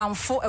Amanfo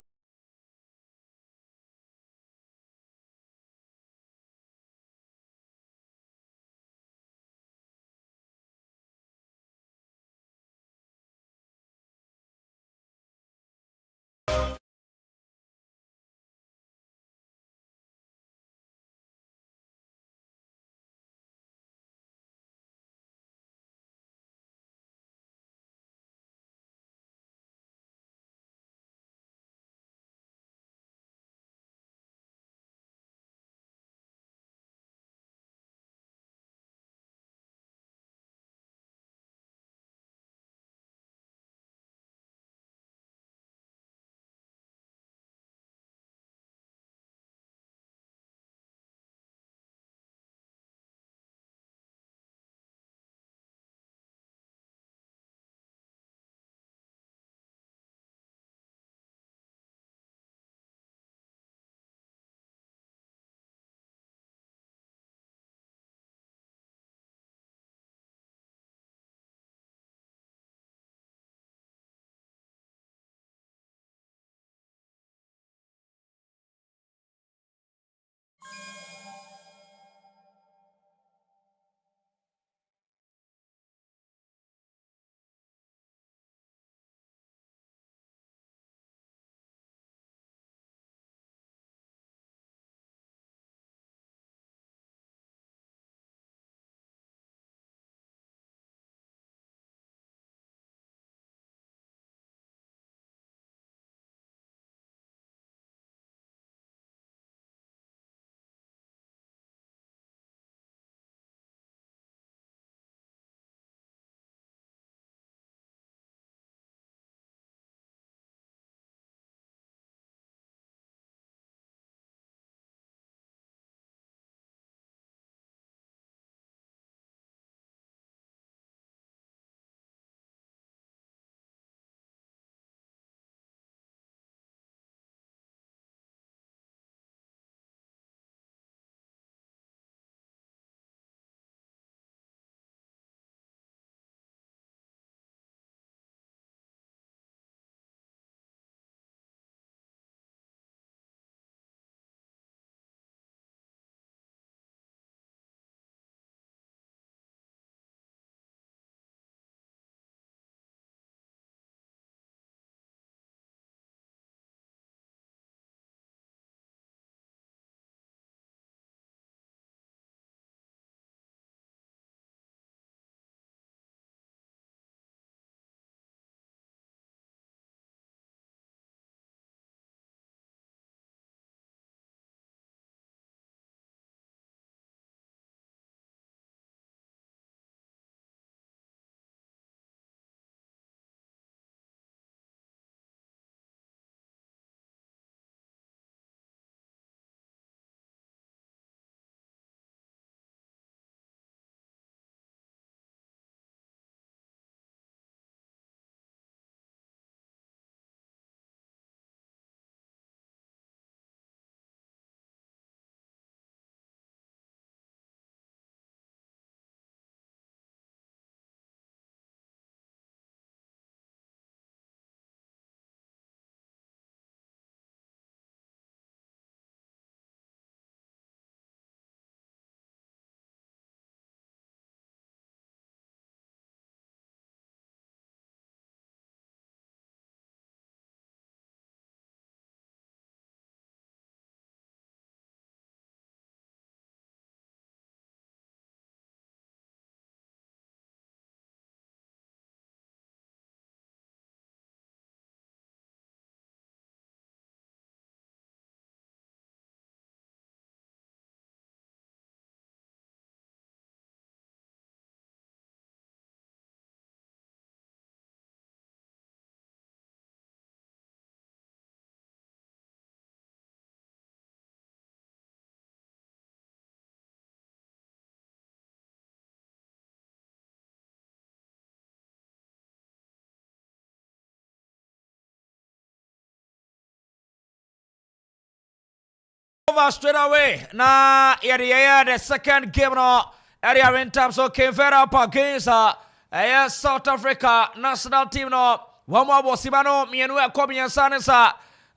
over straight away. Now, here the second game now. Area in terms of Verde up against South Africa national team now. Wamo Bosimano, Mienu Kobi and Sanesa,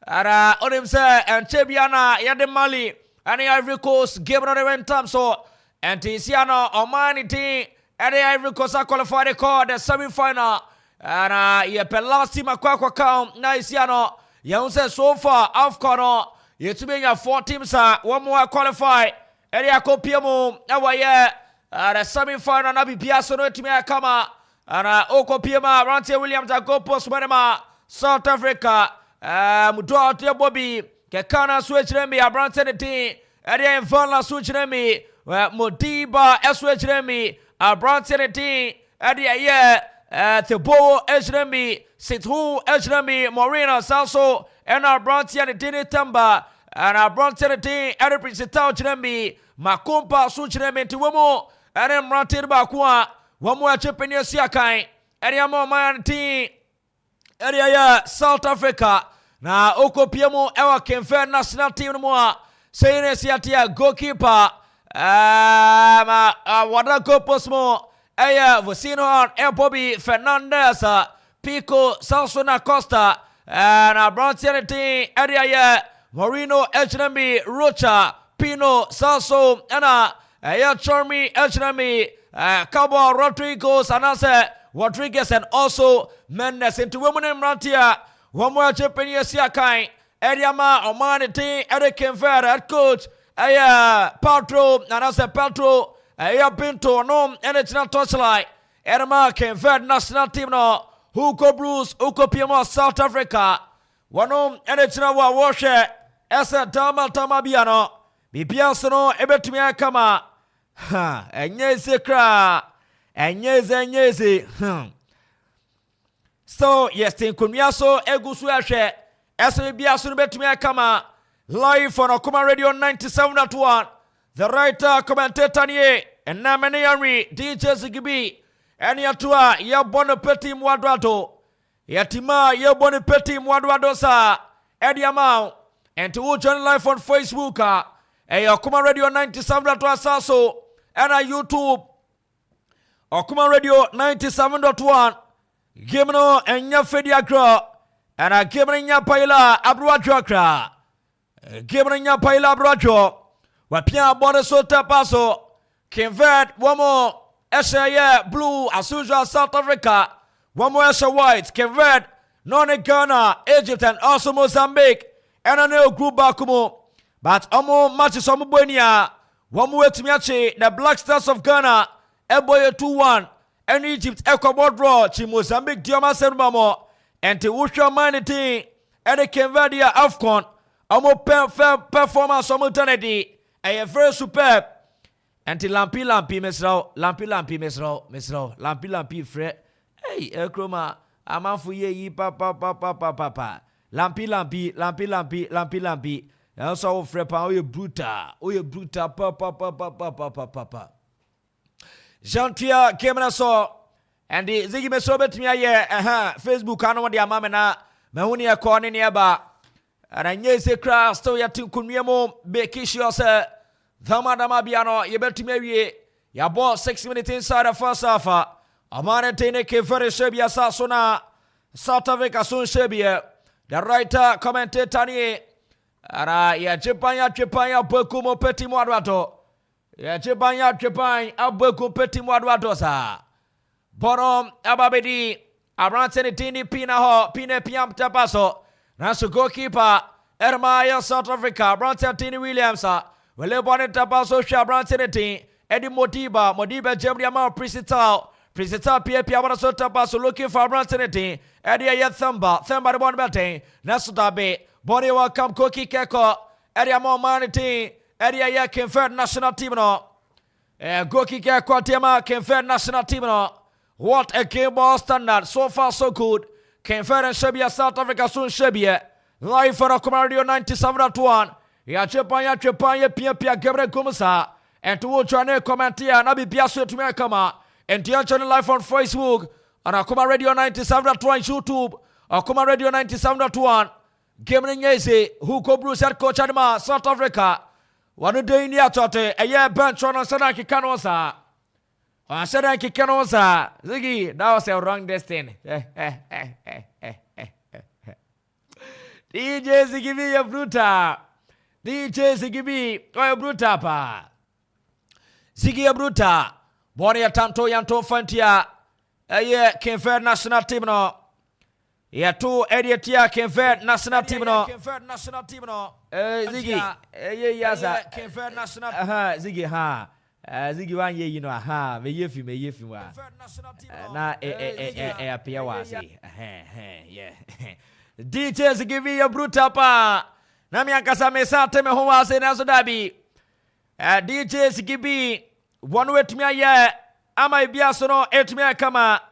Ara Odimse, and Chebiana, Yademali, and the Ivory Coast, game on the rentam so, and Tiziano, Omani team, and the Ivory Coast are qualified to call the semi-final, and ye Pelasti Makwakwa count, Naisiano, Yonse so far, AFCON, you to be 4 teams, one more qualified, and the Akropong-Akuapem, the semi-final, Nabi Piasso, no Timia Kama. And Okopiema, Rantia Williams, Agopos, Barima, South Africa, Mutua Tia Bobby, Kekana switch Remy, Abranton team, Eddie and Fana switch Remy, Modiba, switch Remy, Abranton team, Eddie, Thibault, Remy, Situ, Remy, Morena, Salso, and Abrantia and Dini Tamba, and Abranton team, Eddie Principal Remy, Makumpa, switch Remy to Womo, and then Rantia Bakua. One more chip in your Siakai, Ediamo Man team, Edia South Africa. Now Okopiem, our Kenfer national team more. Saying Siatia goalkeeper, Wadako Posmo, Aya Vocino, El Bobby Fernandez, Pico, Salsona Costa, and our Brontian team, Edia Moreno, Ejnami, Rocha, Pino, Salso, Anna, Aya Charmy, Ejnami. Cabo Rodriguez and also Mendes into women in Rantia. One more Japanese Yakai, Ediama, Omani team, Eric Kenfer, head coach, Patro, and as a Patro, Pinto, no, and it's not touchlight. Edama Kenfer national team, no, Hugo Bruce, Okopiem, South Africa. One and it's not what washer, Esa Tama Tamabiano, Bibiasono, Ebetumia Kama. Ha, enyeze kra, enyeze. So, yes, tinkumiaso egusu ahwe. SBBiaso betumi kama live on Akuma Radio 97.1. The writer commentator nie enamene yari DJ Zigibi. Eni atua ye bono peti mwadwato. Yatima ye bono peti mwadwato sa Ediamau. And to join live on Facebook Akuma Radio 97.1 saso. And YouTube, Akuma Radio 97.1, Gimno and Yafedia Kra, and a Gimna Paila Abruadrakra, Gimna Paila Brajo, Wapia Bonesota Paso, Convert, one more Esha Blue, as usual South Africa, one more Esha White, Convert, Ghana, Egypt, and also Mozambique, and a new group Bakumo, but Omo matches Omubuenia. One more to Miachi, the Black Stars of Ghana, Eboye 2-1, and Egypt, Ecuador draw, Mozambique, Dioma Sermamo, and the Usha Manity, and the Verde AFCON, a more performance simultaneity, a very superb, and the Lampi, Lampi, Fred, hey, Ekroma, Amanfo ye, papa, Lampi. And so, Frepa, you brutal, papa. Jean-Pierre came and saw, and the Ziggy Mesobet me, Facebook, I know what the Amamena, Mahunia corner nearby. And I knew the crowd, so you to Kunmiamo, Bekishio, sir. Thamadamabiano, you bet to marry, you bought 6 minutes inside the first half. Amana Teneke, very Serbia, Sasona, South Africa, soon Serbia. The writer, commentator, Ara ya Jepanya Bekumo Peti Mwadwato. Ya Jepanya Abeku Peti Mwadwato sa. Borom Ababedi Abranteni Tini Pina Ho Pine Piam Tapaso. Nasu goalkeeper Ermaya South Africa Abranteni Williams. Wele Bonnet Tapaso Shabranteni Eddie Modiba Germany Amar Principal Pia Piabaraso Tapaso looking for Abranteni Eddie Thamba the one betting Nasu Dabe. Bonnie welcome Koki Keko, Edia Momanity, Edia Kenfer national team no. Goki Keko Tema Kenfer national team no. What a game ball standard, so far so good. Kenfer and Serbia, South Africa soon Serbia. Live for Akuma Radio 97.1. Ya Chepanya Pia Gabriel Kumasa. And to join a commentator, Nabi Piasso to Merkama. And to join live on Facebook, on Akuma Radio 97.1 YouTube, Akuma Radio 97.1. Game Nyese, who co Bruce head coach Adama, South Africa. One day in the atote, a year bench on Sanaki Canosa. I said I can also Ziggy, that was a wrong destiny. DJ Ziggy be a bruta. DJ Ziggy be a bruta pa. Ziggy a bruta. Bonnie a tanto yanto fantia. Yeah, Verde national team no. Yeah, two Edietia Verde national team no. Ziggy. Yes, Verde national. Ziggy ha. Ziggy 1 year, you know, me yefi na appear was yeah. Details give you a brutal pa. Namiankasa me sate me ho was na so dabi. Details give me one way to me ya ama bia so no etumi kama.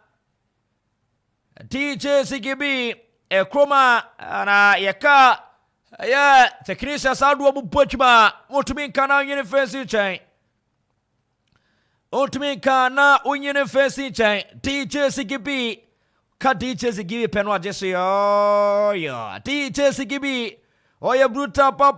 Details give me e kroma na yeka ya technician sadu bu pochma mutumi kana university chain. Ultimate kana unyene fesi chain DJ Sigibi ka DJ Sigibi penwa jesu yo DJ Sigibi oya bruta pa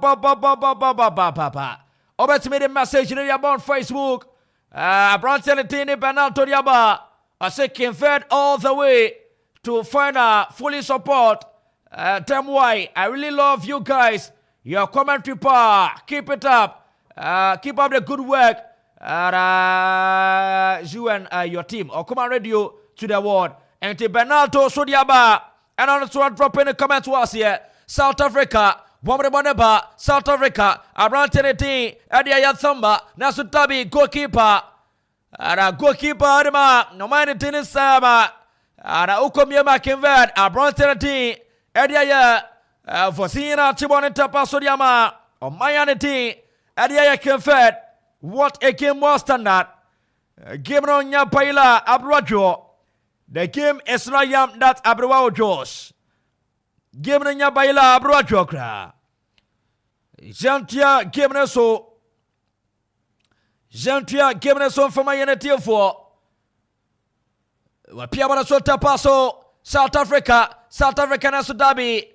obetime the message in your Facebook Bronson Tini penalty yaba I say Verde all the way to find a fully support tell why I really love you guys your commentary power keep it up keep up the good work you and your team or come on radio to the world and to Bernardo Sodiaba and also drop in a comment to us here South Africa Wamreboneba South Africa around 10 at the Ayathamba Nasutabi goalkeeper goalkeeper no mind tennis sama Ukomiama Verde around 10 at the Aya for seeing a Chiboneta Pasodiama or Mayanity at the Aya Verde. What a game was standard. Game on Yapaila Abrojo. The game is not yam that Abrojos. Game on Yapaila Abrojo kra. Jantia game so. Jantia game so for my unity for. Wapiabana Sota Paso, South Africa na Sudabi.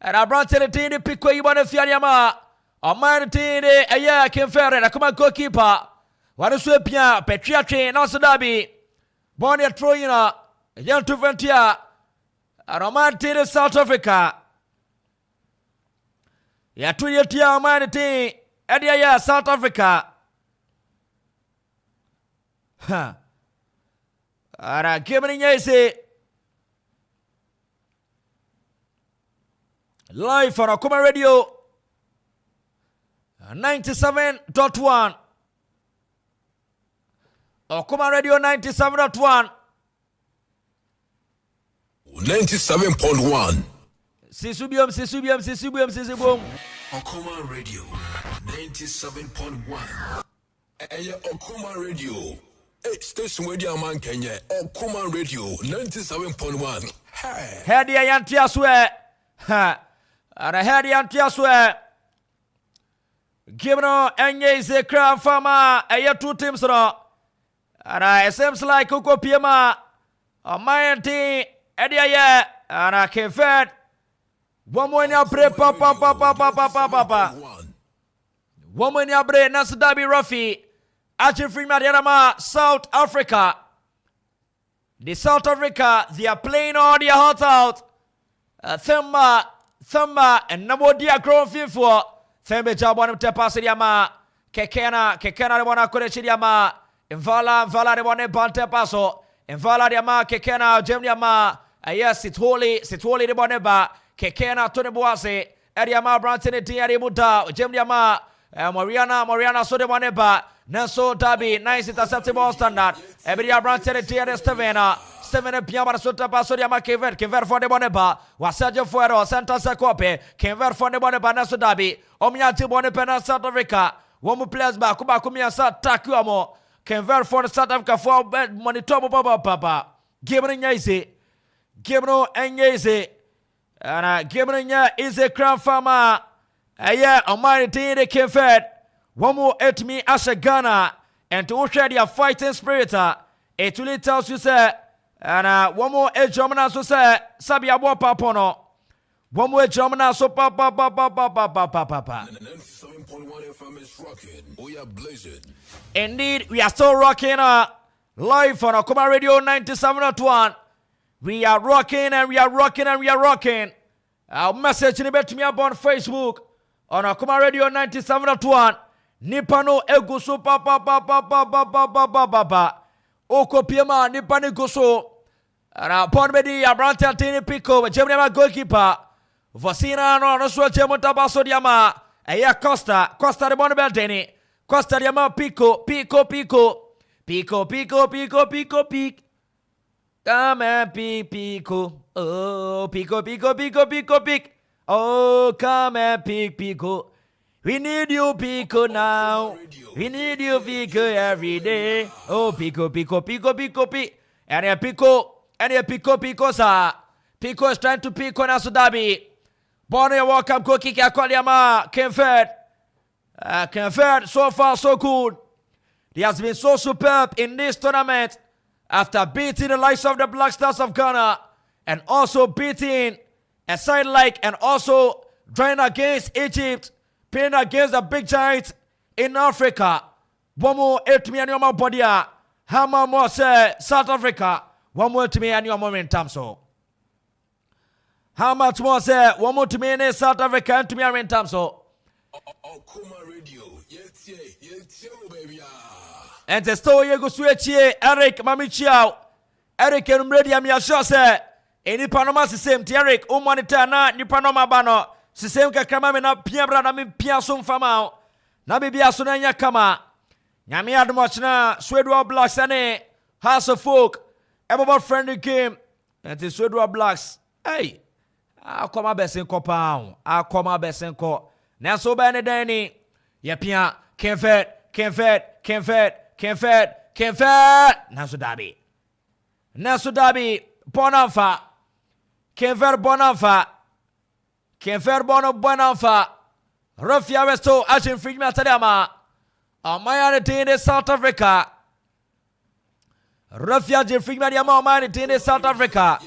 And Abrantel Tini Pico Ibana Fianama. Amanfo aya Verde akoma goalkeeper wanu so pia Petria train na so dabi bone throw in a young Twumhene Amanfo South Africa ya tuyetia Amanfo aya South Africa ara game ni say live on Akoma Radio 97.1 Akoma Radio 97.1 97.1 Sisubium Akoma Radio 97.1 Akoma Radio station radio man Kenya Akoma Radio 97.1 Heady Yantia swear ara heady Yantia swear Gimno enye ze kra fama two teams no and it seems like Ukupiema Amanfo Edia and Verde one more nya bre papa one more nya bre Nasdabi Rafi Achifri Madianama South Africa the South Africa they are playing all their hearts out Thumba and Namodia Akropong for Thembe Jabon Tepasiriama Kekena de Bona Korechiriama Invala de Bone Bante Paso Invala de Ama Kekena Jemniama yes it's holy de Boneba Kekena Tony Boase Ediama Brantini Tiari Muta Jemniama Mariana so de Boneba Naso Dabi nice interceptable standard Eberia Brantini Tiari Stevena 7 piama sota paso ya Verde for the Boneba Wasajo Fuero Santa Sakope Verde for the Boneba Naso Dabi Omyati Bonepena South Africa Womu players back Kumia Sat Takuamo Verde for the South Africa for Monitomo Papa Gibron Yazi Gibron Enyese and Gibron is a crown farmer yeah Almighty the Verde Womu et me as a Ghana and to share their fighting spirit it really tells you say and one more edge German so say Sabia Wapa Pono. One more German so papa. 97.1 FM is rocking. We are blazing. Indeed, we are still rocking live on Akoma Radio 97.1. We are rocking and we are rocking and we are rocking. Our message in the me up on Facebook on Akoma Radio 97.1. Nipano eguso pa. Oko piema nipani guso. Ara pon bedi abrante atini pico. Jemne goalkeeper. Vosina no so jemo tabaso diama. Eya Costa de Bonabelteni. Costa diama pico. Come and pico. Oh, pico. Oh, come and pico. We need you, Pico, now. We need you, Pico, every day. Oh, Pico. And a Pico, sir. Pico is trying to Pico Nasudabi. Bonnie walk up, cookie, Kakoliama, Kenford, so far, so good. He has been so superb in this tournament after beating the likes of the Black Stars of Ghana and also beating a side like and also drawing against Egypt. Playing against the big giants in Africa. One more 8 million body. How much South Africa? 1 more to me and your momentum so. How much more say 1 more to me in South Africa and to me and time so. Radio. Yes, baby. And the story go switch Eric Mamichiao. Eric and ready am your show say. Any Panama same Eric Umanita na ni Panama bano. Sisem kakama me na pia bra na me pia so mfama na bibia so na nya kama nyame admoch na Swedwa Blacks ane House of Folk everybody friendly game and the Swedwa Blacks hey akoma besen ko pa akoma besen ko na so ba ne dan ni ye pia Kenford na so dabi bonanfa Kenford bonanfa Kenfer bono bonanfa. Rafia resto achin frigma tadama. Amaya de South Africa. Rafia de frigma diama amaya de South Africa.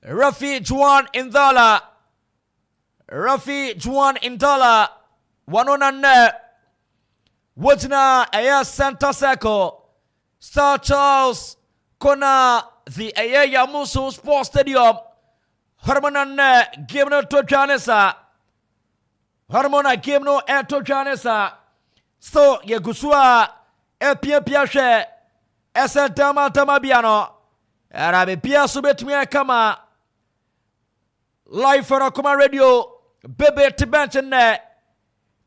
Rafi Juan Indala. Wanona Wajna Aya Santa Seco. Star Charles Kona the Aya Yamusu Sports Stadium. Harmona game no to Janessa. Harmona game no to Janessa. So ye gusua pia she esa dama biano. Arabe pia subet me kama live for Akoma Radio. Bebe to bench and net.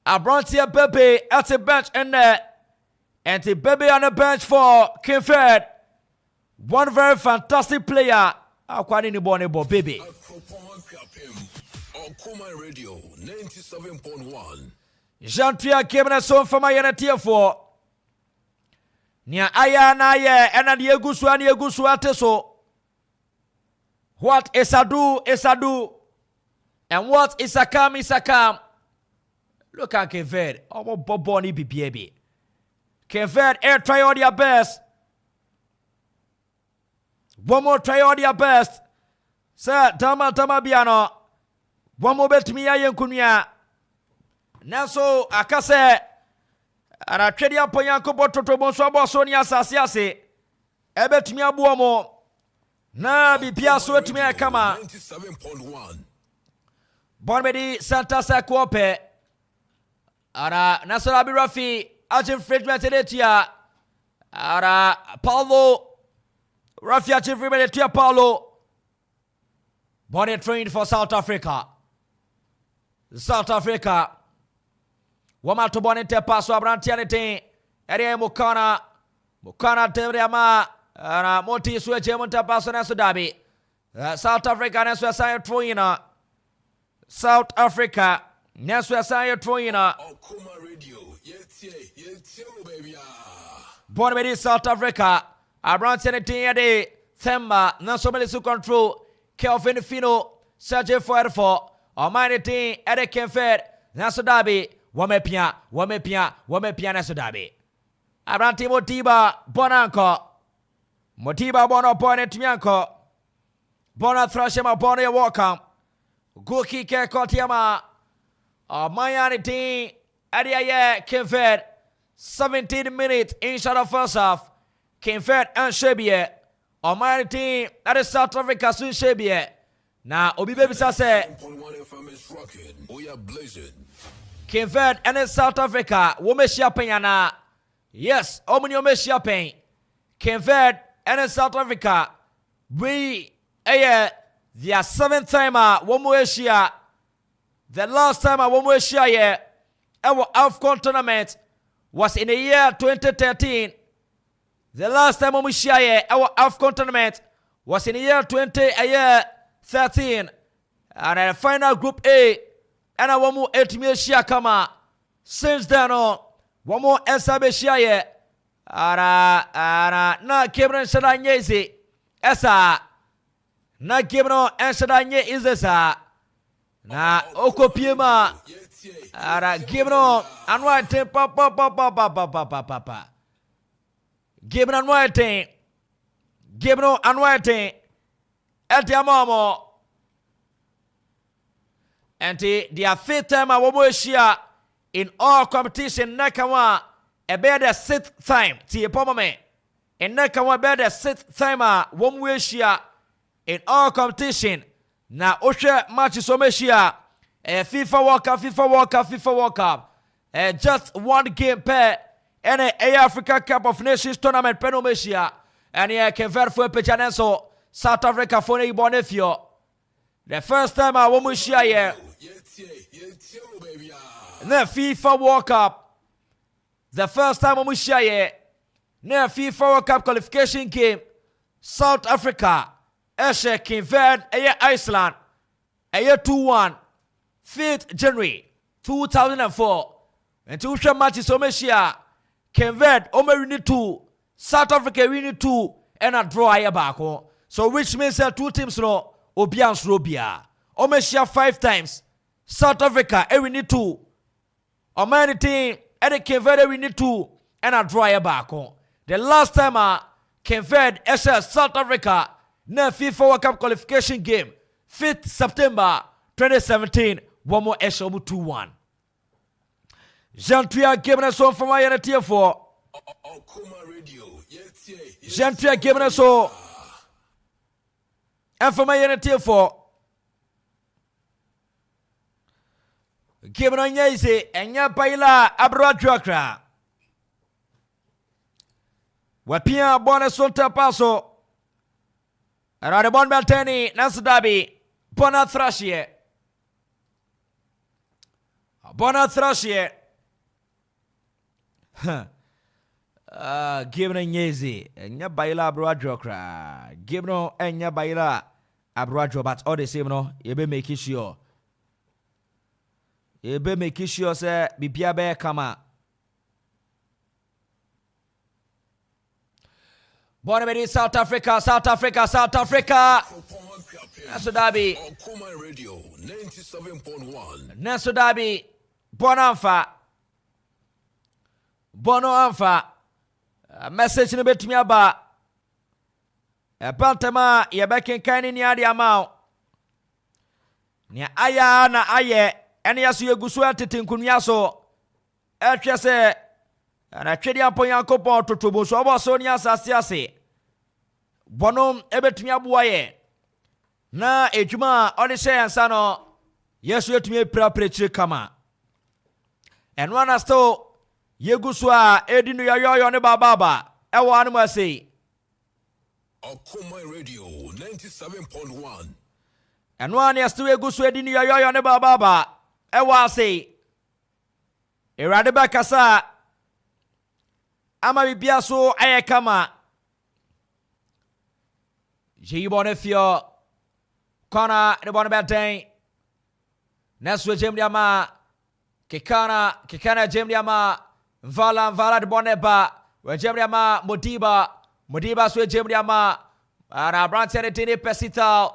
Abrantia Bebe at the bench and net. And the Bebe on the bench for Kenford. One very fantastic player. Akwani ni bone bo baby. Akropong-Akuapem, Akoma Radio 97.1. Jean-Pierre Kemena son fama yana tiefo. Nia aya na ye ena die gusu ateso. What is adu. And what is akam. Look at Kenford. Omo bobo ni bibiebe. Kenford try all their best. One more try all your best. Sir, Tama Biano. One more bet me ayen kunya. Naso akase. Ara trade ya poyanko bototo bonso abosonia sasiase. Ebet me abuomo. Na bibia so etme kama. 97.1. Bonmedi Santa Sakuope. Ara Nasara Birafi. Ajin Fredman Tedetia. Ara Paulo. Rafia Chifrimene Tia Paulo. Bonnie trained for South Africa. Wama to Bonnie te paso abrantianete. Ere Mukana Tebriama. Moti Switch Monta Paso Nasodabi. South Africa Neswa Sayo Troina. South Africa Neswa Sayo Troina. Akoma Radio. Yes, baby. Bonnie South Africa. Abrantianete de Themba Nasomeli su control. Kelvin Fino, Sergio Fuerfo, Almighty Eric Kenford, Nasodabi, Wamepia, Nasodabi. Abranti Motiba, Bonanko, Motiba Bono Bonnet Mianco, Bona Thrashema Bonia Walkam, Guki Kekotiama, Almighty Adiaye Kenford, 17 minutes inside the first half. Verde and Shebie. On my team, that is South Africa soon Shebie. Now, Obi Baby say, 1 FM is rocking. We are blazing. Verde and South Africa, Wome Shiapena. Yes, Omunio Meshiapen. Verde and South Africa. We, their 7th time, one more Asia. The last time I won Asia, our AFCON tournament was in the year 2013. The last time we share our AFCON tournament was in the year 2013. And the final group A, and I want more 8 share kama. Since then on, one more SAB share. Na Cameron Sadanyezi, Esa. Na Cameron and Sadanye is esa. Na Okopiema. Cameron and White papa. Gabriel and White, Gabriel and White, Etiamomo, and the 5th time I will share in all competition. Nakawa, a better 6th time, Tia Pomame, and Nakawa better 6th time I will share in all competition. Now, Osha matches Omeshia, a FIFA World Cup, just one game per. And a Africa Cup of Nations tournament Penomesia and here Verde for Pechanenso South Africa for Bonifio. The first time I won't share here. The FIFA World Cup. The first time we share here. The FIFA World Cup qualification game. South Africa. Eshe Verde Iceland. A year 2-1. 5th January 2004. And two share matches Omeshia. Verde, win 2, South Africa win 2, and a draw here back. So which means that 2 teams no Obians Robia. Omeshia 5 times. South Africa win 2. Omani team and Verde win 2, and a draw here back. The last time Verde SS South Africa na FIFA World Cup qualification game 5th September 2017. One more Eshobu 2-1. Jean-Pierre Gebeneso from my tier 4. Jean-Pierre Gebeneso. And from my tier 4. Gebenonyese and Yapaila Abroadrakra. Wapia Bonasonta Paso. Radabon Belteni, Nasdabi, Bona Thrashie. Bona Thrashie. Gibno Nyezi, Nya Baila Abroadrakra. Gibno and Nya Baila Abroadro, but all the same, no, you be making sure. You be making sure, sir, Bibia Bear Kama. Bonamedi, South Africa. Naso Dabi. Akropong Radio 97.1. Naso Dabi. Bonamfa. Bono Amfa. Message no betumi aba. Pantama ye beken kan ni ade amao. Nia aya na aye ene yaso yeguso atete nkunua so. Ehwe se na twedi apon Yakobon totobo so obo so ni asase ase. Bono ebetumi aboa ye. Na ejuma ode hye ansa no yeso etumi epira prechire kama. And one asto Yeguswa edinu yoyo ne baba ewo anu ase Akropong Radio 97.1. and one asto yeguswa edinu yoyo ne baba ewo ase Erade bakasa ama bibia so ayekama Jibone fio kona ne bone beten Neswe jemdiama kekana jemdiama Vala de Boneba, where Jemriama Modiba swe Jemriama, and Branson Tini Pesita,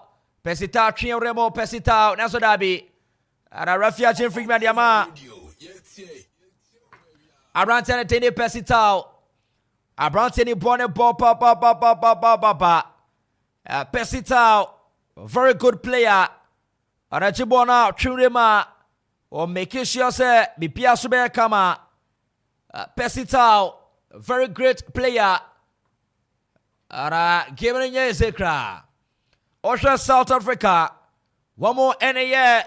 Trium Remo Pesita, Naso Dabi, and a Rafia Jim Freeman Yama, a Branson Tini Pesita, a Branson Bonne Papa, Pesita, very good player, and a Chibona, Churima, or make sure say, be Piasube Kama. Pesitao, very great player. Given Zekra. Osha South Africa. One more NAA.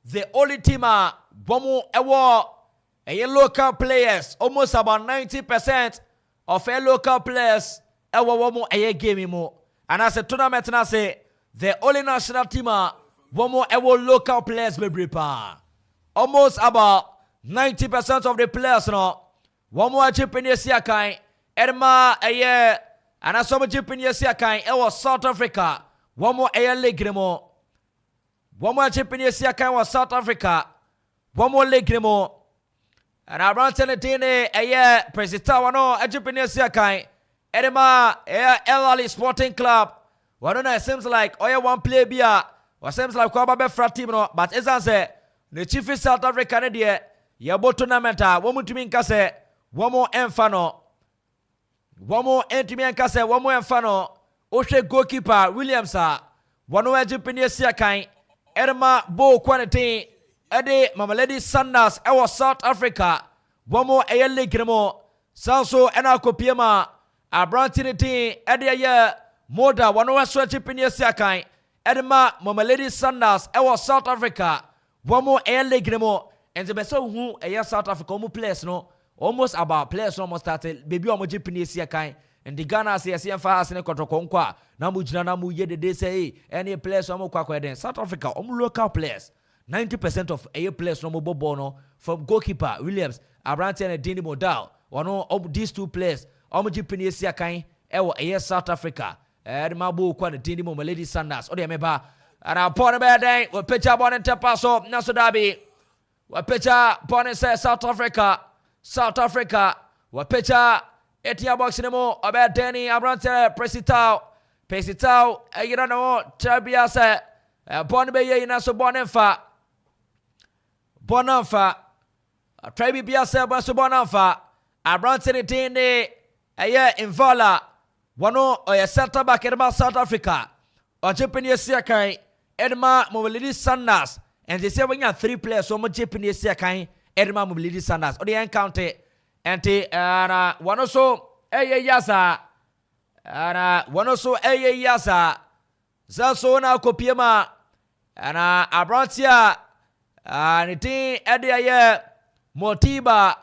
The only team one more award. Local players. Almost about 90% of local players. One more game more. And as a tournament, I say the only national team one more local players will prepare. Almost about 90% of the players no. One more chip in the kind. Edma a year. And as some chip in the kind. It was South Africa. One more league more. One more chip in the kind was South Africa. One more league more. And I ran to the a year. President no a chip in the kind. Edema Elali Sporting Club. One it seems like one play beer. Or seems like Kwaba Frat team no. But as I say, the chief is South Africa there. Yabo tournament one more to me kase. One more enfano. One more entry kase. One more enfano. Oshe goalkeeper Williams one more Japanese kind. Edema Bo quantity. Ede Mamelodi Sanders. Our South Africa. One more league mo. Sanso and Akropong-Akuapem. Abrantinity Ede year. Moda one more Japanese kind. Edema Mamelodi Sanders. Our South Africa. One more league mo. And the best who a South Africa players no. Almost about players almost started. Baby omo Japanese kind. And the Ghana say fast in a control. Namu Janamu ye de say any players omo kwa South Africa local players. 90% of a players no bono from goalkeeper Williams, Abranten and Dini Modal. One of these two players, omo Japanese kind. Ewa a South Africa. Mabu kwa Dini Mamelodi Sanders. Ode meba. And our point about day we pitch up on and tap us up Naso Derby. We pitch up on and say South Africa. South Africa. We pitch up Etia box in mo about Danny Abrante Pesitao you don't know Trabia say Bonbe na so Bonenfa Trabi Biasa Baso Bonenfa Abrante Tinde a year in Vala one or a center back at South Africa or Japanese Yakai Edma Mobility Sanders and they say when you have 3 players so much Japanese Yakai Edma Mobility Sanders or the encounter and one also yasa and one also yasa Zaso na Akropong-Akuapem and Abrantia and it Edia Modiba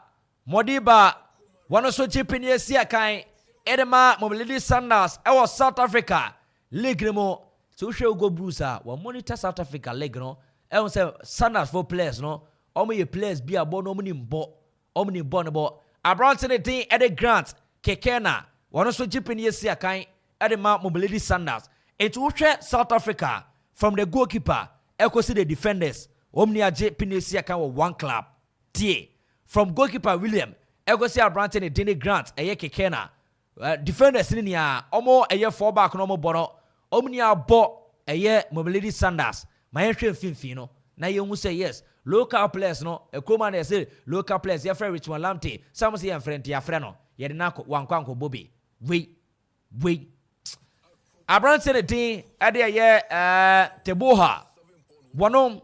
one also Japanese Yakai Edema Mobility Sanders our South Africa League mo so show go bruiser one monitor South Africa League no I say Sanders for players no omo players be a bon omni bo Abranten team Eddie Grant Kekena one also Japanese Yakai Edema Mobility Sanders it will share South Africa from the goalkeeper echo see the defenders omni Japanese Yakai one club T from goalkeeper William echo see Abranten Denny Grant eye Kekena defenders in ya omo eye 4 back no mo bono omni abo eye Mobility Sanders my finfin no na you say yes local players no a command say local players your friend Richmond Lamte some say your friend your friend no ye de na wankwanko Bobby we Abrante the team ade ye Teboha one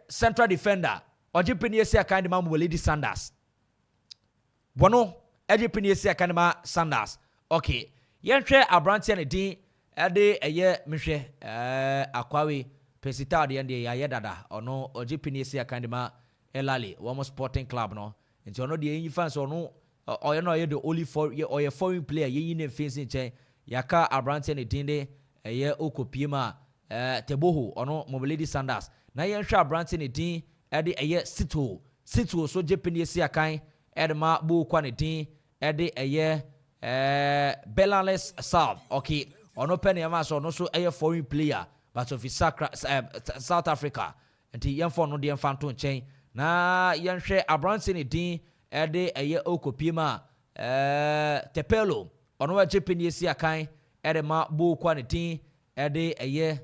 central defender or Japanese kind man Mobility Sanders one Japanese kind man Sanders okay yen hwe Abrante the team ade ye mhwe akwawe Pesita the end ya dada or no or Japanese Akandima Elali, one Sporting Club no. And so no the fans or no or you know the only or a foreign player ye in facing chain Yaka Abrante and Dinde a year Akropong-Akuapem Teboho or no Mobility Sanders. Now you shall Abrante and Dean at the a year Situ so Japanese Akai Edma Bu Quantity at the a year Belaless South okay or no penny amas or no so a foreign player. But of his South Africa and the young for no dear phantom chain. Na young share Abranson Dean Ede a year Akropong-Akuapem Tepelo on what Japanese Yakai Edema Bu Quantity Ede a year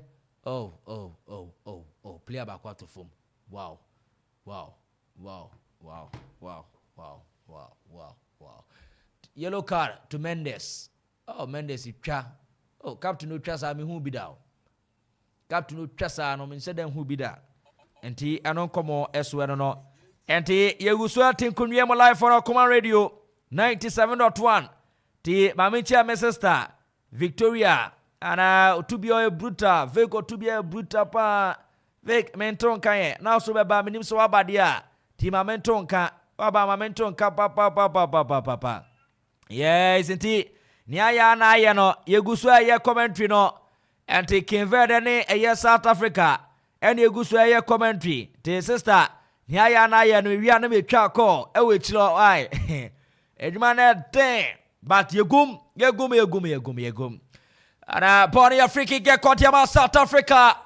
player back to form. Wow. Yellow card to Mendes. Oh Mendes is cha. Oh Captain Uchasa me who be down. Captain Uchasa no said them who be that. And he anon come as well no. And he you so think kun live for our command radio. 97.1 ti mamicha me sister Victoria ana utubio bruta veko tubia bruta pa vek menton kan na so be ba minim so abade a ti menton kan aba menton kan pa yes inti ni aya na aye no yegusu aye commentary no anti Verde ne aye South Africa ene yegusu aye commentary ti sister ni aya na aye no wi na me twa call e we chiro ai ejuma na den but yegum ana pony Africa get caught yama South Africa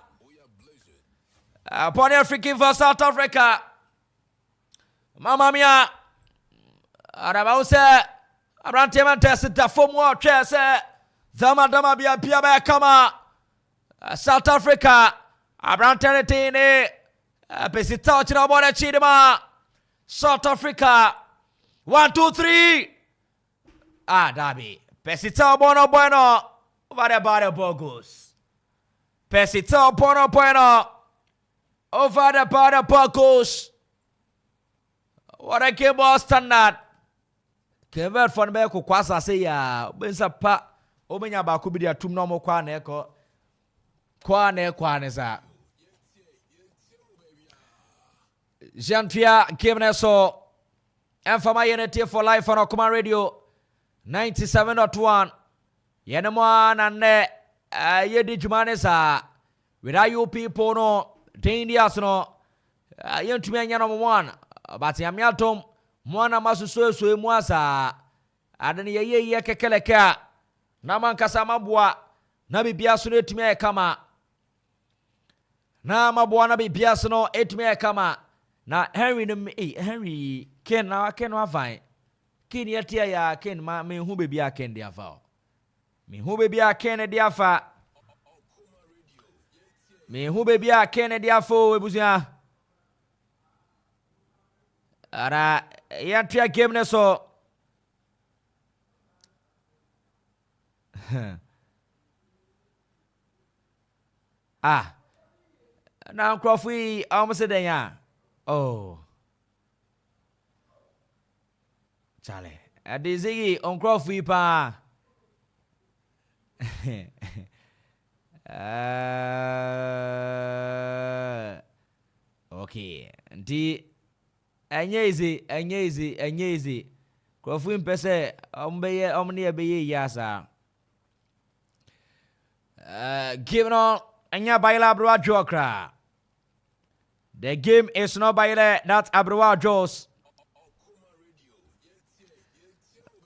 pony Africa for South Africa mama mia ana ba se abrante man test da fomu twa se dama bia ba kama South Africa abrante ne pesita chira bora chidima South Africa 1 2 3 Dabi pesita bueno over the bar Bogos pesita bueno over the bar Bogos what a game was standard Kevin for me ko kwasa say ya bensa pa omenya ba ko bi dia tum no mo kwa na ne sa Jean-Pierre Kimneso Enfama Unity for Life on Akoma Radio 97.1 Yenema na ne yedi jumane sa without you people no Indians no yentumi anya no one but yamiatom mwana masuso so emu asa adene ye kekeleka na mankasa mabua na bibia so no etumi ekama na mabua na bibia so no etumi ekama na Henry Ken na Ken wa fine Ken yatia ya Ken ma me hu bebi a Ken dia fa me hu bebi a Ken dia fa me hu bebi a Ken dia fo ebusia ara yatia game ne so na Akropong almost den ya oh Chale adizigi Akropong pa okay ndi anyezi Akropong pese ombeye omni ebeye yasa given on anya baila bro jokra. The game is not by that's Abroa Jos.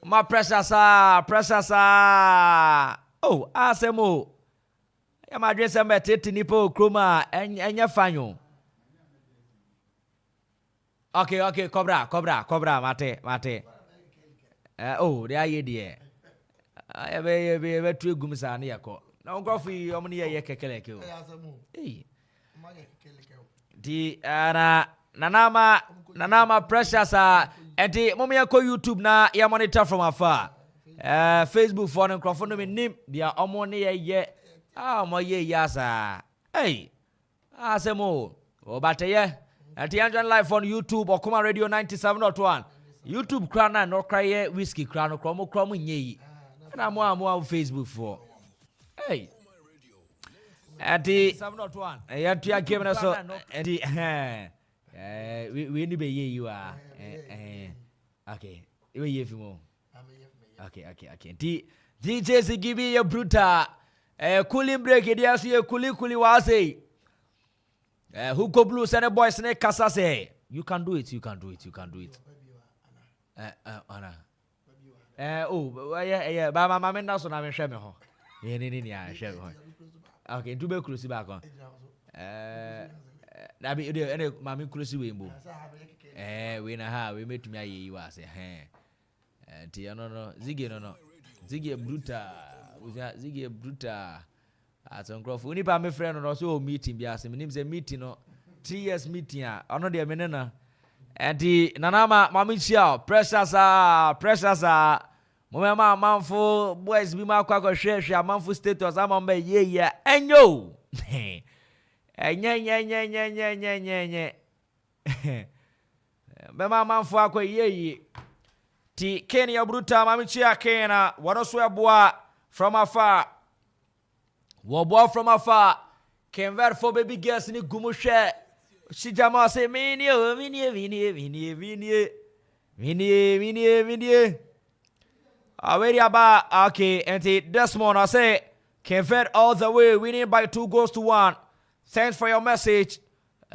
My precious. Oh, Asemo. I'm addressing my Tinipo, Kruma, and your fanyo. Okay, Cobra, Mate. Oh, there you dear. I have a true gumsa near co. No coffee, omni a kekeleko. Hey. Di nanama precious enti momi yako YouTube na ya monitor from afar Facebook for Akropong no nim dia omo ne ye mo ye yasa hey asemo obateye enti anjan live on YouTube Akoma Radio 97.1 YouTube krana no kraye whiskey krano kromo nyeyi na mo Facebook for hey Ati 7.1 yatua game na so ati we ni be ye you are okay we ye fimo okay DJ Sigibi ya bruta cooling break dia so ye kuli wa say Hugo Blues and the boys ne kasa say you can do it Ana yeah ba mama na so na me hwe me ho ye ni ya hwe me ho okay, do cruise back on. I mean, any mammy cruise wimbo. We know how we met me. You are say, no, Ziggy Bruta. At Akropong. Only by my friend, and also meeting. Bias, my name's a meeting, 3 years meeting. I know the menena. And the Nanama Mamichia, precious. Mama Amanfo boys be ma kwa share Amanfo status amambe ye enyo nye Mama Amanfo akwa ye Ti Kenya Bruta Mamichia Kena, Wanoswabua from afar. Wabua from afar. Came very for baby girls in the Gumushe. Shijama say, Vinie. Already about okay, and this morning I say, came very all the way, winning by 2-1. Thanks for your message.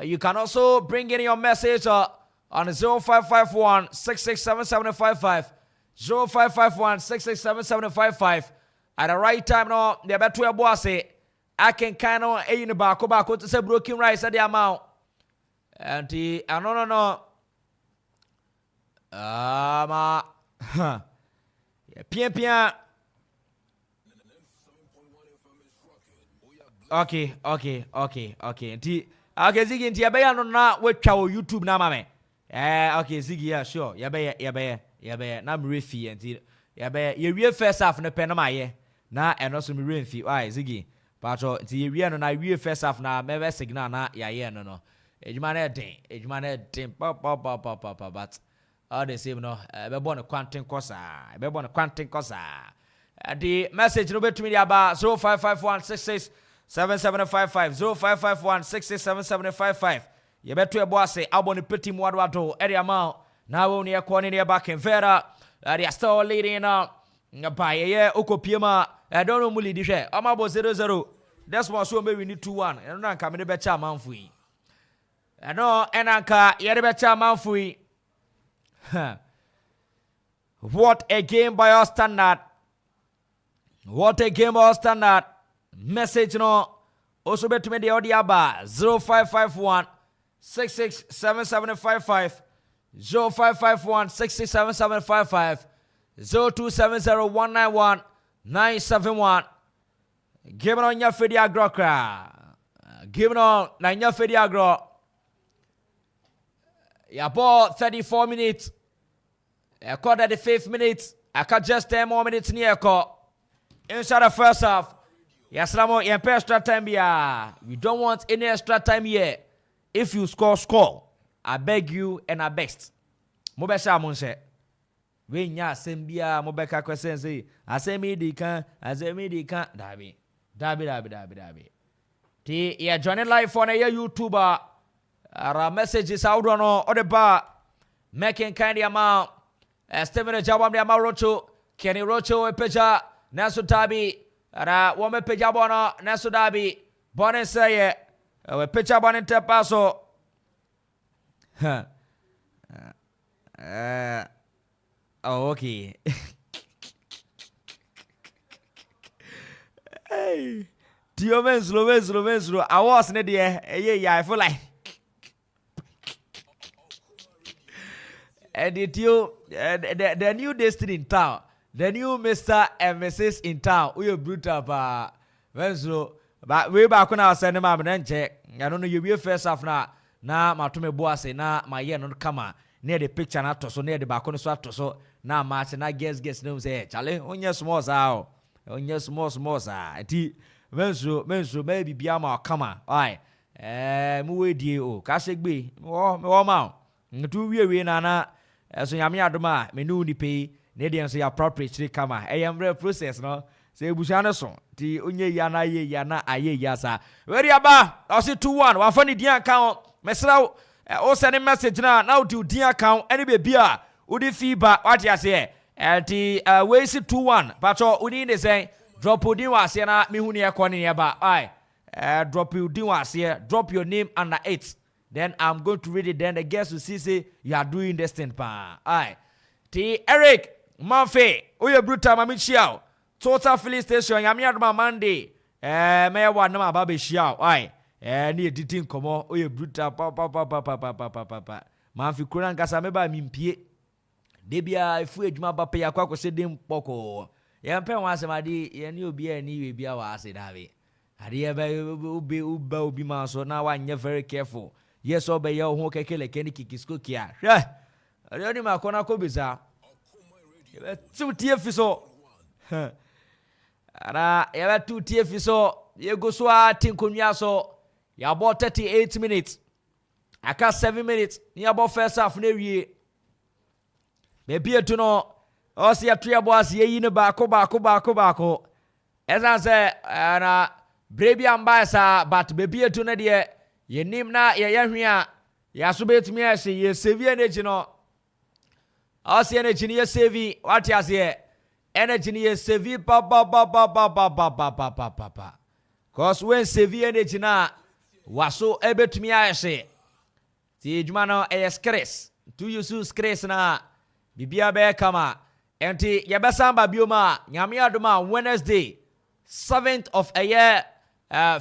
You can also bring in your message on 0551 667755. 0551 667755. At the right time now, the better boss I can kind of in the back to say broken rice at the amount. And no. Pien. Okay. Okay, Ziggy, and Yabaya no na watch our YouTube na mame. Okay, Ziggy, yeah, sure. Yabaya. Na refi and Yabaya, you real first half na penama ye. Na and also me refi. Why, Ziggy? Pato, the real no na real first half na meve signal na ya no. Ejumane din. Pop. But all the same no. Be born a quantum cosa. The message no bet to me about 0551 66 7755 0551 667755. You better a boss say abon petit mwadwato area amount. Now only a corner back in Verde. They are still leading by a year Okopiema. I don't know Muli Dishe. I'm about 0-0. That's what so maybe we need 2-1. And I'm coming to better Amanfo. I know Enanka yet better Amanfo. What a game by our standard. Message no also bet to me the audio bar 0551 667755 0551 667755 0270191971. Give it on your fedia grokra. Give it on your fedia gro. Ya ball 34 minutes. I caught at the 5th minute. I got just 10 more minutes near call. Inside the first half. Yes, Ramo, you pay extra time here. We don't want any extra time here. If you score. I beg you and I best. Mobesha Monse. We nya sembia Mobeka question say. I say me di can. Dabi. Ti ya join live on a YouTuber. Our messages out on the bar. Making kind amount. Stephen Jabam de Amarocho. Kenny Rocho Peja. Nasu Tabi. Ara wome peja bono nesu dabi bone seye we peja bone te paso oh okay hey tio menslo I was ne de I feel like and the new destiny in town. The new Mr. and Mrs. in town. We are brutal, but we back on our send them and check. I don't know you be first half now. Now my to me boss na my year not come near the picture not so near the back on the swat so now match and I guess no say Charlie on your small sao on your small sa ti menso maybe be ama come aye mu di o ka segbe o ma ntu wie na so yame adoma me no ni pay. Nedian say appropriate kama. I am very process no. Say bushana so. Ti onye yana aye yasa. Very aba. I say 2-1. Wa fani dia account. Mesra o send message now to dia account any be bia. Udi feedback what you say. Ti we say 2-1. Pacho udi ne say drop udi wase na me huni akoni aba. Aye. Drop udi wase. Drop your name under 8. Then I'm going to read it. Then the guest will see say you are doing this thing pa. Aye. Ti Eric Manfe, Oya Bruta Mamichiao, Total Filling Station, Yamiadma Monday, May one no Baby Shiao, aye, near Ditin Como, Oya Bruta, papa, Manfi Kuran Casameba Mimpie, Debia, if we Jumaba Payako said him Poco, Yampen was a madi, and you'll be any be our said Harry. Had be man, so now I'm very careful. Yes, obey your home kele Kenny Kikiskukia. Yeah, I don't know my Konako bizarre. 2 TF so. Ara ya 2 TF so. Ye go so tinkunya so. Ya about 38 minutes. Aka 7 minutes. Ni about first half na wie. Be bia to no Osia tria boas ye ne baako. Esa se na brebi ambasa but bebi etu ne de ye nim na ye hwea ya so betumi ase ye save energy no. Osia energy ye save what ya say energy ye save pa. Cause when save energy na waso ebetumi ase. Ti edwuma no stress. To use stress na bibia be kama. Enti yebesamba bioma nyame adoma Wednesday 7th of a year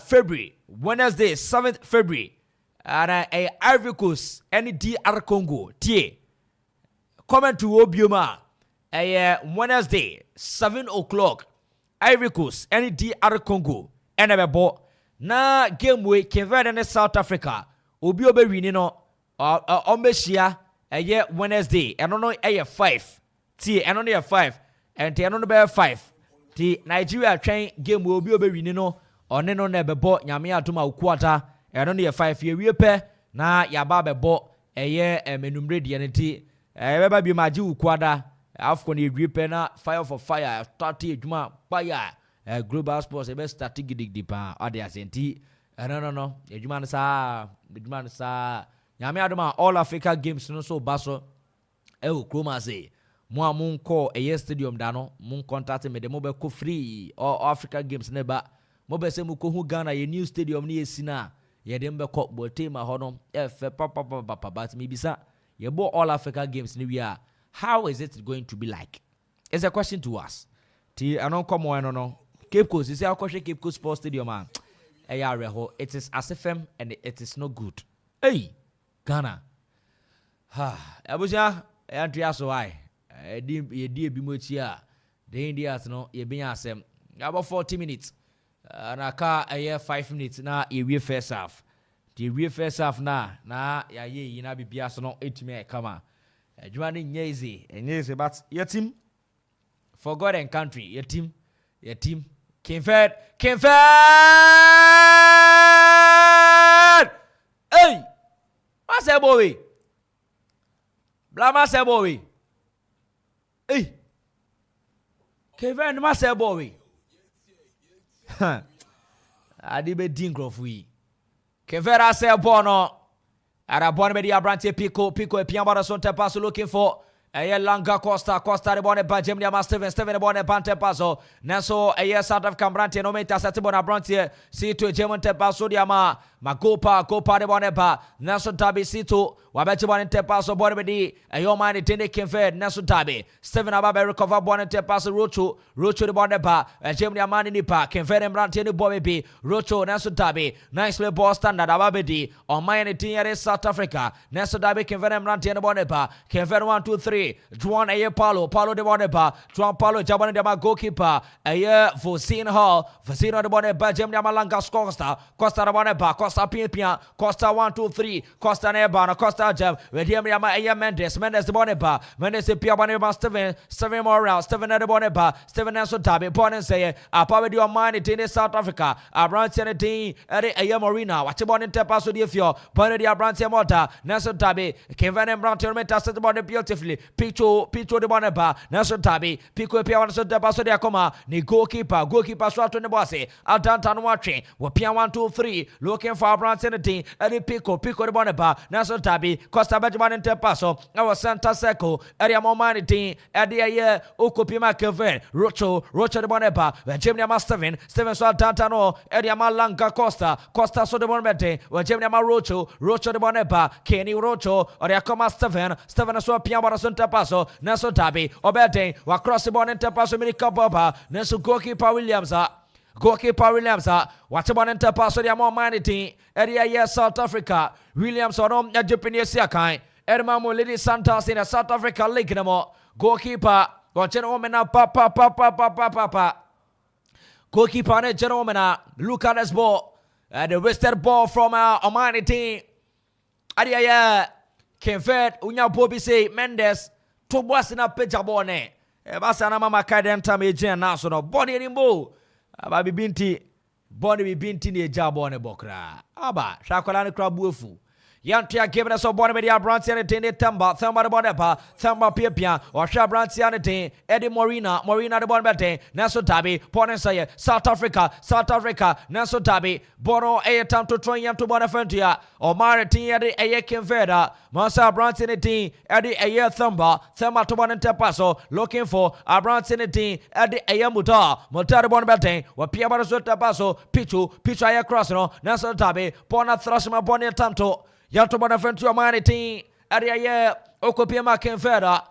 February. Wednesday 7th February. And Ivory Coast any DR Congo tie. Comment to obioma Wednesday 7 o'clock Ivory Coast any DR Congo enebebo na game we Verde and South Africa obi obewini no ombeshia Wednesday eno no 5 tie eno no 5 and eno no be 5 ti Nigeria twen game we obi obewini no one no na bebo nyame atoma ukuata eno no 5 ye wiepe na yaba bebo menumre de ne ti beba bi maji ukuada AFCON ye wiepe na fire for fire start edwuma fire global sports e be start gidigdi pa ade asenti no edwuma no sa nyame adoma all Africa games no so baso kroma say mo amun call stadium da no mun contact me de mo be ko free all Africa games ne ba mo be se mo ko hu Ghana ye new stadium ne yesina ye de mbe ko bote ma ho no papa but me bisa ye bo all Africa games ne wi how is it going to be like? It's a question to us. Ti anon komo no Cape Coast is our Cape Coast Sports Stadium man. It is as FM and it is not good. Hey, Ghana. Abuja, Andrea so I. Ye di bi mo chia. The Indians no ye bin asem. About 40 minutes. Na ka 5 minutes na ye first half. The we first half na ya ye na bibia so no etime kama. Adwuma ni nyezi but your team for God and country your team Kinfed hey Masebowi Blama Sebowi hey Kinfed Masebowi adibe dingrofui Kinfed asebono Arabon media branche Pico Piambara Sonte Paso looking for a Langa Costa the bonne by Gemini Steven bonne Pante Paso Naso a South of Cambrante no meta Satibona Branche see to German Tepaso Diama Magopa de Bonepa Naso Tabi Sito Wabetibon Tepaso Bonbedi a Yomani Tende Kinfed Naso Tabi 7 Ababe recover Bonne Tepaso Rocho de Bonepa a Gemini Amani Nipa Kinfed and Brantini Bobebi Rocho Naso Tabi nicely ball standard Ababedi on my team South Africa Naso Tabi Kinfed and Brantini Bonepa Kinfed 1 2 3 Juan Palo de Bonepa Juan Palo Jabani Dama goalkeeper Fosine Hall Fosino de Bonepa Gemini Malanga Costa de Bonepa Costa Pia Costa 1 2 3 Costa Nebana Costa Jab Wediam Yama Mendes de Bonepa Mendes Pia Boneba Steven Morale Steven de Bonepa Steven Naso Tabi Bonen say Apa with your mind in South Africa Abranche and team Aya Marina what about in Tepaso de Fio Bonne de Abranche Mota Naso Tabi Kevin and Branton Meta set about beautifully Picho de Bonepa Naso Tabi Pico Pia Naso Tepaso de Akoma Ni goalkeeper Swat on the bossy Aldantan watching Wapia 1 2 3 looking for Branton and team Eddie Pico de Bonepa Naso Tabi Costa Benjamin and Tepaso our Santa Seco Area Momani team Eddie Aye Okopima Kevin Rocho de Bonepa Gemini Steven Swat Dantano Eddie Malanga Costa so de Bonbete Gemini Rocho de Bonepa Kenny Rocho or Yakoma Steven so Piambara Santa Paso Naso Tabi Obete across the bon and Tepaso America Boba Naso goalkeeper Williams what's about in Tepaso the more money team area South Africa Williams or Japanese Yakai Edmamo Lady Santos in the South Africa League no more goalkeeper Gentleman papa goalkeeper and gentleman look at this ball the wasted ball from Omani team Adia Kinfed Unya Bobby say Mendes to Bosina Pejabone Basana Mama Kadenta Mejan National Bonnie Rimbo Ababi Binti Bonnie Binti ne Jabone Bokra Aba Shakolani Krabufu Yantia giving us a bonnet media branch and a tin Thamba the Bonepa Thamba Pipia or Sha branch and a tin Eddie Morina the Bonbete Naso Tabi Ponesaya South Africa Naso Tabi Bono a time to try to Bonaventia or Martin Eddie a Kinveda Masa branch in a tin Eddie a Thamba to Bonetepaso looking for a branch in a tin Eddie a Muta the Bonbete or Piabara Paso Pichu Pichaya Crossno Naso Tabi Pona Thrashma Bonia Tanto Yanto Bonaventure Manity Adia Okupiama Kenveda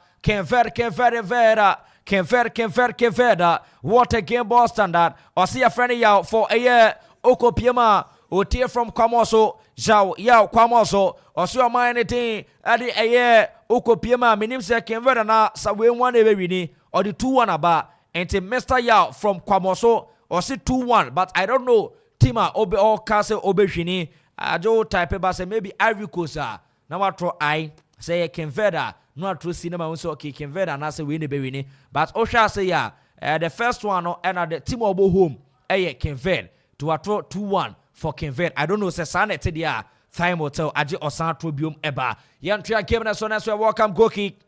what a game ball standard or see a friend yao for a year Okupiama or tear from Kwamoso Zhao Yao Kwamoso or so Manity Adi a year Okupiama Minimse Kenveda na Sawe 1 Evini or the 2-1 about and Mr. Yao from Kwamoso or see 2-1 but I don't know Tima Obe or Castle Obeshini Ajo type say maybe Ivory Coast na watro I say Kenveda no true cinema unso okay Kenveda na say we ne be wini but Osha say ya the first one no and the team obo home Kenveda to watro 2-1 for Kenveda I don't know say Sanet dia time hotel aje osan trobium eba yantria game na so na so welcome goal kick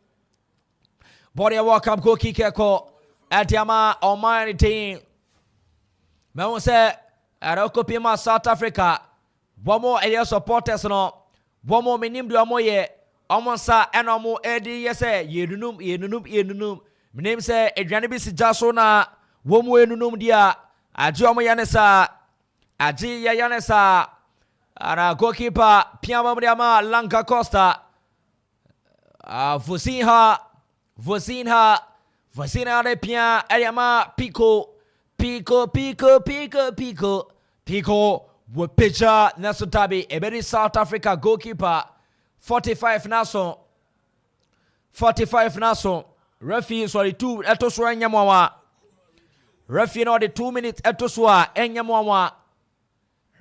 body welcome goal kick eko atiama omani team me won say Akropong South Africa Bomo eye supporters no bomo menim do amoye omonsa eno mo edi yese yenunum menim se edwane bi sija so na womo enunum dia aji omo yanesa aji yanesa ara goalkeeper piama mdiama Lanka Costa Vosinha de pia eliama Pico with pitcher Naso Tabi, a very South Africa goalkeeper, 45 Naso. Referee sorry 2 etoswa enyamwa. Referee no the 2 minutes etoswa enyamwa.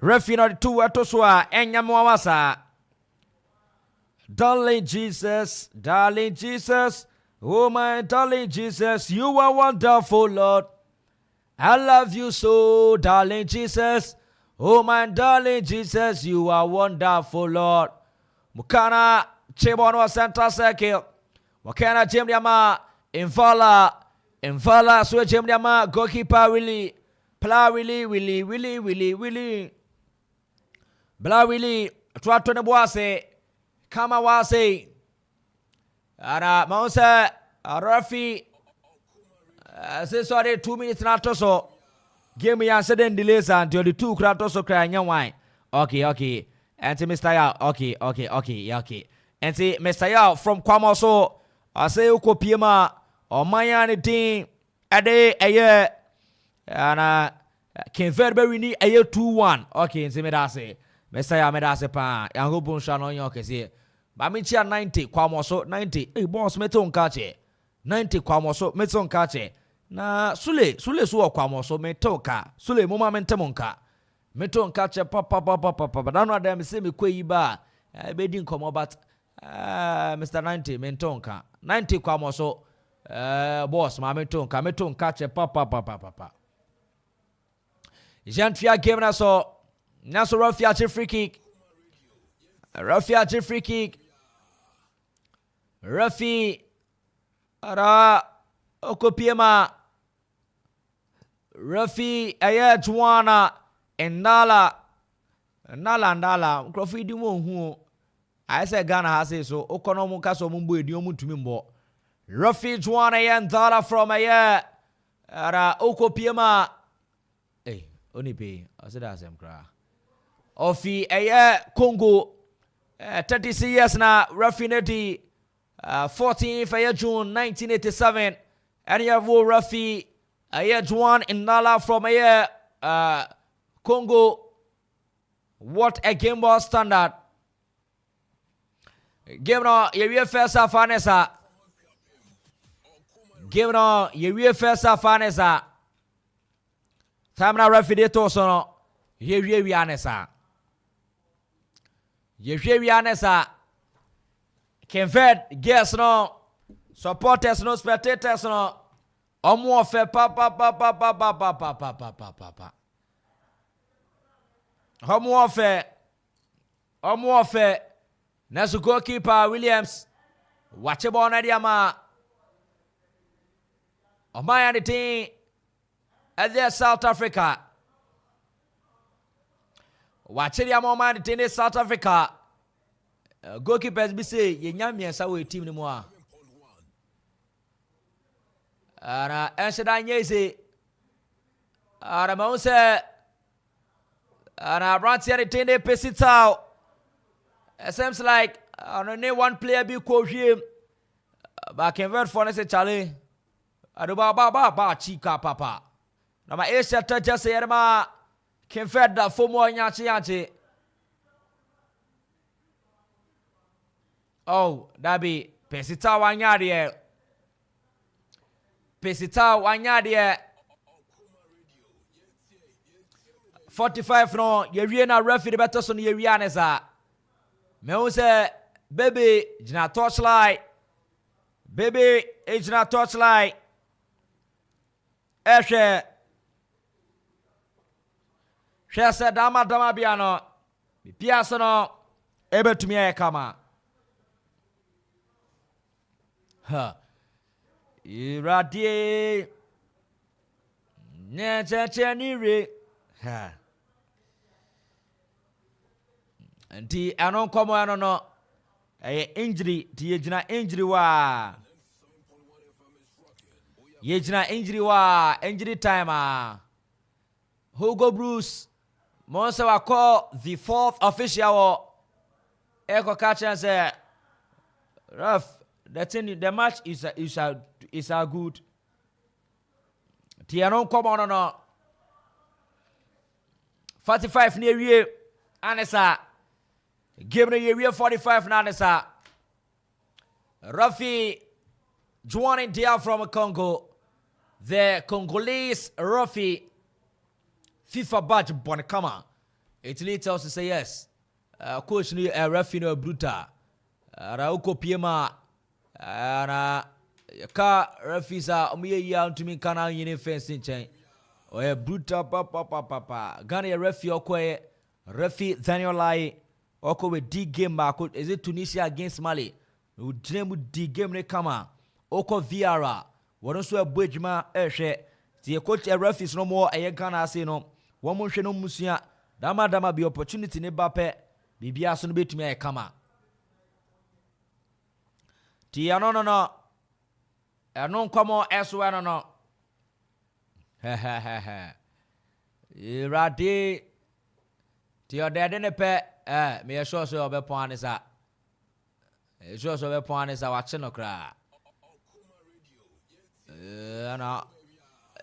Referee no the 2 etoswa enyamwa sa. Darling Jesus, oh my darling Jesus, you are wonderful, Lord. I love you so, darling Jesus. Oh my darling Jesus, you are wonderful, Lord. Mukana Chebono Center Circle. Wakana Jemdiama Invala so Jemdiama goalkeeper Willie. Pla Willie. Bla Willie. Twatone Boase. Kama Wase. Ara Mausa Rafi. Say sorry 2 minutes not so. Game me answer then delays until the 2 kratos so cry wine. Okay. And see Mr. Yao. Okay. And see Mr. Yao from Kwamoso. I say Okupiama or Mayani team a day a year. And Kenveda we need a year 2-1. Okay, and see me that say. Mr. Yao me that say pa. Yang go bon shano yoke see. But me chia 90 Kwamoso 90. Hey boss me ton kache. 90 Kwamoso me ton kache. Na Sule so Kwamoso me toka Sule moma mentemonka me tonka che papa na no dem say me kweyi ba be din komo but Mr 90 me tonka 90 Kwamoso boss ma me tonka che papa Jantia game na so Rafia che free kick Rafi ara Okupiama Rafi aya Juana Ndala Nkrofi di mo hu I say Ghana has so okonomu kaso mumbo edi omutumi mbo Rafi Juana ya Ndala from aya ara Okupiama onipe aseda asem kra Ofi aya Congo 36 years na Rafi neti 14th of June 1987 and you have Rafi Juan Ndala from Congo. What a game ball standard. Game no ye first Fanesa. Game no ye first Fanesa. Time na Rafi de to so no ye wianesa. Ye wianesa. Kenveda guess no supporters no spectators no omo ofe pa omo ofe Nesu goalkeeper Williams. Watch ball na diama. Omaya the team at there South Africa. Watch the Omaya the team in South Africa. Goalkeepers be say ye nyamia sa we team ni mo a. Ara ensheda nyese. Ara ma unse ara Brantia the team they pass it out. It seems like only one player be coach him. Back in Verde for say Charlie. Ba chika papa. Na ma Asia touch say ma can fed that for more nyachi. Oh, that be Pesita wanyadi. Pesita wanyadi. 45 no, ye na referee the better son ye wianesa. Me say baby jina torchlight. Baby jina torchlight. Eshe. She said dama biano. Piaso no ebe to me kama. Ha. Iradi. Neche ni re. Ha. Nti anon komo ano no injury ti yejina injury wa injury time Hugo Bruce Monse wa call the fourth official eko catcher say rough the match is a good ti anon komo ano no 45 near we anesa game no year 45 na anesa Rafi joining there from Congo, the Congolese Rafi FIFA badge Bonakama. Italy tells to say yes. Coach ni Rafi no bruta. Rauko Piema ka Rafi sa omiye ya ntumi kana yini fencing chain. Oye bruta papa. Gana ya Rafi okoye Rafi Daniel Lai oko we D game back. Is it Tunisia against Mali? We dream D game ne kama. Oko Viara. Wano so a bridgema ehwe. Ti coach a Rafi no more a Ghana ase no. One mo hwe no musua. Dama be opportunity ne bape. Bibia so no betumi ay kama. Ti ano no. Eno nkomo eso no. Irade ti odede ne pe me sure so obe pon anisa. Sure so obe pon anisa wa che no kra.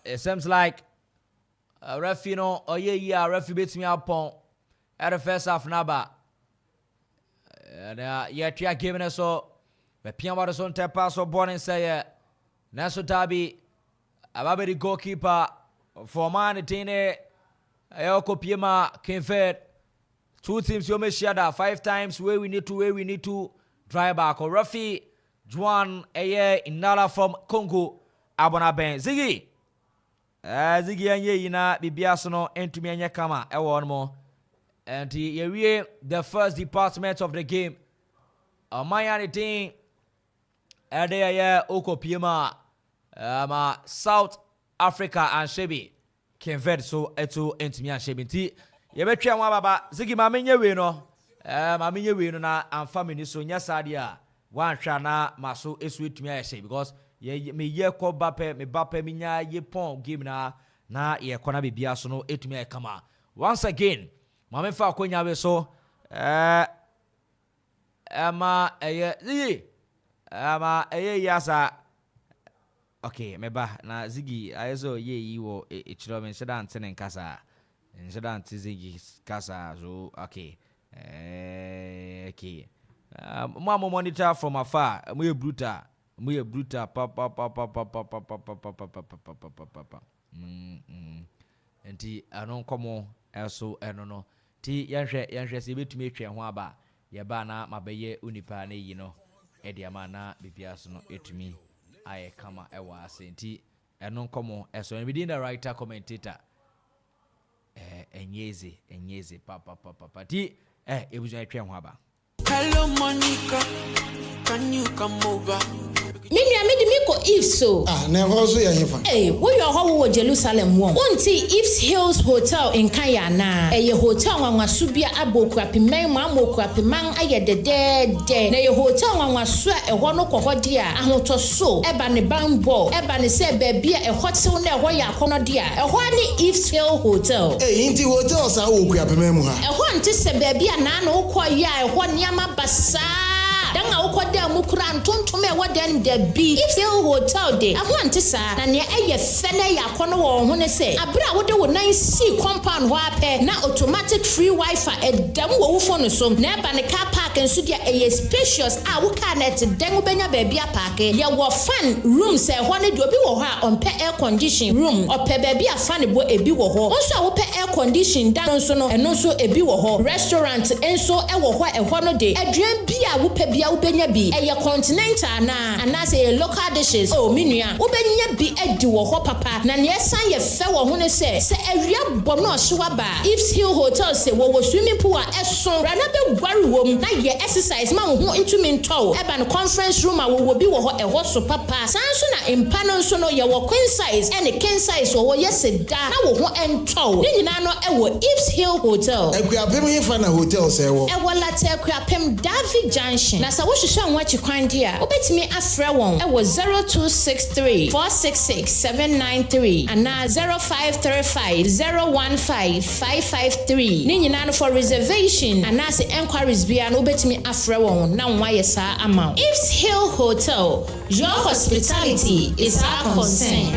It seems like referee no oye referee betimi upon at the first half naba. Yeah, try giving us so the piano so tap pass or born and say Naso Tabi Ababe the goalkeeper for man tene Ayoko Piema Kinfed. Two teams you may share that 5 times where we need to drive back or Rafi Juan Aye Inala from Congo Abona Ben Ziggy Ziggy anye ina bibiasono entumi anya kama ewo mo and ye the first department of the game Miami team Adaya Okopiema ma South Africa and Shebi Kenved so eto entumi a Shebi ti ye betwa nwa baba Ziggy ma menye we no na amfa meni so nya sade a wan hwa na maso esu etumi a Shebi because me ye ko bape me bape me nya ye pon game na ye kona bibia so no etumi a kama once again mame fa akonya we so ama yasa okay meba na Ziggy ayeso ye yi wo echiro me sheda antene nkasa sheda anti Ziggy kasa so okay okay mo monitor from afar mo ye brutal papa enti anon komo eso eno no ti yanhwe se betumi atwa ho aba ye ba na mabeye unipa na yi no e dia ma na bibia so no etumi aye kama ewa asenti enon komo eso and within the writer commentator enyeze papa ti ebuzo atwa ho aba Hello, Monica. Can you come over? Me if so. Never also ya. Hey, we are how Jerusalem won. Unti If's Hills Hotel in Kayana. A hotel wan subia abokuapi mamokuapi man aye de de. Na your hotel wan swa e hono kohodia. Ahoto so. Eba ne bambo. Eba ne se bebia e hotel na ho ya kono dia. E ho ani If's Hill Hotel. Hey, inti hotel sa okuapi mamu ha. E ho nti se bebia na na ukoya e ho niama basa. Danga ukoda mukura ntontom e wadan da bi if the hotel de ahwante sa na ne eye fene ya kono wo ho ne se abra wo de wo nan si compound ho ape na automatic free wifi edam wo phone so na ba ne car park enso dia eye spacious a wo car net den wo benya ba bia park ye wo fan room se ho ne de obi wo ho a on pe air condition room ope ba bia fan bo ebi wo ho onso a wo pe air condition dan so no eno so ebi wo ho restaurant enso e wo ho e ho no de aduan bia wo pe bia ubenya bi eye continental na say local dishes oh minua ubenya bi edi wo ho papa na ne san ye fe wo ho ne se awia bono ohwa ba If's Hill Hotel say wo swimming pool a eson rana be gware wom na ye exercise ma ho intumi ntow eba no conference room a wo bi wo ho e ho so papa san so na empa no so no ye wo queen size and king size wo ye seda na wo ho entow ni nyina no e wo If's Hill Hotel Akuapem hifa na hotel say wo e wo late Akuapem David Junction na sa wo hwehwe nwachi kwan dia obetimi afrɛ wɔn e wo 0263 466 793 ana 0535 015 553 ni nyina no for reservation ana se enquiries bia no obetimi afrɛ wɔn na nwa yɛ saa ama If's Hill Hotel, your hospitality is our concern.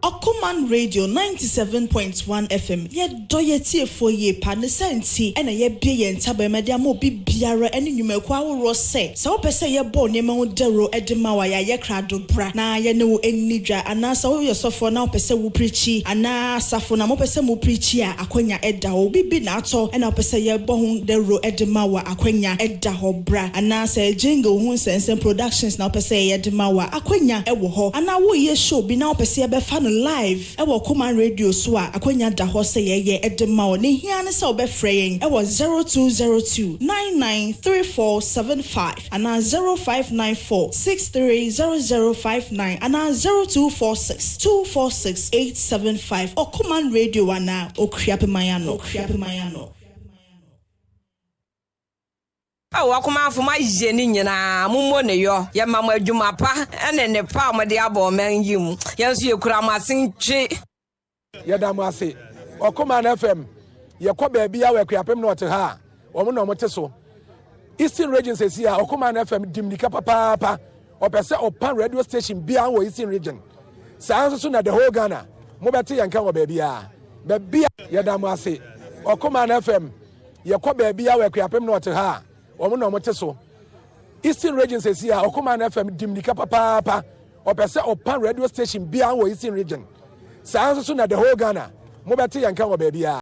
Akuman Radio 97.1 FM. Ye doyetie for ye panesenti ena ye bie ye ntaba media mo bibiara ene nwumekwa aworo se. Sa wo pese ye bo nema wo dero edema wa ya ye krado bra na ye ne wo enidwa ana sa wo yosofo na wo pese wo preachi ana safo na mo pese mo preachi a akonya eda wo bibi na ato ena wo pese ye bo hu dero edema wa akonya eda ho bra ana sa jingle hu sense productions na wo pese ye edema wa akonya ewo ho ana wo ye show bi na wo pese ye be fa live ewo Akuman Radio so a akonya da ho se ye edema o ne hia ne se obefreyen ewo 0202 993475 ana 0594 630059 ana 0246 246875 Akuman Radio ana Akuapem. Amanfo ma yeni nyina mummo ne yo ye mama adwuma pa ene ne pa mo de abo man yim yenso ye kura masen twe ye da mo ase Akuman FM ye ko ba bia wa Akuapem no te ha o mo no mo te so Eastern region says here Akuman FM dimnika papa opese opan radio station bia wo Eastern region saa so na the whole Ghana mo bete yanka wo ba bia ye da mo ase Akuman FM ye ko ba bia wa Akuapem no te ha omo no mo te so Eastern region says here Akuman FM dimnika papa opese opan radio station bia wo Eastern region saa so na the whole Ghana mo bete yanka wo ba bia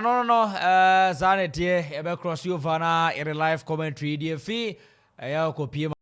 no Zanetie ebe cross over na in live commentary DFE ya kopie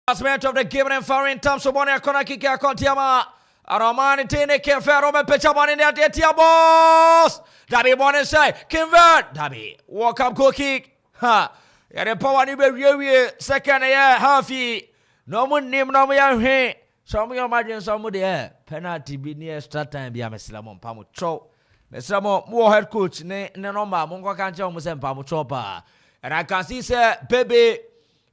last minute of the game and far in terms of money akona kiki akontiama Aromani tene Kenfero me pecha money ne atia boss Dabi money say Kenvert Dabi walk up go kick ha yare power ni be wie second yeah half no mun nim no ya hwe so mo imagine so mo de penalty bi near start time bi ameslamo mpamo tro meslamo mo head coach ne number mo nko kan che mo se mpamo tro pa and I can see say baby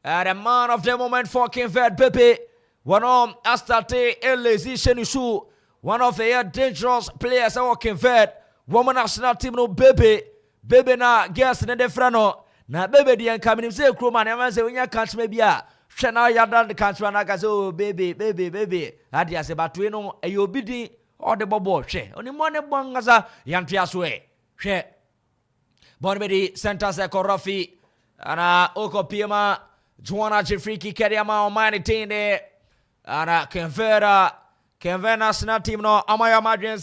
the man of the moment for Verde, Pepe. One of Astarte Elezi Shenishu, one of the dangerous players of Verde. Woman national team no Bebe. Bebe na guess in the front. Na Bebe the coming say Kroma never say when you catch maybe a Shana Yadan the country and I can say, oh, baby. Adia say, but we know a yobidi or the bobo. She only money bongaza Yantiaswe. She Bonbedi Santa Sekorofi and Oko Pima. Juana Jeffriki Keriama Omani Tinde Ana Kenvera national team no Amaya Madrin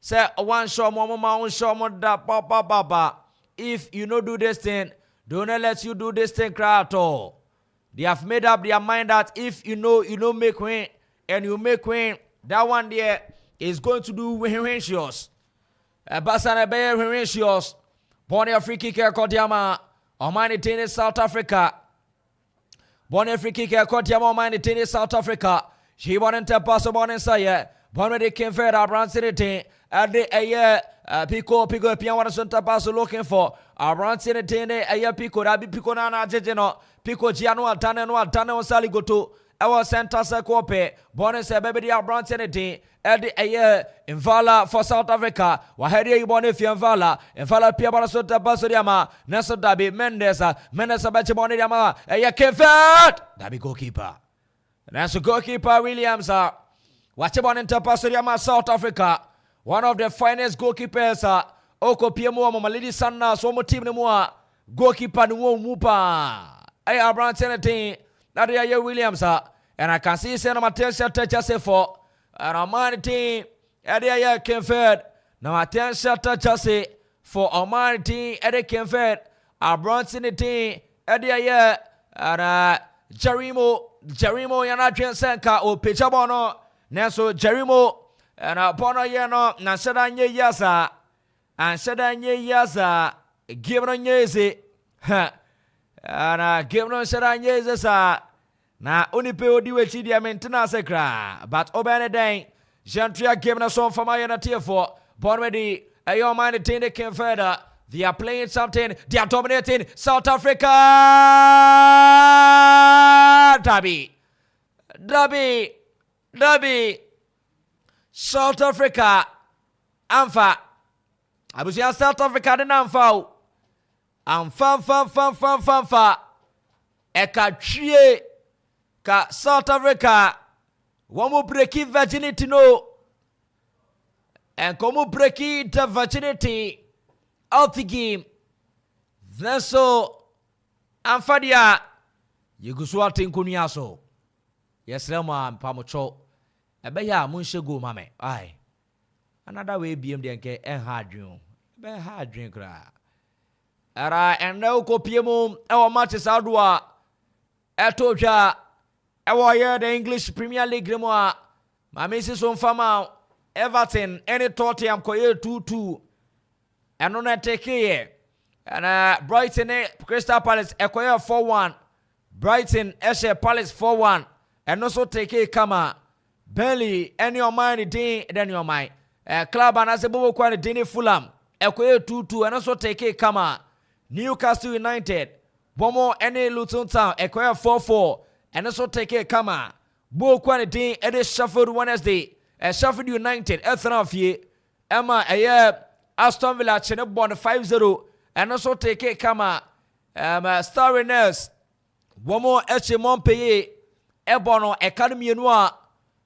say one show mama one show da papa if you no do this thing don't let you do this thing krato. They have made up their mind that if you know make win and you make win, that one there is going to do win-win-shios. Basana Bay win-win-shios. Pony Africa Kodiama Omani Tinde South Africa. Bonne free kick Kotiamo Mind in South Africa. She wanted to pass a bonnet say. Bonne de Kimfed Abrancinity at the Pico Piano Santa Paso looking for Abrancinity a Pico Rabi Piconana Jejeno Pico Giano Tano Saligoto. Our Santa Sacope, Bonus Baby Abrancinity at the Invala for South Africa. Wahedi Bonifia Invala Pia Santa Pasodiama, Nessa Dabi Mendes Bachiboniama, a Kimfed Dabi goalkeeper. That's a goalkeeper Williams. Watch about Interpasoriama, South Africa. One of the finest goalkeepers. Oko Piemo, Malidi Sana, Somo Team Noa. Goalkeeper Nuo Mupa. I have Brown Senate. That is Williams. And I can see Senama Tensha touches for. And Omani team. Eddie Kenford. Now attention touches for Omani team. Eddie Kenford. Our Brown Senate. Eddie and Jerimo Yana Senka or Pichabono. Naso Jerimo and Bono Yano Nasadanye Yasa and Sadanye Yasa Gibron Yezi and Gibron Sadanye Yasa na Unipeo Diwechidia Mentana Secra but Obanadang Gentria given us on for my tier for Bonready a your mind to take came further. They are playing something, they are dominating South Africa. Derby, South Africa, Amfa. Abusia South Africa de Amfa. Amfa. Eka chie ka South Africa. Wamu breaki virginity no. And komu breaki the virginity out the game. Then so Amfa dia Yuguswa tinkuniaso. Yes, Lema Pamocho. Ebeya Munshe go mame. Aye. Another way BM DNK and hard dream. Be hard drink. Ara and no copiemo our matches outdoor. Etoja. Our year the English Premier League Grimoire. My missus on Fama. Everton. Any Tottenham Koye 2-2. And on that take here. And Brighton Crystal Palace Ekoya 4-1. Brighton Eshe Palace 4-1. And also take a kama Burnley and your mind then your mind club and as a bobo quite Dini Fulham Ekoye 2-2 and also take a kama Newcastle United Bomo any Luton Town Ekoye 4-4 and also take a kama Bo quality Eddie Sheffield Wednesday Sheffield United Ethanafie Emma a year Aston Villa Chenebon 5-0 and also take a kama Starry Nurse Bomo Eche Montpellier Ebono Academy Noir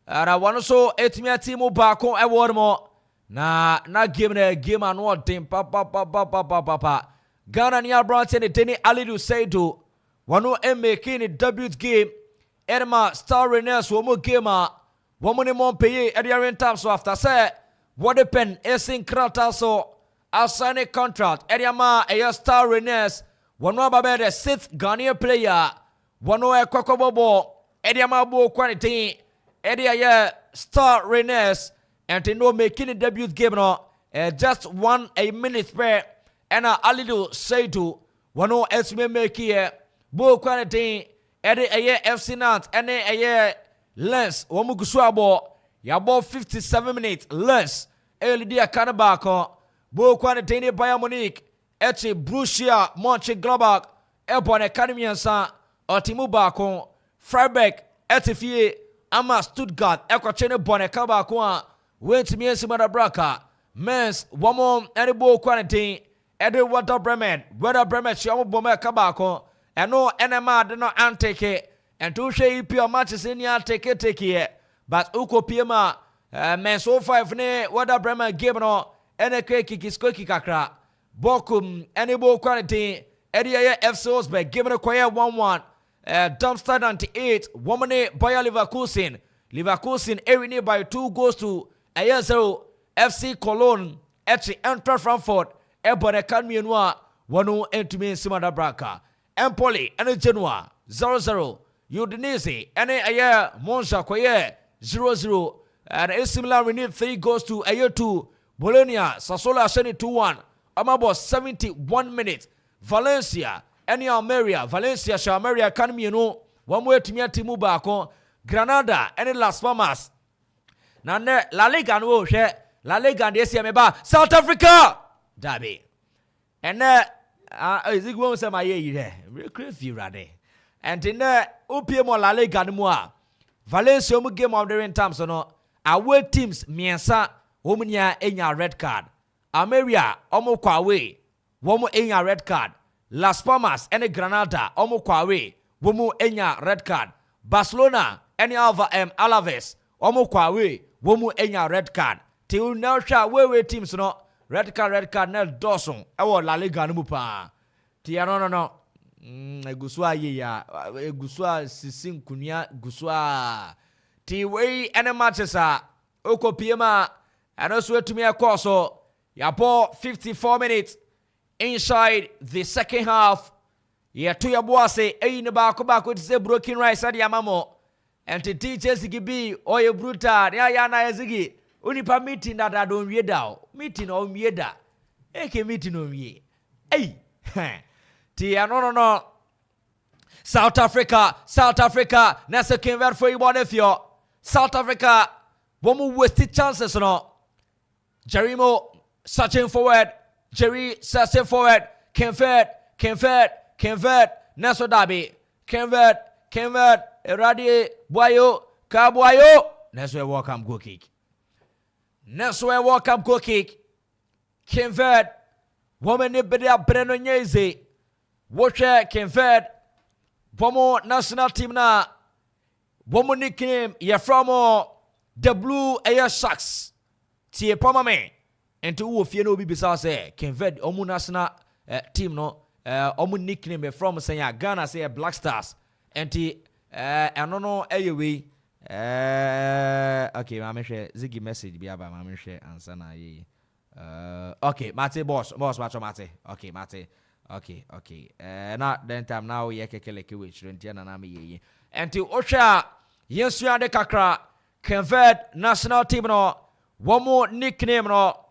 Ara one so etimia timu bako ewormo na game na game anwo dem papa Ghana ni Abranton ne Deni Alidu Seidu wano make ni debut game Edma Star Rennes womo game womo ne Montpellier Ediaren time so after say what depend Esin Krata so assign contract Ediama a Star Rennes wano ababe the 6th Ghanaian player wano e kwakobobo Ediama bo quality Edia Star Rennes and to know making a debut game no just 1 minute per and Alidu Seidu wano esme make here bo quality Eddie FC Nantes and a Lens Womuguswabo yabo 57 minutes Lens Elidia Kanabako bo quality Bayern Munich Echi Borussia Mönchengladbach Ebon Academy and Sa Otimubako Freiburg Etifie Ama Stuttgart Ekochene Bonekaba kwa went me Simadabraka Mens Wamon Edibo Quantity Edi Werder Bremen Shamu Bome Kabako and no NMA did not antake and to share pure matches in your take it but Uko Pima Mens 05 ne Werder Bremen game no NK Kiskoki Kakra Bokum Enibo Quantity Edia FC Osberg given a quiet 1-1 Darmstadt 98, Womane Bayer Leverkusen every by 2 goals to a 0 FC Cologne, Echi Eintracht Frankfurt, Ebon Academy Noir, Wanu Entime Simada Braka, Empoli and Genoa 0-0, Udinese and a Monza Koye 0-0, and a similar renewed 3 goals to a 2, Bologna, Sassuolo Asceni 2-1, Amabo 71 minutes, Valencia. Any Almeria, Valencia, Almeria Academy, wɔn mo etumi atimu baako Granada and Las Palmas na ne La Liga no hwɛ La Liga de esi ameba South Africa dabi ene ezigbo nsɛm ayɛ yire creative rade and ne opie mo La Liga no mu a Valencia mu game of the rain time so no away teams miensa wɔn nya enya red card Ameria ɔmo kwa away wɔn enya red card Las Palmas and Granada ɔmo kwa away wɔn enya red card Barcelona and Alaves ɔmo kwa away wɔn enya red card till now we teams no red card na dawson ɛwɔ La Liga no mu pa tia no egusua ye ya egusua sisin kunia gusua ti we ene matches a okopiem and also to me a course so yapo 54 minutes inside the second half ya to yaboase eyine ba ko it say broken rice ade amamo and the teachers gibi oye brutal ya na yazigi unipa meeting that I don't read out meeting on mieda eke meeting on ye hey tia no South Africa nasa convert for you if you South Africa womu wasted chances no Jerimo searching forward Jerry searching forward convert naso dabi convert eradi boyo kaboyo naso welcome go kick convert woman ni bedia breno nyeze woche convert Bomo national team na bomo nickname ye from the Blue Air Sharks tie poma me enti wo fie na obi bisa say convert omu national team no omu nickname from say Ghana say Black Stars enti eno no eyewe okay ma me share zigi message bi aba ma me share answer na ye okay mate boss mate okay mate okay na then time now ye kekeleke we chirenti na me ye enti ohwa yesu ade kakra convert national team no womo nickname no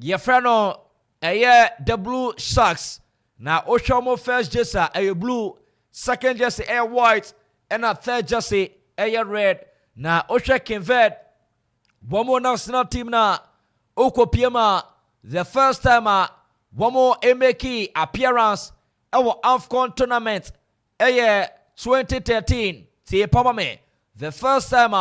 ye friend no the Blue Sharks na ohwa mo first jersey blue second jersey white and a third jersey red na ohwa convert womo national team na okopiem the first time Womo emeki appearance our AFCON tournament 2013 tie papa me the first time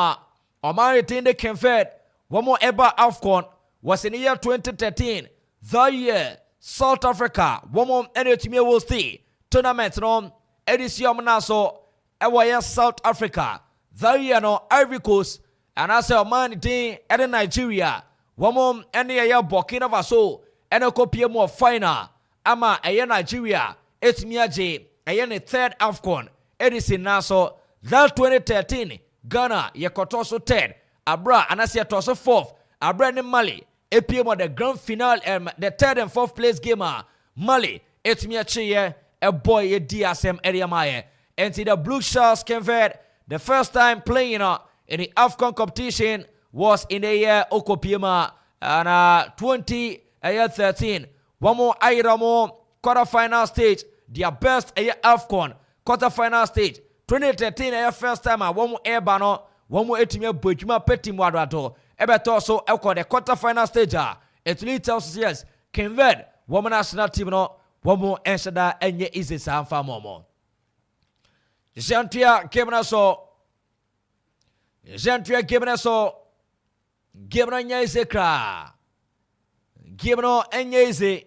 Omari Tinde convert womo eba AFCON was in the year 2013 the year South Africa womo enetime will see tournament no edition na so ewa South Africa the year no Ivory Coast and as Omari Tinde at Nigeria womo ene ya Burkina Faso ene kopie mo final ama Nigeria etimiaje ne third AFCON edisi naso that 2013 Ghana yekotoso third abra anase toso fourth abra ne Mali epie mo the grand final the third and fourth place game Mali etimiache a boy ye DSM area maye and the Blue Sharks convert the first time playing in the AFCON competition was in the year Okopiema and 2013 Wamo Airamo quarter-final stage their best AFCON quarter-final stage 2013 first time Wamo Ebano Wamo Etimia Bujuma Petim Wadrato Ebeto so Eko the quarter-final stage it really tells us yes convert Wamo national team no Wamo Enshada Enye Easy Sanfa Momo Gentia Kemenaso Gemna Nyezekra Gimno Enyeze.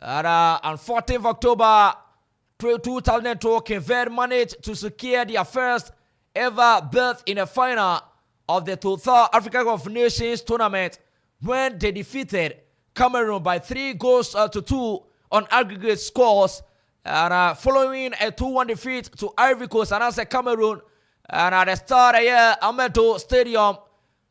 On 14th October 2002, Verde managed to secure their first ever berth in a final of the 2000 Africa Cup of Nations tournament when they defeated Cameroon by 3-2 on aggregate scores. Following a 2-1 defeat to Ivory Coast and as a Cameroon and at the start of the year, Amanfo Stadium.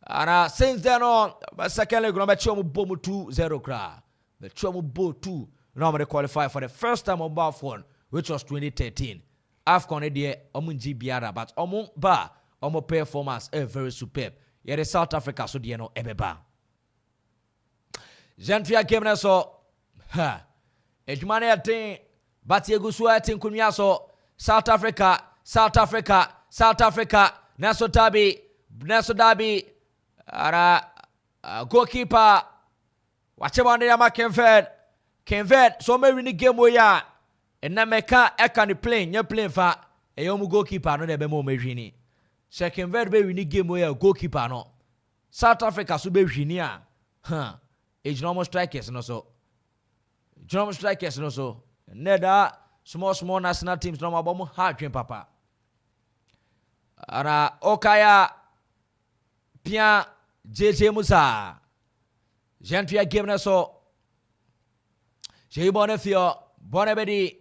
And since then on, second leg, we boom 2-0 cra. The Chomu Bo 2 normally qualify for the first time on AFCON, which was 2013. AFCON idea Omunji Biara, but Omun Ba, Omo performance very superb. Yet South Africa so dieno ebeba. Gentia game na so Ejmane atin but yegusua tinkunya so South Africa Naso Derby ara goalkeeper wachemande ya Kenved so me win game we ya enna meka eka ni plane nya plane fa eyo goalkeeper no de be mo mehwini se Kenved be win game we ya goalkeeper no South Africa so be hwini a ejinomo strikers no so neda small national teams no mabom ha twen papa ara okaya pia JJ Musa Gentua game na so Jey Bonefio Bonebedi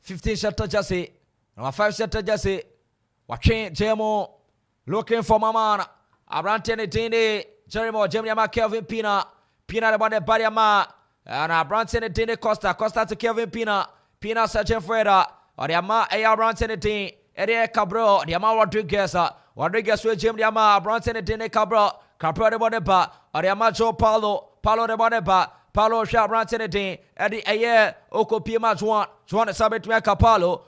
15 shot jase number 5 shot jase watching Jemo looking for Mamana Abrante Tinde Jeremy Jemma Kelvin Pina de Barima and Abrante Tinde Costa to Kelvin Pina searching for it or the Ama Abrante Tinde Eddie Cabro the Ama Rodriguez with Jim Yama Abrante Tinde Cabro de Bonepa or the Ama Joe Paulo de Bonepa Paulo Shabrante Tinde Eddie Aye Oko Pima Juan Sabet Meka Paulo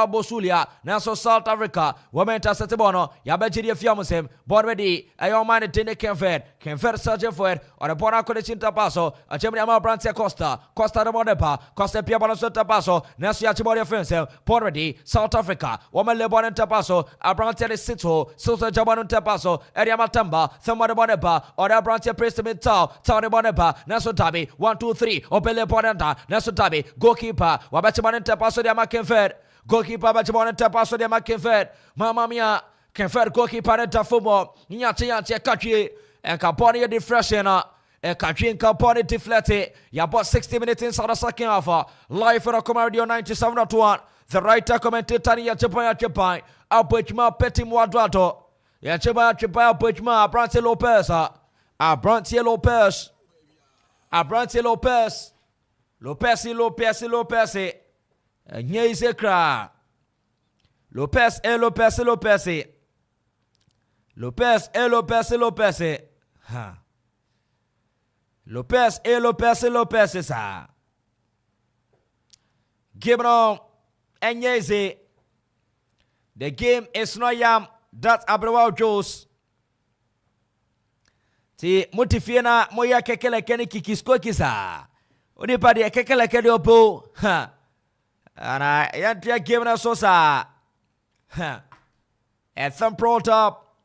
Bosulia Naso South Africa Women Tasetibono Yabejidi Fiamusem Bonready Ayomani Tinde Kenfed searching for it or the Bona Codecinta Paso a Gemma Brante Costa de Bonepa Costa Piabano Tapaso Naso Yachibodi Offensive Bonready South Africa Woman Lebon Tapaso Abrante Sito Sosa Jabano Tapaso Ediamatamba Thumba de Bonepa or Abrante Prestimit Tau de Bonepa Naso Tabi 1 2 3 Opele Bonanta Naso Tabi goalkeeper wabachimane tapaso dia Kenfed goalkeeper bachimane tapaso dia Kenfed mama mia Kenfed goalkeeper nta football nyache katwe enkaponi de freshena katwe enkaponi deflete ya about 60 minutes inside the second half live for Akropong Radio 97.1 the writer commentator ya Japan Abechma Petit Mwadrato ya Japan Abechma Abrante Lopez Nyeze kra Lopez ha Lopez sa Gibron Nyeze the game is not yam that's Abrewal Joes ti mutifiena moya kekele keni kikisko kisa onipa de kekele kede opo ana yantia game na so sa at some pro top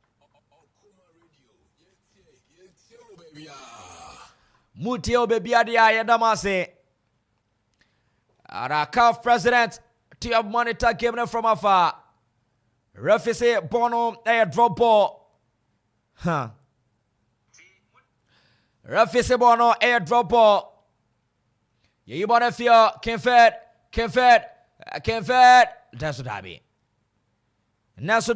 mutio baby adia yadamase ara CAF president to monitor game from afar referee say bono a drop ball referee say bono a drop ball you wanna feel Kenfed that's what I be Naso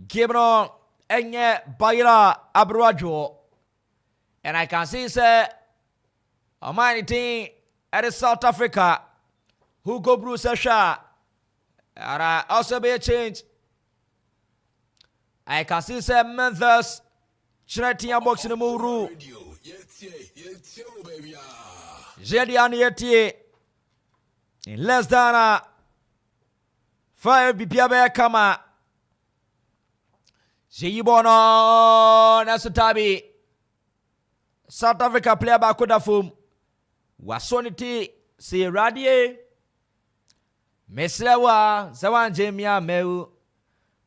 Gibron enye Bayra Abruajo and I can see say a mighty team at South Africa who go Bruce Sasha and I also be a change I can see say Memphis Chinatia box in the Muru Jedian Yetie in less than 5 BPA Kama Jibono Nasutabi South Africa player Bakudafum Wasoniti si radie Meslewa Zawan Jemia Meu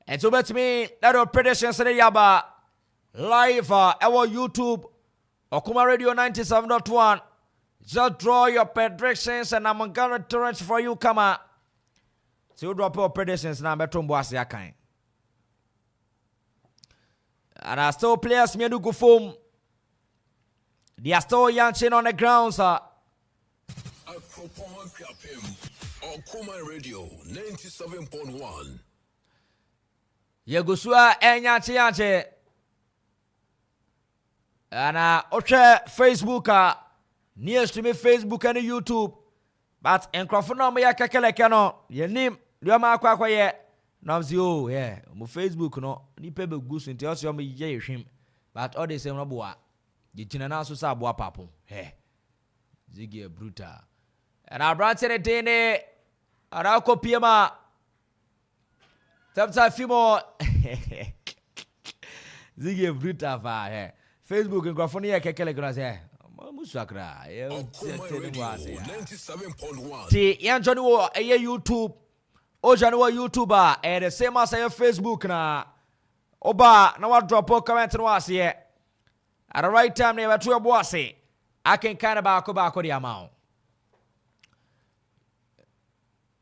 and so bet me that predictions in Yaba live our YouTube Akropong Radio 97.1 just draw your predictions and I'm gonna torrent for you kama so drop your predictions na betombo asiakan and I still players me do go form they are still yanching on the grounds Akropong-Akuapem Akropong Radio 97.1 Yegusua yanche and oche Facebook near to me Facebook and YouTube but Akropong no me yakekele keno ye nim lioma akwa ye no mzi oh yeah mo Facebook no ni pebe gusu nti oso me ye hwim but all the same no boa Yichina na so sa aboa papo. He. Ziggy brutal. And our brand said dene Arako Piema. Tapsa Fimo. Ziggy brutal fa he. Facebook and Grafonia kekele graze. Musakra. Akuma Radio 97.1. Ti yan Johnny wo YouTube. O Johnny wo YouTuber and the same as Facebook na. Oba na wa drop a comment no ase. At the right time never to your boss. I can kind of back the amount.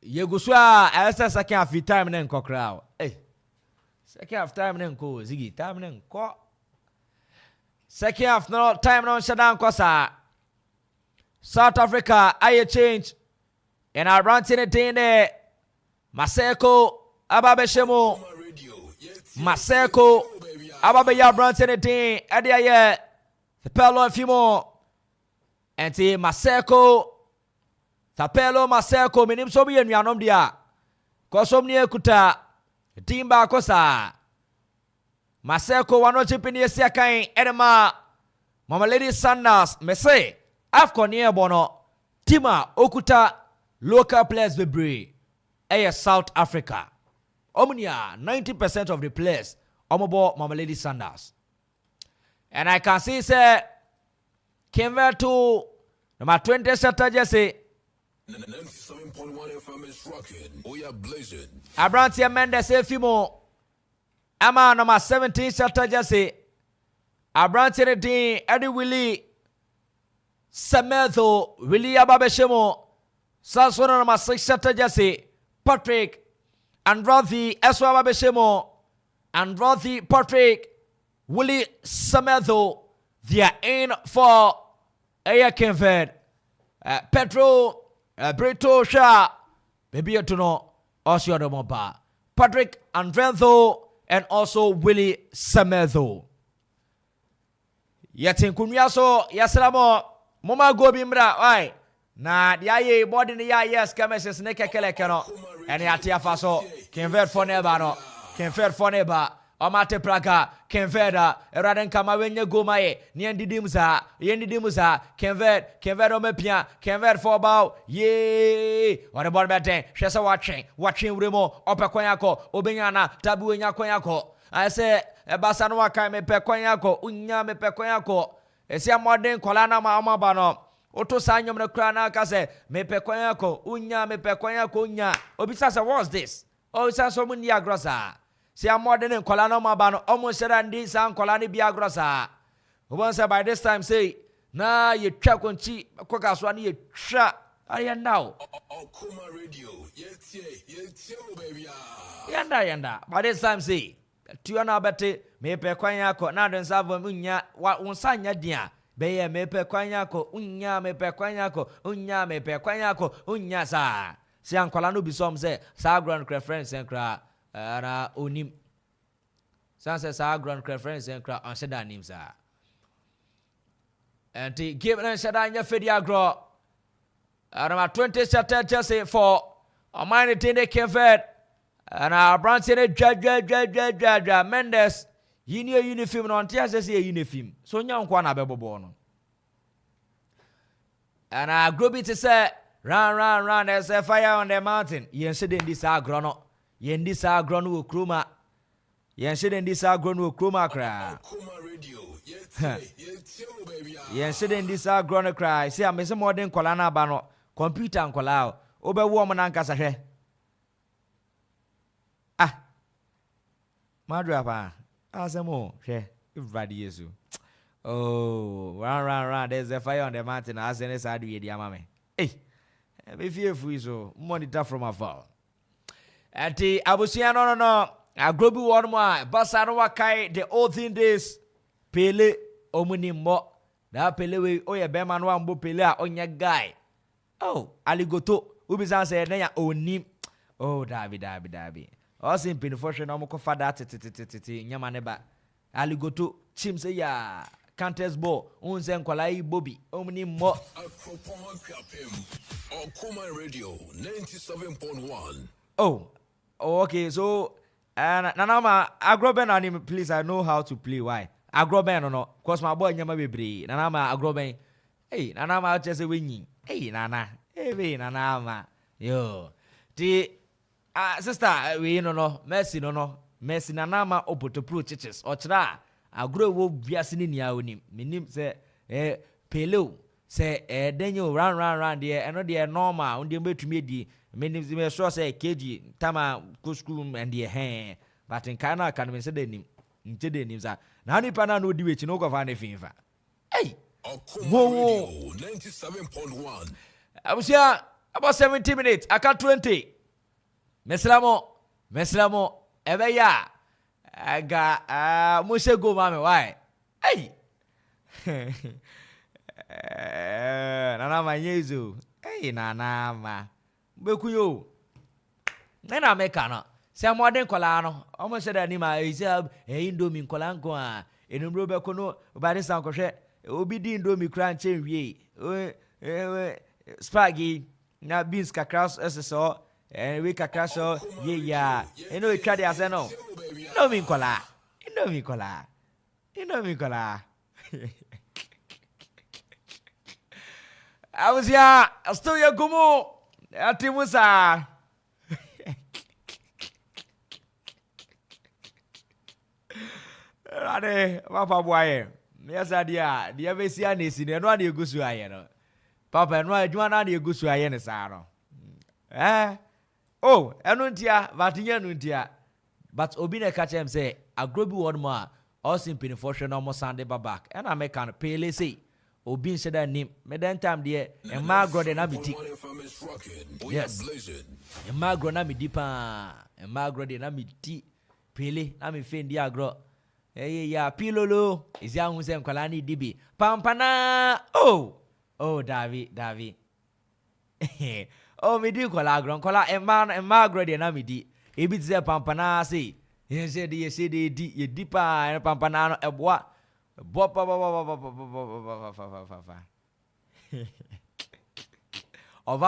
Yeguswa asa second half time nen kokra. Hey. Second half time nen ko Ziggy time nen ko. Second half no time no shadan kosa. South Africa aye change. And I run in a day Maseko Ababeshemo Maseko Ababeya brand in a day Adia the Pelo Fimo and see Maseko Tapelo Maseko minim so be nyanom dia kosom ne kuta timba kosa Maseko wano chipini esia kan edema Mama Lady Sanders mese AFCON ne bono tima okuta local players bebre South Africa Omnia 90% of the players omobo Mama Lady Sanders and I can see say convert to number 20 Saturday jersey 97.1 FM is rocking. We are blazing. Abrantia Mendes Efimo Ama number 17 Saturday jersey Abrantia Dean Eddie Willie Sametho Willie Ababeshemo Sasona number 6 Saturday jersey Patrick Andrathi Eswa Ababeshemo Andrathi Patrick Willie Sametho they are in for Aya Kenfed Petro Brito Sha Baby Tuno Osio de Moba Patrick Andrentho and also Willie Sametho Yatin Kunyaso Yasalamo Moma Gobimra Oi na yaye body ni ya yes kameses ne kekele keno and yatia faso Kenfed for never no Kenfed for never Omate Praga, Kenveda, Eraden Kamawenye Gomae, Niendidimusa, Yendidimusa, Kenved Omepia, Kenved for bow, yea, what about Bete, Shesa watching Remo, Opaquayako, Obenyana, Tabu Yakoyako. I say, Basanwa Kame Pequayako, Unya me Pequayako, Esia Modern Colana Mamabano, Oto Sanyum the Krana Case, me Pequayako, Unya me Pequayako, Unya. Obisasa, what's this? Oh, it's a Somunia Grossa. See, I'm more than a colano mabano, almost said and this and colani biagrosa. Once by this time say, nah, you check on cheap, cocas one you shut. I am now. Akuma Radio, yes, baby. Yanda. By this time say, Tuana Betty, me pe quanyako, now then Savo Munya, what one sign ya dear. Beye me pe quanyako, unya me pe quanyako, unya me pe quanyako, unya sa. See, I'm colano be some say, Sagran preference and cry. Ara onim sanse sa grand conference en kra on sheda nim sa enti game na sheda nya fedi agro ara 20 started just for a minor tene Kenfed and our branch in ja Mendes yini uniform no ntia say uniform so nya nkwa na bebobo no and our group it say run there's a fire on the mountain yen shede this agro no Yendi sa ground wo kroma. Yen shede ndi sa ground wo kroma kra. Yen shede ndi sa ground kra. See am se modern kola na ba no. Computer nkola o. Obe wo mo na nkasa hwe. Ah. Madra pa. Asemo hwe. Everybody yesu. Oh, run. There's a fire on the mountain. Asene sa do ye dia mame. Hey. Me fearful so. Monitor from afar. Ati abusia no agrobi one more basa no wakai the old thing days Pele omuni mo da Pele we oye bema no ambo Pele a onya guy oh aligoto ubisa say na ya onim oh dabi o sim pin for hwe na mo ko fada titi nyama ne ba aligoto chim say ya contest ball unse nkwala yi bobi omuni mo Akropong-Akuapem Akuma Radio 97.1. Oh, okay. So, Nanama, Agroben, please. I know how to play. Why? agroben no cause my boy nyama bebre nana ma agroben nana ma chese wenyi nana we nana ma yo ti sister we no Messi nana ma opotopro chiches ochra agro wo biase ni nia onim menim se Pele say denyo run there eno there normal unde betumi di menim me sure say kg tama go school and the but in kana kan me say denim nte denim sa na nipa na no di wechi no go fa na finfa Whoa, 97.1. I was here about 70 minutes aka 20 meslamo ebe ya aga muse go mame why nana ma nyezo nana ma bekunyo nana meka no se amode kola no omo se da ni ma indomie kola nko a enumro be kono obade san kohwe obi di indomie kra nche wie spaghetti na beans kakra so we kakra so ya eno e twa de ase no indomie kola I was here, still ya gumo. Ati musa. Rade, papa boye. Yesa dia besi anesi ne no ade egusu aye no. Papa no adwuma na ade egusu aye ne sa no. Oh, enu ntia, batinya nu ntia. But obi na catch him say, agrobi word mo a, all simpini for sure no mo sande back. And I make an pele say obi nse da nim me den time de e ma agro de na biti yes e ma agro na mi di pa e ma agro de na mi di pele na mi fe ndi agro ya pilolo isi ahun se nkwala ni dibi pampana Davi mi di kwala agro nkwala e ma agro de na mi di e bi ze pampana say ye se de di ye di pa pampana no eboa Over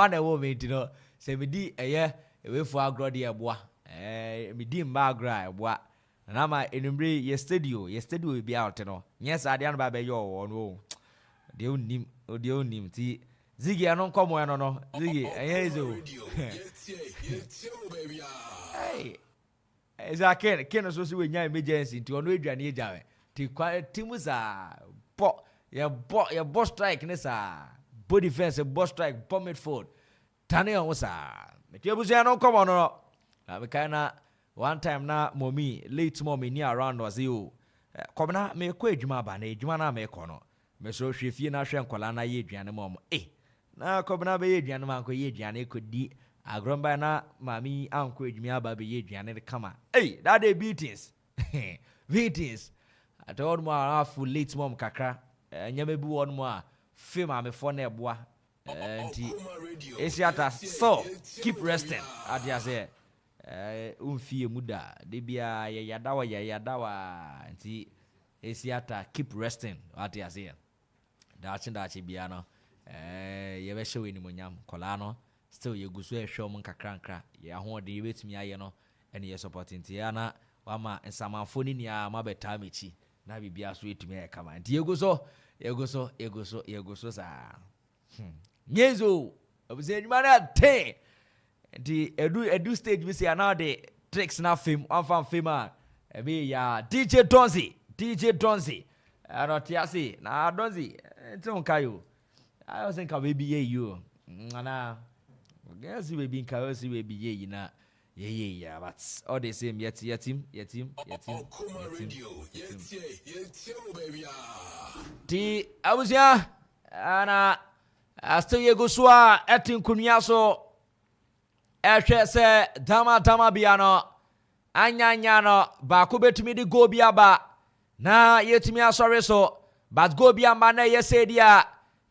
the woman, you know, say me di we for agro de eboa me di mba agro eboa na ma enumbre ye studio be out no yes ade an ba be yo no de onim ti zigi anon komo no zigi ezo hey ken so si we nya emergency ti ono aduane ejawe Timusa your boss strike nessa body defense boss strike bomb it forward tane on sa me tiabusia no come on no na me kana one time na mommy late mommy ni around was you come na me ko adwuma ba na adwuma na me ko no me so hwefie na hwe nkola na ye aduane mom na come na be ye aduane man ko ye aduane ko di agromba na mami anko adwuma ba be ye aduane kama that dey beatings at all more full late mom kakra nyame bi won mo a fame amefo na eboa nti esiata so keep resting adia say umfie muda de bia yadawa nti esiata keep resting adia say dachi bia no ye be show ni monyam kola no still ye gusu e hwe mo kakra ye ahode ye betumi aye no ene ye supporting ti ana wama Amanfo ni nia mabeta mechi na bibia so etumi e kama nti yego so sa nyezo obuse nyuma na te nti edu stage we say now the tricks na fame one fame ebe ya DJ Donzi anotiasi na Donzi nti kayo I was think baby ye you na guess baby nkayo si baby ye na yeah, but all the same, yet team. I was here, and I still ye go swa etin kunyaso. Say dama biano, anyanyano, ba kubetumi di go biaba. Na yetimi sorry so, but go biamba na ye say dia,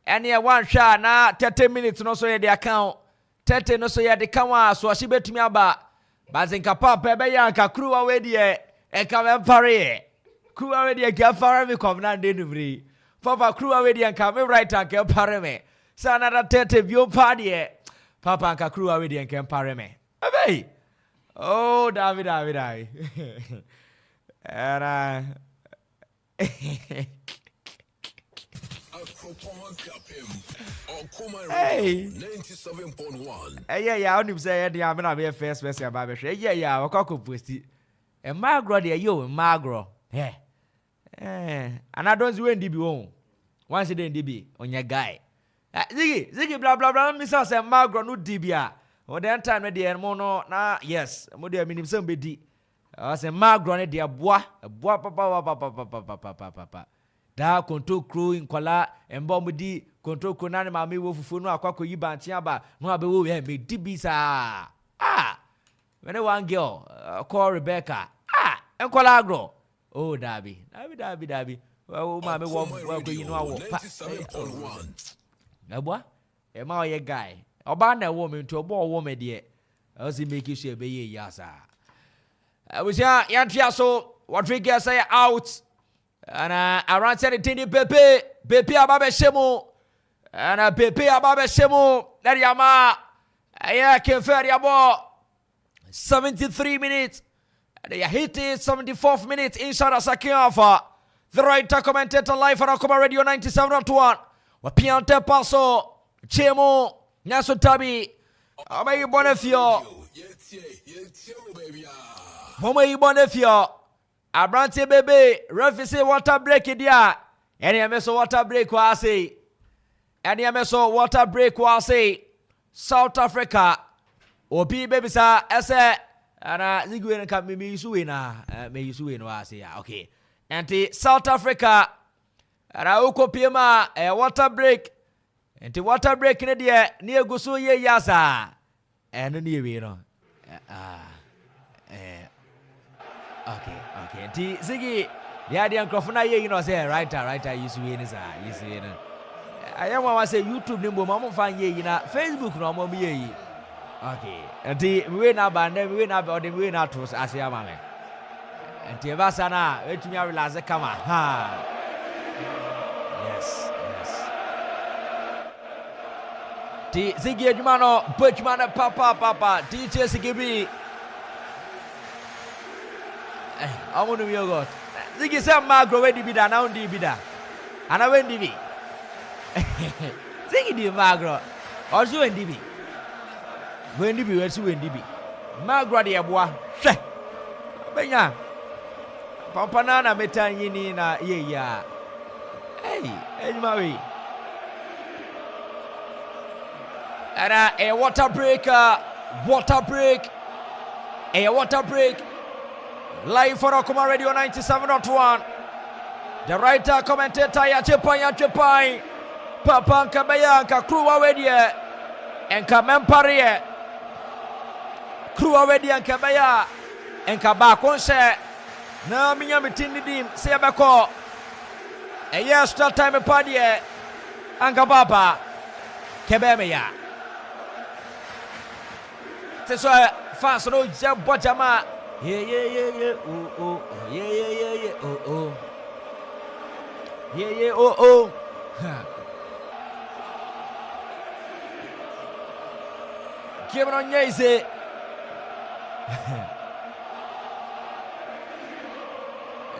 any one shot na 30 minutes no so ye the account. 30 no so ye the kawa so she betumi aba. Bazinka papa be yanka kruwa we de e ka me pare kruwa we de ka fare me covenant de nuvri papa kruwa we de yanka me right and ka pare me sa na tete bio pa de papa anka kruwa we de yanka pare me abai oh David era Akropong-Akuapem. Hey. 97.1. Yeah, only say the I'm not be first person about it. Yeah, we call post it. And Magro there, yo, Magro. Yeah. And I don't do any DB. Once a day, DB on your guy. Ziggy, blah, blah, blah. Miss us and Magro, no DB. Or the time, my dear Mono, na, yes, Modia meaning somebody. I say Magro, dear bois, papa. Da control crew in Kola and Bombadi, control Konani, Mammy Wolfu, no, Aquaco Yibantiaba, no, I be me DB. When I want girl, call Rebecca. And Colagro. Oh, Dabby. Oh, mammy, what you know? 97.1. A boy? A my guy. A banner woman to a ball woman, dear. As he make you say, be yasa. I was here, so what we can say out. And I ran 17 Pepe Ababe Shemo. And a Pepe Ababe Shemo. That Yama. I can ferry about 73 minutes. They hit it 74th minute inside a Sakiafa. The right commentator live on Akoma Radio 97.1. Wapiante Paso, Chemo, Naso Tabi, Amay Bonefio, Homay Bonefio, Abrante Bebe, Refisi water break it ya. Any MSO water break was say. Any MSO water break was say. South Africa, Opi Baby Sa, Ese. And Ziguin can be Suina, may Suin was here. Okay. And the South Africa, and I will Pima, a water break, and the water break in the year near Gusuye Yasa, and near you know. Okay. The Ziggy, the idea of Crofona, you know, say, right, you see, you see. I am want to say YouTube, Nimbo, find ye, Facebook, no more me. Okay, and the we na bande we na body we na to asia mame. And the basana etumi realize kama ha. Yes. The Ziggy Jumano, Butchman papa, DJ Sigibi. I want to be your God. Ziggy say Magro we di bida na undi bida. Ana we ndi bi. Ziggy di Magro. Also ndi bi. When DB, where's when DB? Margaret, a boy. Benya. Pampanana metanyini na yeah. Hey, Marie. And a water break. A water break. Live for Akoma Radio 97.1. The writer commentator Yachepai. Papa Kabayanka, crew already. And Kamempari. Crew already and Kabaya and Kabakon share. Now, Miyamitinidim, say a bako. A year start time a party and Kababa Kebemeya. So fast no jump botama. Yeah. Oh. Give it on Yaze.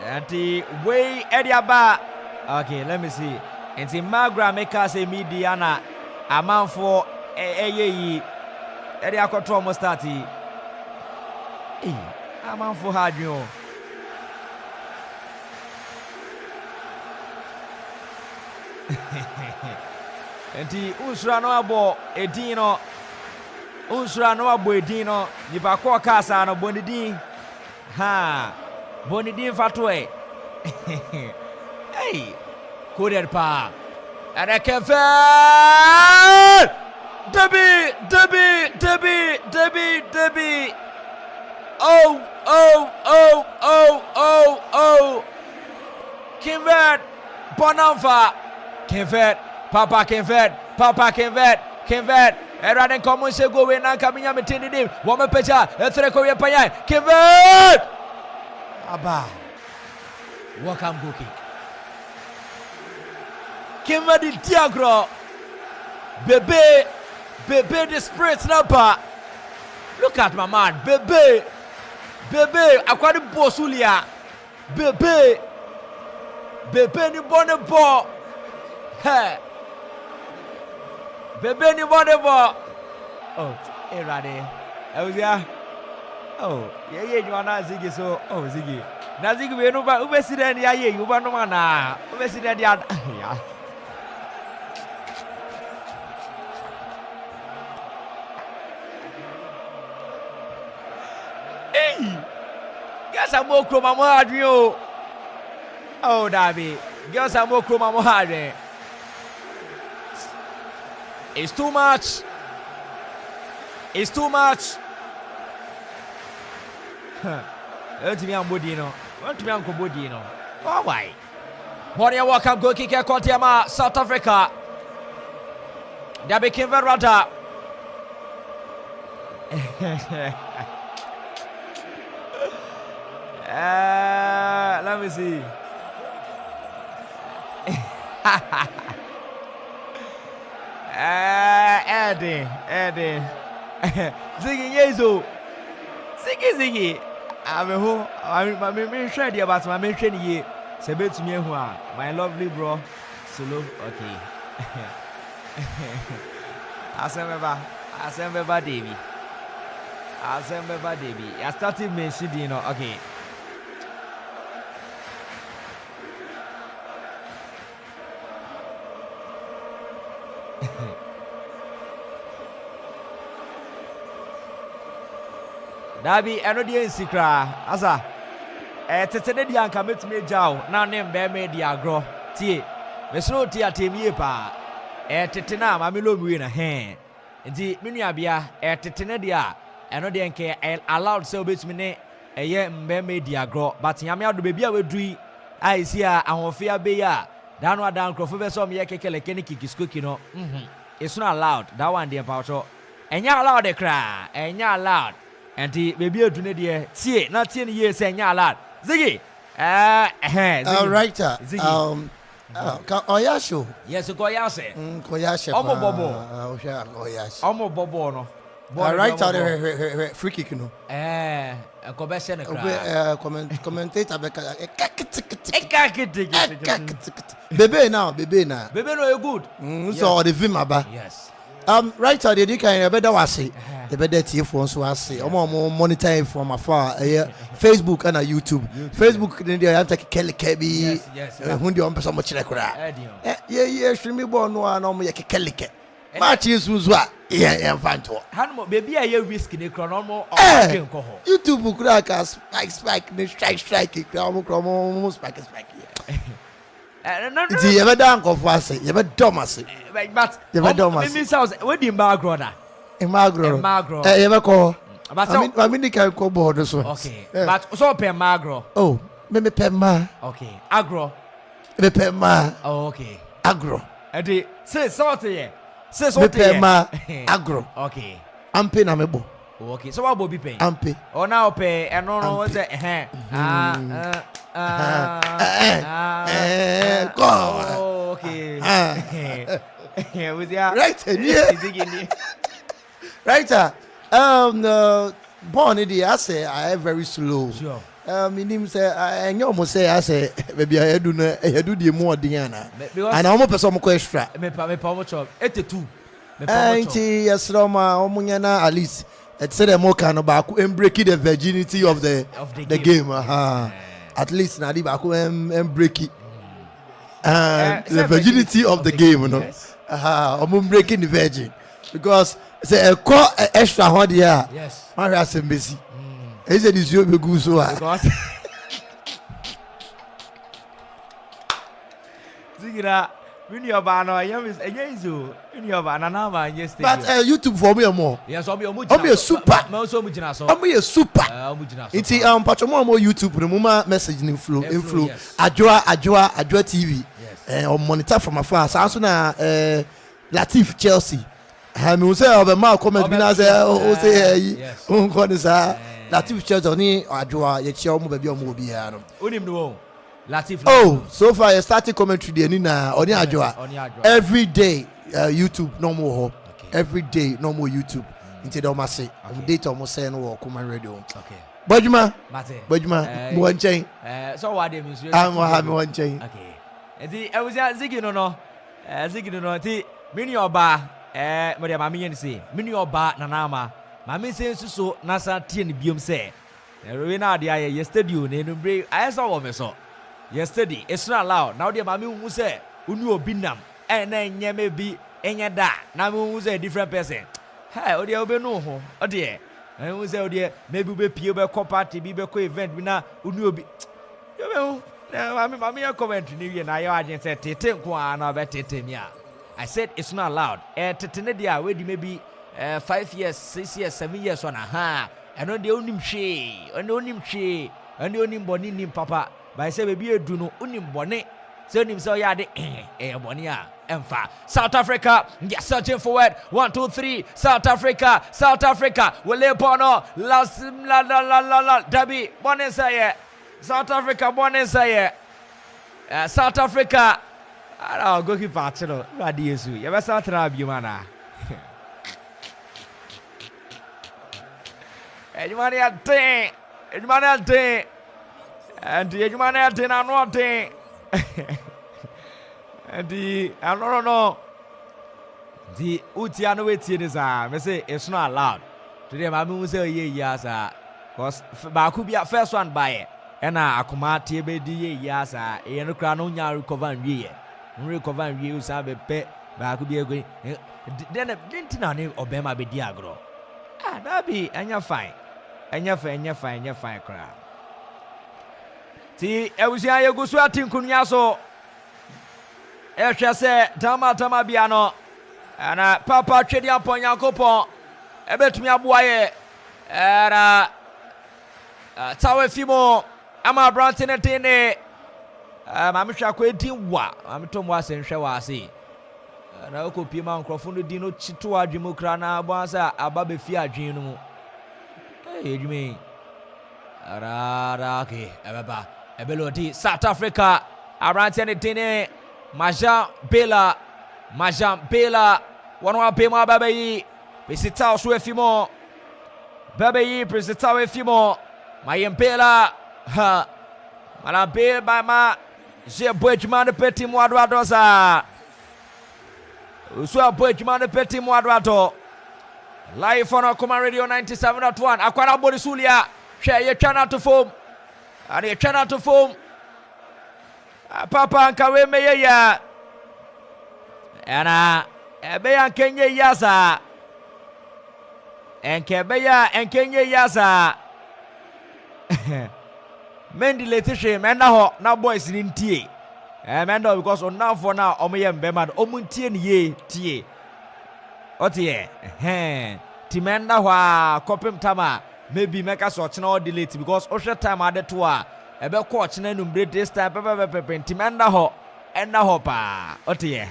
And the way Ediaba. Okay, let me see. And the Magra make us a Mediana Amanfo Eddie Akropong Stati. Amanfo had you. And the Usrano abo Edino. Unsura no aboedino ni bakwa kasa no bonidi ha bonidi fatwe hey coded pa and I can fail Debbie oh Kinvert Bonanfa Kinvert Papa Kinvert Eraden common say go away now coming up with him. Woman picture, a three Korea Paya, Kevin Abba. Welcome go kick. Kevin the Tiagro. Bebe the spirit snapper. Look at my man, Bebe, Aquadi Bosulia, Bebe. Bebe ni bonne ball. Hey. Bebe ni bonne ball. Oh, hey, ready. Oh, yeah, you are not Ziggy, so, oh, Ziggy. Now, Ziggy, we know about Ubesident, yeah, you want no man now. Ubesident, yeah. Hey, get some more chroma more, oh, Darby, get some more chroma more. It's too much. It's too much. Let me Bodino. Want me Uncle Bodino. Oh, why? Morning, welcome, go kick a Contiama, South Africa. They became very rudder. Let me see. Eddie. Ziggy Yezo. Ziggy. I'm ready about my mention ye. Sebet to me, my lovely bro. Solo, okay. Assemble Davy. I started mentioning, okay. Dabi enodi ensikra asa tetene di anka metumi jaw na ne mbe me di agro tie mesro tie atemie pa tetene ma me lomi na he nti menua bia tetene di a eno de nke allowed so betumi ne eye mbe me di agro but nyame ado be bia wedui ai si a ahofia be ya dano adan krofo be so me kekele kene kikiskoki no it's not allowed that one dey paucho enya allowed de kra enya allowed. And the baby a dune dear, see, not 10 years saying ya lad. Ziggy, writer. Oyasho. Yes, Koyase. Koyasha. Omo Bobo. Oyash. Omo Bobo no. Writer the free kick no. A conversion. Commentator. Bebe now. Bebe no you good. So the Vimaba. Yes. Writer the kind better was it. The better TV phones was say. Monitor from afar. Facebook and YouTube. Facebook they have to Kelly Kebi. Yes. Who do you want so much like that? Yeah. Stream born no one no Kelly Ke. Match is uzwa. Yeah, fanto. Hanmo baby I risk in the chronomo or YouTube crack spike the strike chromo spike. You ever done go for us? You ever dumb us? But you ever dumb us? Miss House, where the Magro? Magro. You ever call? But I mean, the can go board so. Okay. But so per Magro. Oh, maybe per ma. Okay. Agro. Me per ma. Oh, okay. Agro. And say sorty. Say sorty. Per ma. Agro. Okay. Ampe na mebo. Okay. So what will be paying? Ampe. Oh now pay and no what's it? Go. Okay. With ya. Right. Yeah. Right. Born in I say I am very slow. Sure. Him say I almost say I say maybe I do the more Diana. And I'm a person extra. Me pa chop 82. Yes, Roma Omunyana at least. It said a more kind of back and breaking the virginity of the game. At least Nadi Baku and break it. The virginity of the game, you know. I'm breaking the virgin. Because say a call extra hard here. Yes. Maria Sembesi. He said this you be good so. Zigira when you are no I am is againzu when you are na man yesterday. But YouTube for me more. Yes, I'm a super. Me also mujina so. I'm a super. Mujina so. It's patron more YouTube the moment message in flow. Ajwa TV. Yes. On monitor from afar. So also na Latif Chelsea. Me say over ma comment bi na say o say on ko ni sa Latif Chelsea oni Ajwa ye chia mo ba bi o mo bia no. Onim no. Latif. Oh, so far you started commentary there ni na oni Ajwa. Every day YouTube no more. Every day no more YouTube. Until they must say date almost say no work on radio. Okay. Bajuma. Mate. Bajuma. Mo wan chain. So what they mean? I'm one chain. Okay. Enti ewusia Ziggy no ti mini oba mo de ma me yen say mini oba nanama ma me say suso na sa tie ne biom say we na de aye yesterday o ne no bre I saw wo me so yesterday it's not allowed now de ma me hu say unu obi nam na enye me bi enye da na me hu say different person hey o de obe no ho o de hu say o de maybe be pie be ko party bi be ko event bi na unu obi yo be hu I mean, comment ni na yo agent say tete nko na be tete mi a I said it's not allowed. Tete dia we di maybe 5 years, 6 years, 7 years on aha. And on the onim she, on the onim she, and the onim boni nim papa. But I say baby do no onim boni. So nim so ya de boni a emfa. South Africa, get searching forward. 1 2 3. South Africa. Wole pono la Dabi boni say South Africa boni say South Africa. I'll go keep patching. Radiesu. You better start to mana. Edumani ate. And the Edumani ate na no ate. And the I don't know. The Utiano waiting is me say it's not allowed. Today my mum say yes cause ba could be a first one by it. And akuma tiebe di yes e no kra no nya recover nwie. Recover nwie usa be pe ba could be going. Then didn't na ne obema be di agro. That be anya fine. Anya fine kra. Ti ewusia ye gusu atinkunya so. E hwe se tama bia no. Ana papa twedi apon Yakopon. Ebetumi aboa ye. Era tawe fimo ama brantene tene. Mame hwa ko edin wa. Mame to mo asenhwe wa ase. Na okopi ma nkrofo no di no chito adwemu kra na abansa aba be fi adwen no mu. Edwumi. Ara ke ebeba. Ebelodi South Africa. Abrantene tene. Majan Bela wanu apema baba yi pesita oso efimo baba yi pesita efimo mayempela ha mala be ba ma je boejuma de petit mo ado sa uso boejuma de petit mo ado live on Akoma Radio 97.1 akwara bodi sulia hwe ye twana to form ani twana to form papa nkawe meye ya ana ebeya nkenye yasa enkenye yasa mendi letishe menda ho na boys ni ntie menda because on now for now omoye mbema omuntie ni ye tie otie ti menda ho kopem tama maybe make us watch now delete because o share time ade to a ebe coach na numbre this time pepe timenda ho enda ho pa otie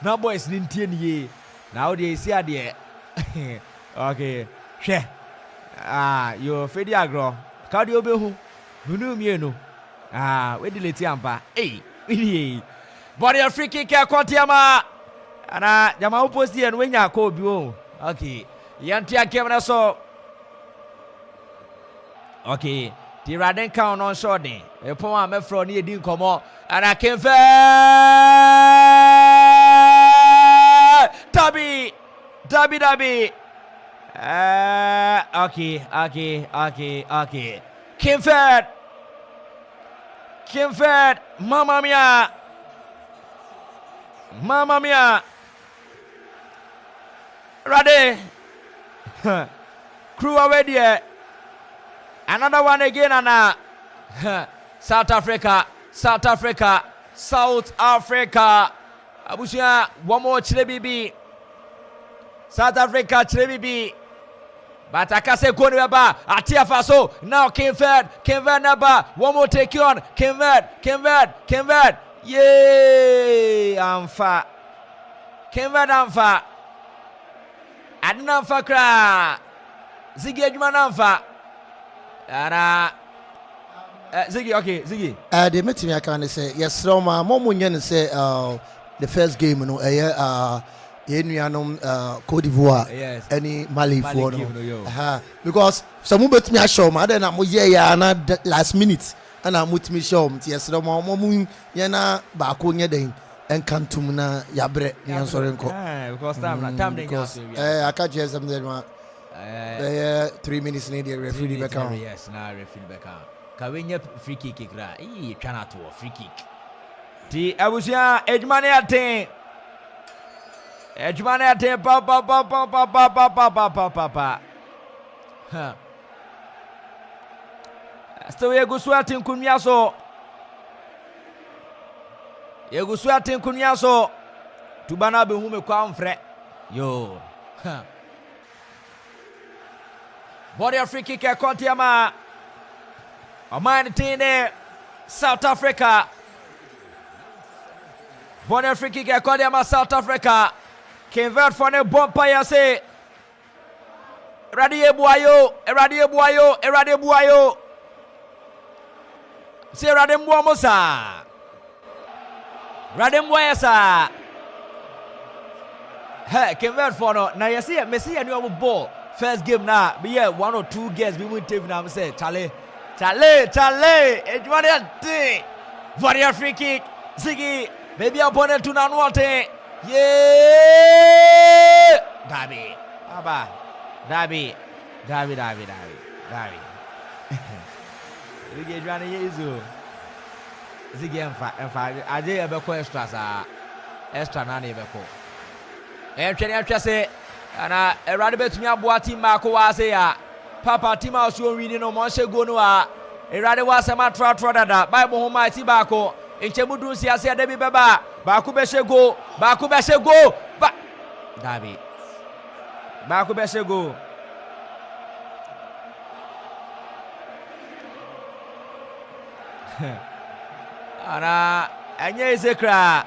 na boys ni ntie ni ye na o dey see ade okay hwe yo fedi agro ka de obehu hunu mienu we delete ampa we body a free kick akotiama ana jama uposti en we nya ko obi o okay yantia kemna so okay the Raden count on shorting. A poem me from near Din Como and I can fair Dabby. Okay. Kimfed. Mamma mia. Rade. Crew already. Another one again, Anna. South Africa. Abusia, one more Chilebibi. South Africa, Chilebibi. But I can say, Koneba, Atia Faso. Now, Kimfed, Naba. One more take you on. Kimfed. Yay, Amfa. Kimfed. Adnan Fakra. Ziggy Manamfa. Ana Ziggy, okay, Ziggy. They met me, I can say, yes, Roma, Momunyan say, the first game, you know, Cote d'Ivoire, yes, any Mali for no. Because some bet me a show, man, then I'm last minute. ana mutimi show mti yesro mo yena ba ko nye den enkantum na yabre nyan sore nko because time dey just I catch you something ma 3 minutes need the referee back on. Yes, na referee back on. Ka we nye free kick kra twa na to free kick ti abusia ejmane aten pa still yegusu aten kunwa so tubana be hu me kwa mfre yo body free kick e kontiama Oman tine South Africa. Bonne free kick kontiama South Africa. Convert for ne bompa ya se. Radie buayo. Se radem buo mosa. Radem buaya sa. Hey, convert for no. Na yesi Messi anu omo ball. First game na be here 1 or 2 games we win take na say Charlie. Ejmane ate. Warrior free kick. Ziggy. Maybe opponent to Nanwate. Yeah. Dabi. Ziggy Ejmane yezu. Ziggy emfa. Aje ebeko extra sa. Extra na ebeko. Etwe se ana erade betumi aboa team mako wa se ya. Papa team house you winning no mo go no a erade wa se ma tra dada bible ho ma ti bako enchemu dun si ase da bi beba bako be shego ba dabi bako be shego ana enye isekra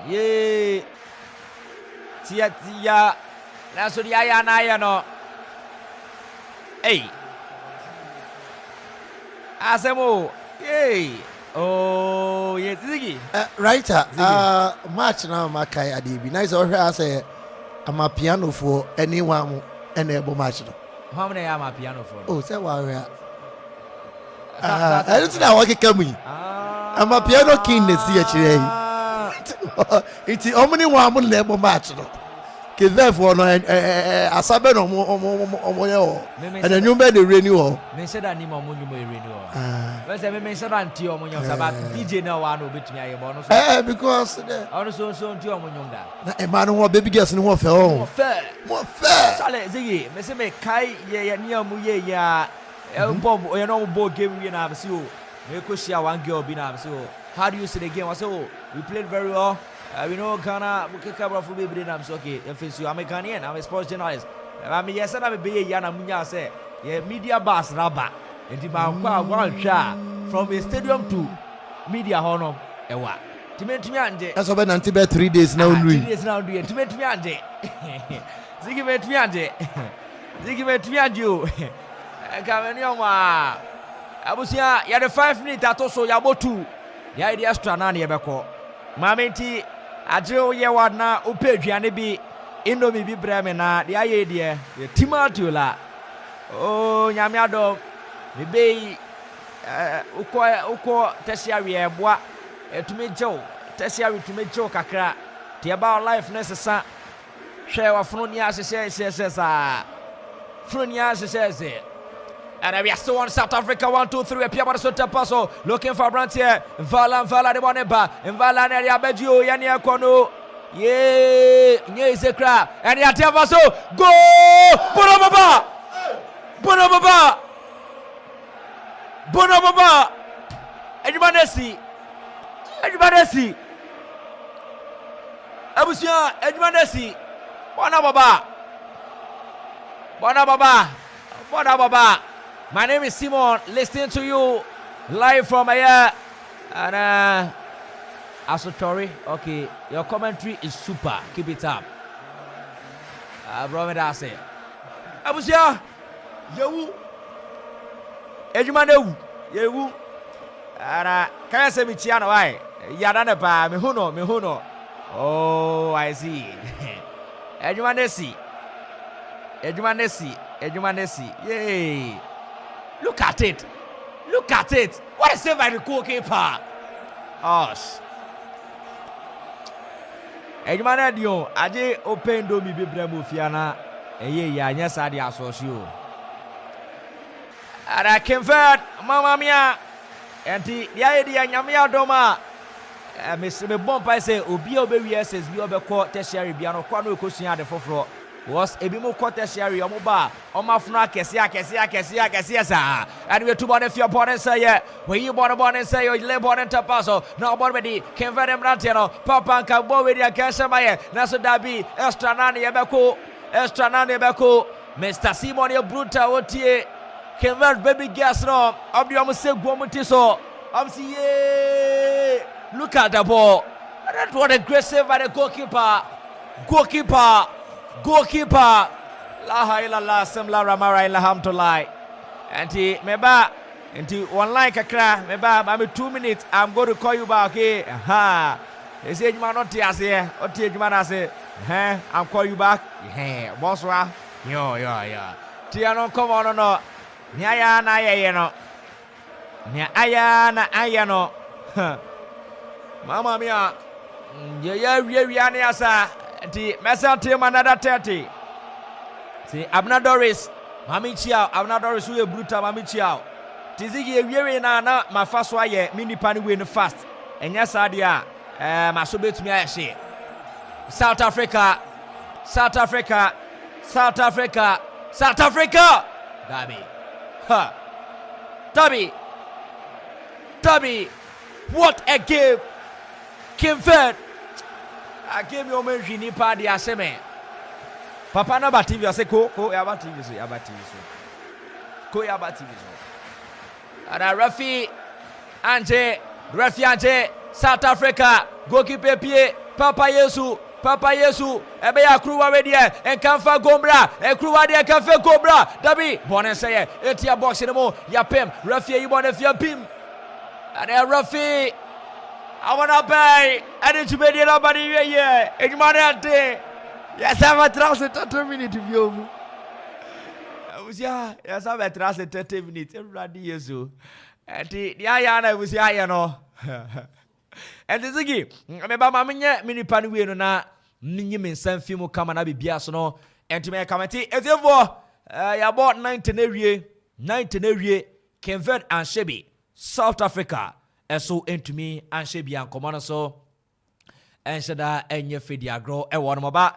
ye tia na so dia ya na ya no asemo ye Ziggy Right match now makai adibi nice or say I'm a piano for anyone enable match no how many am a piano for oh say wa I don't know what come I'm a piano king this year it's only one level match no ke therefore no asabe no omo and then you made the renew me said that ni mo nyumo renew we say me said anti omo nyum sabat DJ na wa no betumi aye bo no so because ono so anti omo nyum da na e ma no baby girls no fe o mo fe chale Ziggy me say me kai ye ni amu ye ya bob you know bob game we na see o me ko share one girl bi na see o how do you see the game? I said, oh, we played very well. We know Ghana, we can cover for baby. I'm so okay. I'm a Ghanaian. I'm a sports journalist. I mean, yes, I'm a baby. Yana Munya say, yeah, media bus rubber. And the man one shot from a stadium to media honor. And what? Timothy, that's about 3 days now. 3 days now, do it. Timothy, Ziggy Metmianjo. Kamenioma. Abusia, you had a 5 minutes at also Yabotu. The idea is to an yebeko. Mamenti, Adjo Yawana, Upejuane be Indomie be Bremena, the idea, the Timatula. Oh, Yamiado, the bay Uko Tessiari, Bois, to me Joe, Tessiari to me Joe Kakra, the about life necessary. Share of Frunia says, Frunia says it. And we are still on South Africa. 1, 2, 3. Pierre Sota Paso looking for Brantier. Vala de Boneba. And Vala Neria Bedio. Yania Kono. Yea, Zekra. And Yatia Vaso. Go! Bonobaba. Edmanesi. Abusia. Edmanesi. Bonababa. My name is Simon, listening to you live from here. And Asotori, okay, your commentary is super. Keep it up. Bro, I say, Abusia, you, Ejumane, you, and can I say Michiano? Why? Yadana, me huno. Oh, I see. Ejumane, see. Ejumanesi. Yay. Look at it. What a save by the goalkeeper. Us. Ejumane dio aje open do mi bebremu fiana eye ya nya sade asosio. Ara Kemford mama mia enti dia dia nyame adoma me bon pa say obi obewi SS bi obekọ tertiary bia no kwa no ekosua ade foforo was ebi mo kọ tertiary omo ba omafuno akese sa and we two bone fia bone say when you bone say you le bone tapaso na bone be Kemford emrante no papa nka bo we dia kanse maye na so dabi extra nane yebeko Mr. Simon ye brutal otie Kemford baby gas no obi omo se guomuti so am see yeah. Look at the ball. That was a great save by the goalkeeper. La ilaha semla ramara ilhamdulillah. Anti meba into one like a cra meba maybe 2 minutes I'm going to call you back here. Aha. They say you not here. What you man say? I'm call you back. Yeah, bonsoir. Yo. Tiano come on no. Nya aya no. Mama mia. We ane asa. Ti mesa team another 30. See Abna Doris. Mami Chiao. Abna Doris we brutal Mami Chiao. Tizigi we na mafaswa ye mini pani win fast. Enya sadia. Masobet mi aye. South Africa. Tabby. What a game. Kemford. I gave you a mini party aseme. Papa na TV ase ko yaba TV so. Ko yaba TV so. Ada Rafi Anje South Africa goalkeeper pie Papa Yesu ebe ya kruwa we dia enkamfa gombra ekruwa dia enkamfa gombra dabi bone say etia box ni mo ya pem Rafi yi bone fia pim ada Rafi I wanna pay and to be the nobody here ejumane ante yes have transfer 30 minutes view yes have transfer 30 minutes everybody yeso ante dia na wusi aya no and this again me ba ma menye mini pan we no na ninyi mensan fi mu kama na bibia so no enti me kamati ezefo ya bought 90 na wie Kemford and Shebi South Africa eso entumi anhye bia nkomo so enhyeda enye fediagro e wono moba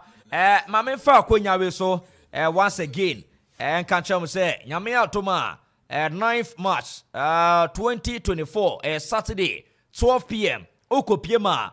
ma me fa akonya we so once again enka chem say nyame atoma 9th March 2024 Saturday 12 p.m. Okopiema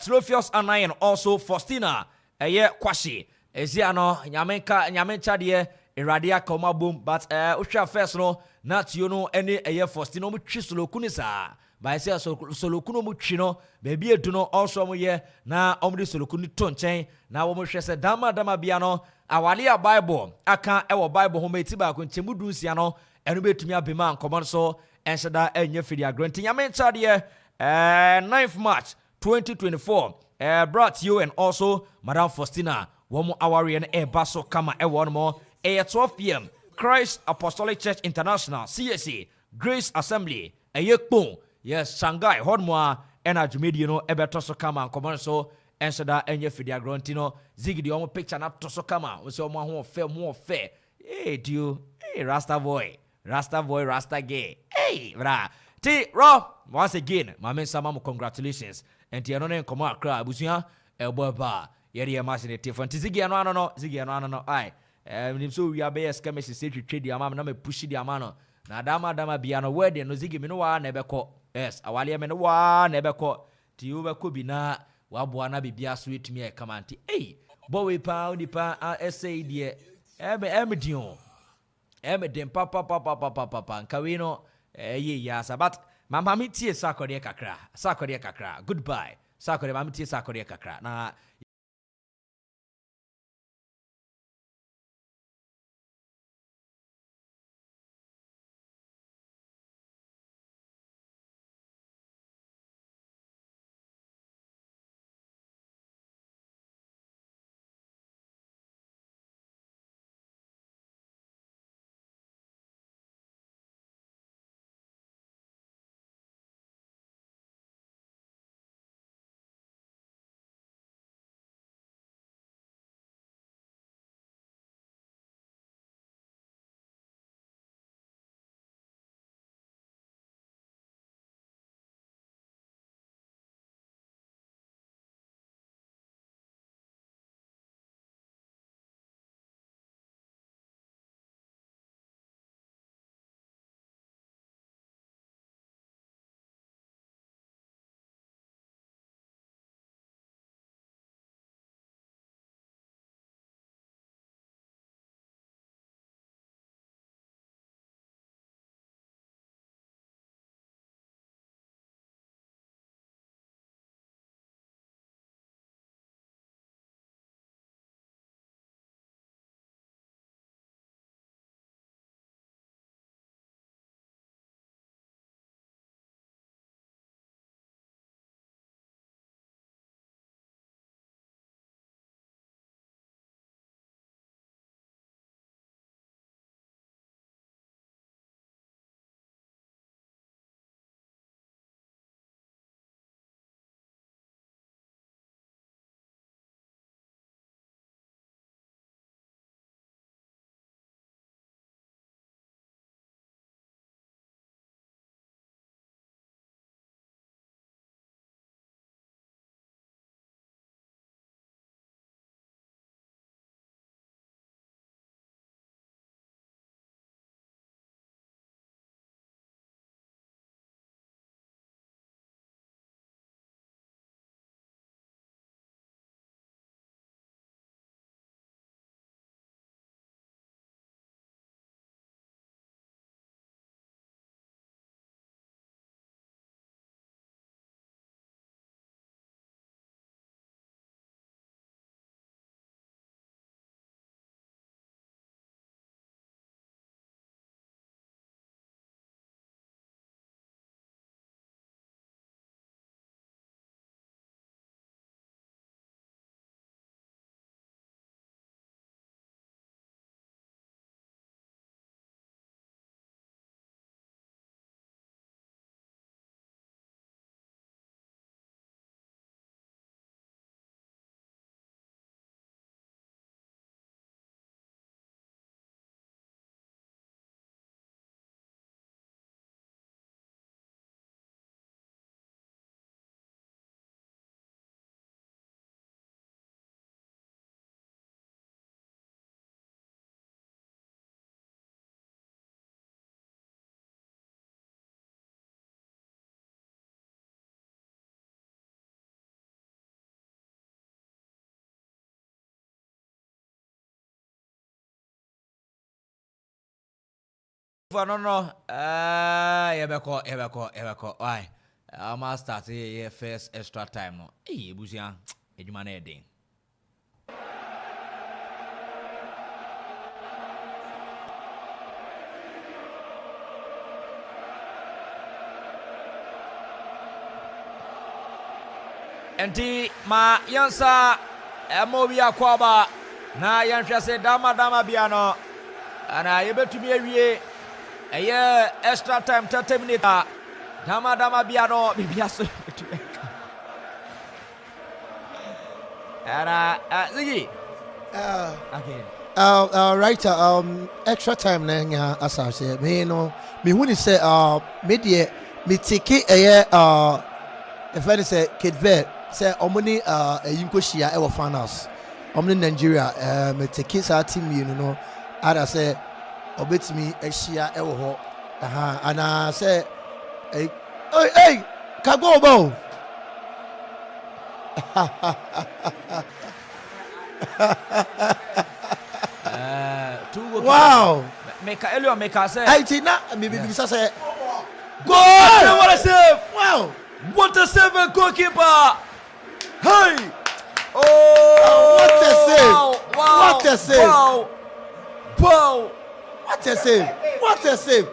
Trophios Anayan also Faustina ye kwashi eziano nyame chade eradia koma boom but ohwa first no not you know any Faustina mu twi solokunu sa by say solokunu mu twi no baby edu no also mu ye na omdi solokunu to nchen na wo mu hwe se dama bia no awale a Bible aka ewo Bible ho meti ba ko nchemu dunsia no enu betumi abema nkomo so enhyeda enye fidi agranti nyame chade 9th March 2024 brought you and also Madam Faustina womo aware na baso kama ewo no mo 12 p.m. Christ Apostolic Church International CSC Grace Assembly Ayekpon yes Shanghai Hodmoa ena jumedi no ebetoso kama nkomo so enhyeda enye fidi agranti no zigidi omo picture na toso kama we say omo ho fe hey dio hey Rasta boy Rasta gay hey bra ti ro once again mama sama congratulations and ti no nkomo akra abusua ebo ba yeri e machine ti fon ti zigi ano no ai nim so we abe eskamesi se twetwe di ama na me push di ama no na dama bia no word no zigi me no wa na ebeko yes awale me no wa na ebeko ti u beko bi na wa boa na bibia so etumi e kamanti ei bo we pa odi pa essay die emedion emedem papa nkawe no ye ya sabat mama mi tie sakode kakra goodbye sakode mama tie sakode kakra na no. Ebeko. Why? I must start here first extra time no. Hey, Busia, edwuma na edin. Enti ma yansa emobi akwaba na yanhwɛ sɛ dama biano ana yebetumi awie ɛyɛ extra time 30 minutes dama biano bibia so ana Ziggy okay right extra time na nya asase me no me hu ni sɛ me de me tiki ɛyɛ if I say Kid Verde say omuni yinko shia e finals omuni Nigeria me take sa team you know ada say obetimi ehia e wo ho ana say hey kago bo wow Meka say I tina me be say goal what a save wow what a save goalkeeper hey what a save wow what a save wow what a save what a save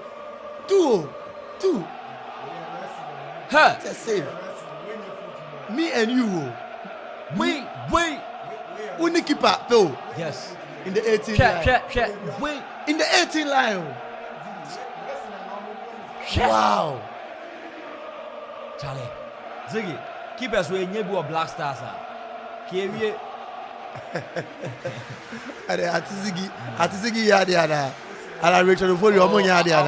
2 huh what a save me and you we only keeper though yes in the 18 line we in the 18 line wow Charlie Ziggy keepers we nyebu or Black Stars Kewie Atizigi ya dia ala Richard Foley omo ya dia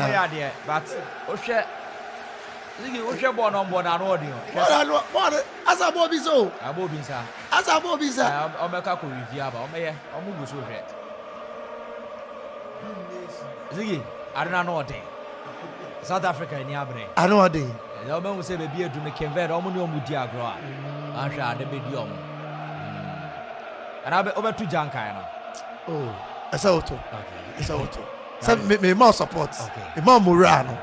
but ohwe Ziggy ohwe ball on board and audio ball asa ball bi so abobinsa asa ball bi sa omeka ko review aba omeye omugu so hwe Ziggy arena no ode South Africa ni abre ano ode ya o menwu se be bi edu me Verde omo ni omudi agro a ahwe ade be di omo ana obetu jankai no oh esa auto so me more support me more moral no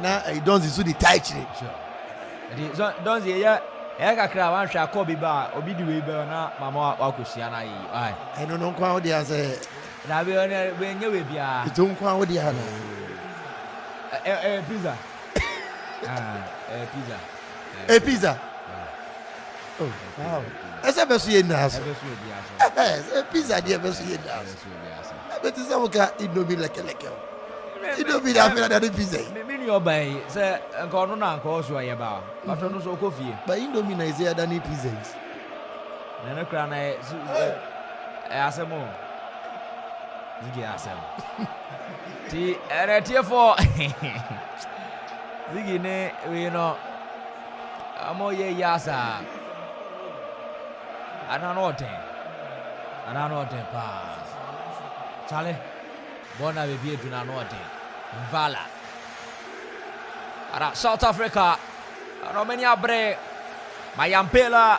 na I don't see the tight sure don't see ya kakra wan hwa ko bi ba obi di we ba na mama wa kosia na yi ai I no kwa odi ase na be nye we bia itu kwa odi ana pizza pizza oh wow esa besu ye nas pizza dia besu ye nas but is amuka indomie leke indomie da fela da pizza me ni obai se nko no na nko so ye ba but no so ko fie but indomie na is da ni pizza na na kra na asemo Ziggy asem ti eretie for Ziggy ne we no amo ye yasa ananote pa chale bona be bi eduna anote vala ara South Africa Romania bre mayampela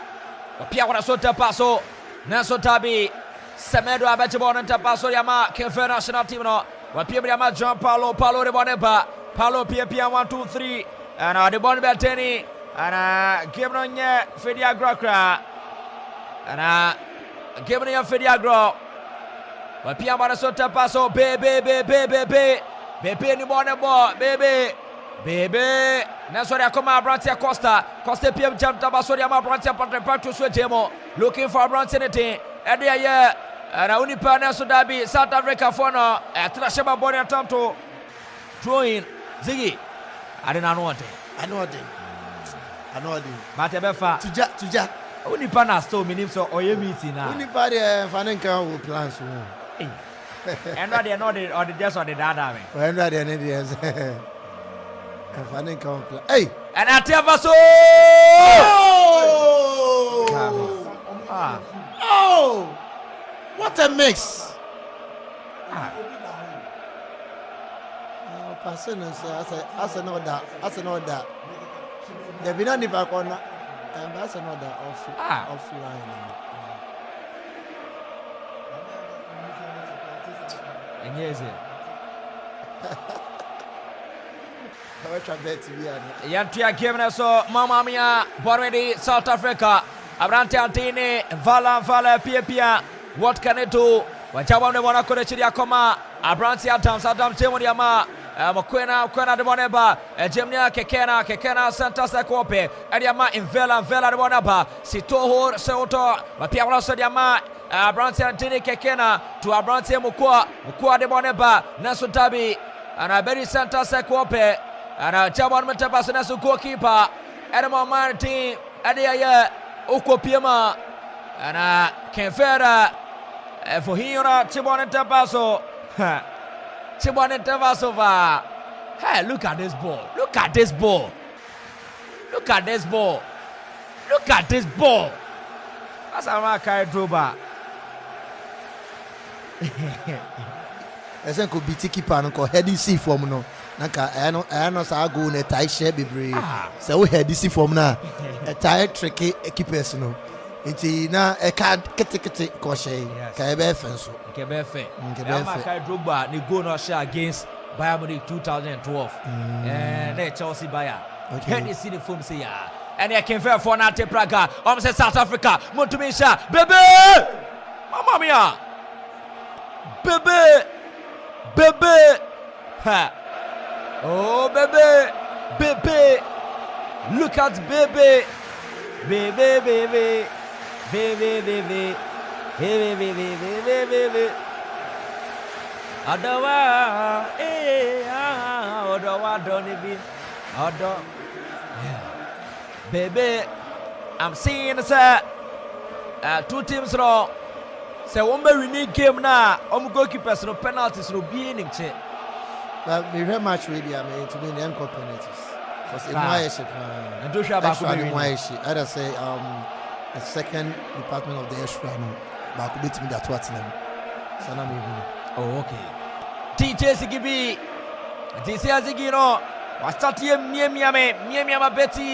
opia kwa sota paso na sotabi Semedo abete bona tapaso yama Kefe national team no wapia yama Jean Paulo de Boneba Paulo pia 1 2 3 and the bon beteni and game no nye Fedia Grokra and game no Fedia Gro wapia bona sota paso bebe ni bonebo bebe na sorry akoma Brantia Costa pia jump tabaso yama Brantia Patrick so demo looking for Brantia anything and yeah na unipa na so dabi South Africa for no trasheba body attempt throwing Ziggy adena no ode but ebefa tuja unipa na still minim so oye meeting na unipa de fanenka wo plans wo and no dey or the just or the dada me when they need yes fanenka wo plan hey and ateva so oh what a mix person as another the binani back on and that's another offline and yes Yantia game na so Mama Mia Bormedi South Africa Abrante Antini Vala Pia what can it do Wajawa ne wana kore chiri akoma Abrante Adam Temo Diama Mokwena de Boneba Jemnia Kekena Santa Sakope Ediama Vela de Bonaba Sitoho Seoto Mapia Wala Diama Abrante Antini Kekena to Abrante Mukwa de Boneba Nasu Tabi and I very Santa Sakope and Jabon Metapas and Nasu goalkeeper Edema Martin Adia Ukupiema and Kenfera for Hiora Chibon Tapaso Chibon Tavasova. Hey, look at this ball. Look at this ball. That's how I drove. I think could be tiki pan ko heady see form no. Naka I know sa go na tie share bebre. So we heady see form na. A tie tricky keepers no. Inti na e card kete ko share. Ka e be fenso. Ke be fe. Kai Drogba ni go no share against Bayern Munich 2012. Na Chelsea Bayern. Heady see the form say ya. And I can fair for Nate Praga. Say South Africa. Montumisha. Baby. Mamma mia. Baby. Ha. Oh, baby. Look at baby. Baby. Odawa, baby, I'm seeing two teams raw. Say one very unique game now. Goalkeepers no penalties no being in check. But we very much really, I mean, to be in the end penalties. Because in my issue, I'd say the second department of the extra no, but could beat me that what's name. So now oh, okay. TJ Sigibi, TJ Sigino, was starting Miami Betty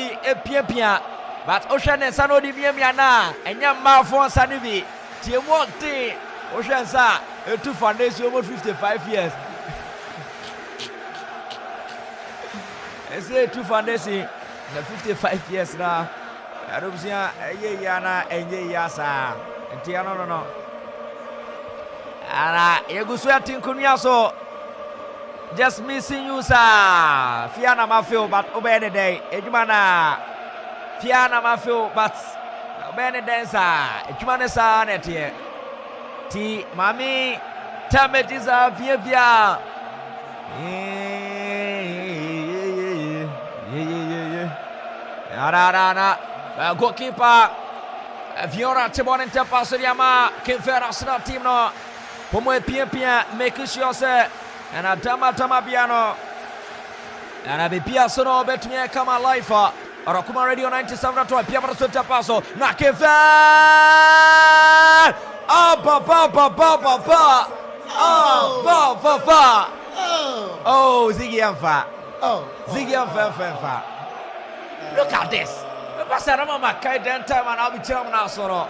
Pia, but Ocean and Sano di Miamiana, and young Malfon Sanivi. Tiamonte Ocean Sa, two foundation over 55 years. I say two foundation, 55 years now. I don't see Yana and Yasa. And Tiano no. And Yaguswatin Kunyaso. Just missing you, sir. Fiana Mafio, but obey the day. Ejumana. Fiana Mafio, but obey dancer. Ejumana netie. Ti mami. Tametiza via. Yeah. Goalkeeper. Viora Tibon Interpasoriama. Kinfera Sna team no. Pomo Pia, make sure say. And a Tama Biano. And a Bipia Sono bet me come alive for Rokuma Radio 97 to a Piabra Sota Paso. Nakefa. Oh, Ziggy Amfa. Ziggy Amfa. Look at this. Pasarama Kai Den time and I'll be telling now soro.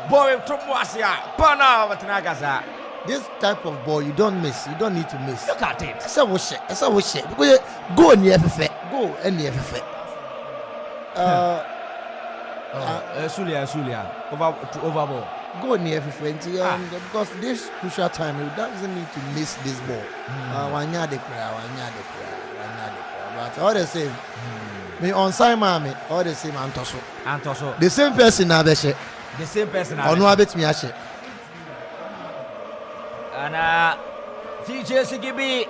Boy Trumwasia. Pana Watanagaza. This type of ball you don't miss. You don't need to miss. Look at it. It's a wish. Because go in the FFA. Go in the FFA. Sulia. Over ball. Go in the FFA. Because this crucial time, you doesn't need to miss this ball. One yard the crowd. But all the same. Me on Simon, all the same Antoso. The same person now, The same person now. No, I bet me actually. And TJ Sigibi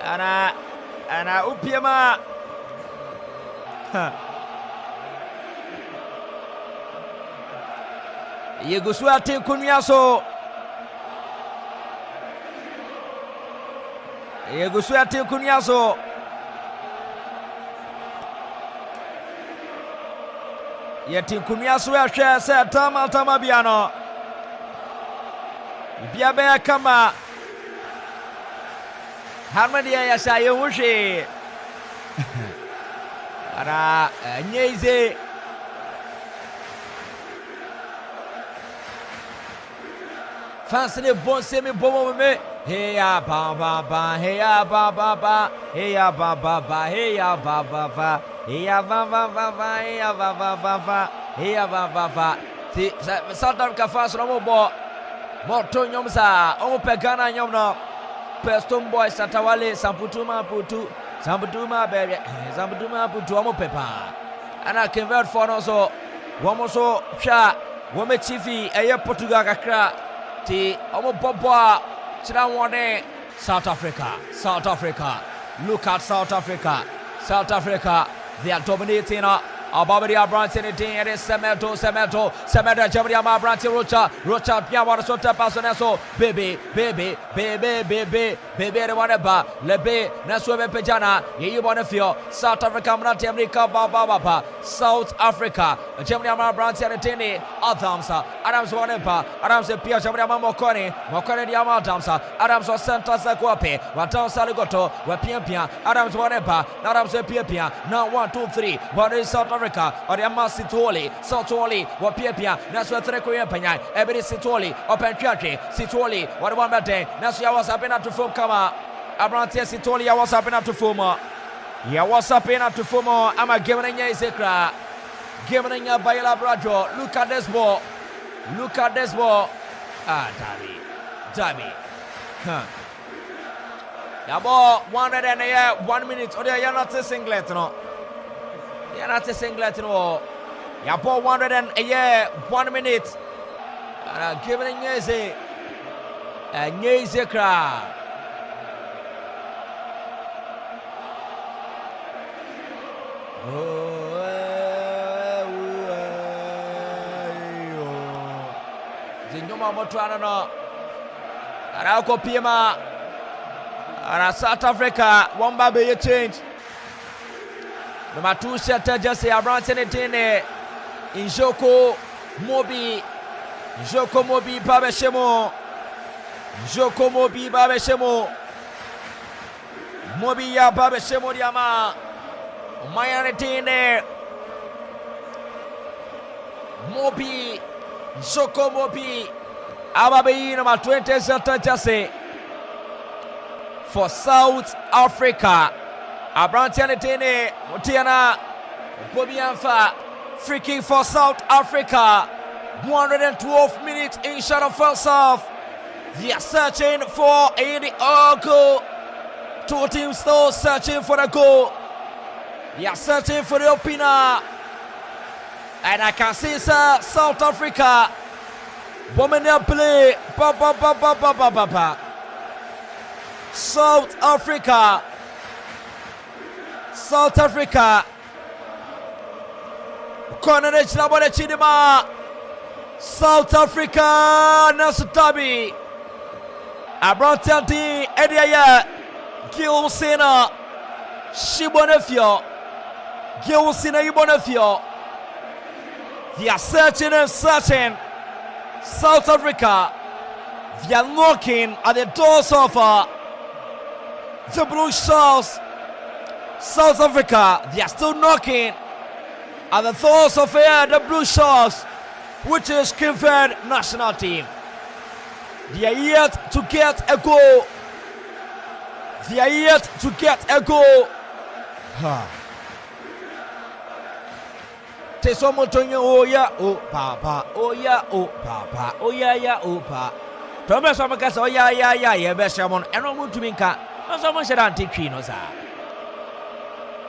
and Upiama. Yeguswati Kunyaso. Yeti Kunyaso ya share Tama Biano. Biabe kama Harmonia ya sayo wushi. Ara nyeze. Fans ne bon semi bomo me Hey ya ba ba ba, hey ya ba ba ba, hey ya ba ba ba, hey ya ba ba ba, hey ya ba ba ba ba, hey ya ba ba ba ba, hey ya ba ba ba. Si South Africa fans no mo to nyom sa, o pe Ghana nyom no. Peston boy Satawale Samputuma Putu, Samputuma Bebe, Samputuma Putu o mo pepa. Ana convert for no so, wo so hwa, wo me chifi eye Portugal kakra. Ti o mo bobo South Africa. Look at South Africa. They are dominating. Ababadia Branson and it is Cemento, Germany, Branson, Rocha, Piawa, Sota, Pasoneso, baby, whatever, Lebe, Nasove Pejana, you want to feel South Africa, America, Baba, South Africa, Germany, Branson and Tini, Adams, Whatever, Adams, Pia, Germany, Mokoni, Adams, Adams, Santa Saquape, Watan Saligoto, Wapia, Adams, whatever, Adams, Pia, now 1, 2, 3, what is South Africa, or the Situoli, what Pia, Naswa Trekoya Panya, every Situoli, open country, Situoli, what one day, Nasya was happening to form Kama, Abrantia Situoli, I was happening to former. Ya was happening to former, I'm a giving a Zekra, giving a Baila Brajo, look at this ball, Dabby, huh. Ya ball 1 minute, or you're not a singlet, no. You're not a singlet, no. Ya ball 1 minute. And giving a Nyeze crowd. Zinyuma Motuano, and Akropong-Akuapem, and South Africa, one baby change. Number 2 setter Jesse Abranson Etene, Njoko Mobi Babeshemo, Mobi ya Babeshemo Diama, Mayanetene, Mobi, Njoko Mobi, Ababe number 20 setter Jesse for South Africa. Abranson Etene, Mutiana, Bobianfa, free kick for South Africa. 112 minutes in shot of first half. They are searching for a goal. Two teams still searching for the goal. They are searching for the opener. And I can see South Africa. Women play. South Africa. Corner Chinabone Chinima. South Africa Nasutabi. Abrantanti Ediaya. Gilsina Shibonefio. They are searching and searching. South Africa. They are knocking at the doors of the Blue Stars. South Africa, they are still knocking at the doors of the Blue Stars, which is Cape Verde national team. They are yet to get a goal. Tesomotonyo oya o papa, oya o papa, oya ya o pa. Thomas Amakasa oya ya beshamon eno mutuminka. No someone should anti no sa.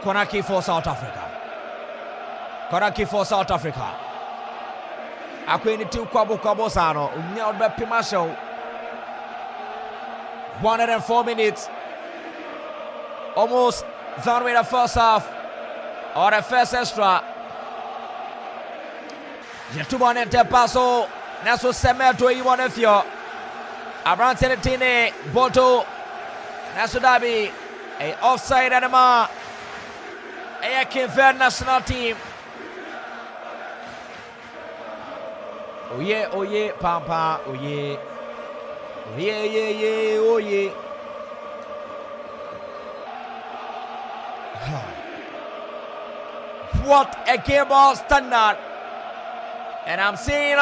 Konaki for South Africa. Akweni ti kwabo sano. Unya odbe pimasho. 104 minutes. Almost done with the first half. Or the first extra. Yetubane te paso. Naso semeto iwanefio. Abranson Etene Boto. Naso Dabi. A offside anima. A Cape Verde national team. Oye, pampa, oye. Oye. What a game ball standard. And I'm saying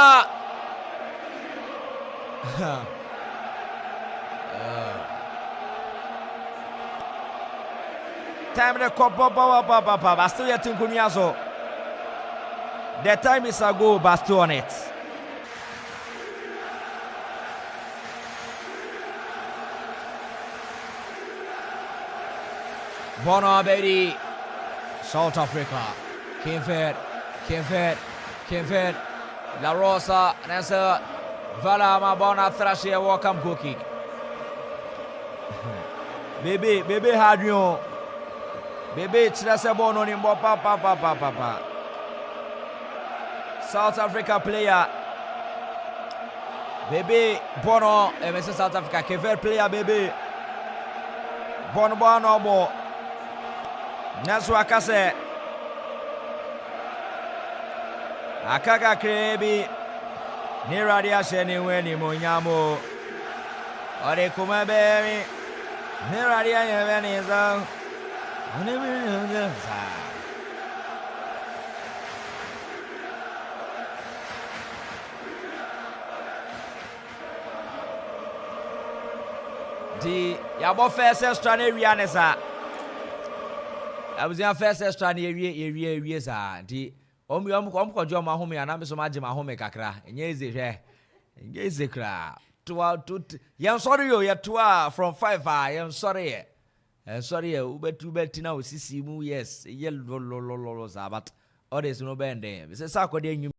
Time the papa. Still yet in Kunyazo. The time is a go, but still on it. Bono baby. South Africa. Kinfed. La Rosa. Nessa. Valama Bona Thrashia. Welcome goal kick. Baby Hadrian. Baby Chilasa Bono Nimbo Papa. South Africa player. Baby Bono. Mrs. South Africa. Kinfed player baby. Bono Bo. Nasu Akase Akaka Krebi Niradia Sheni Weni Munyamo Ore Kumaberi Niradia Yeveniza Di Yabo first extra Nerianesa I was in first extra near years. The Omko my home and I'm so much my home kakra. And yes, a cra. 2 young sorry, you're 2 from 5. I am sorry. Sorry, Uber 2 Bettina, CC, yes, yellow, but all this no band there. It's a Sarko,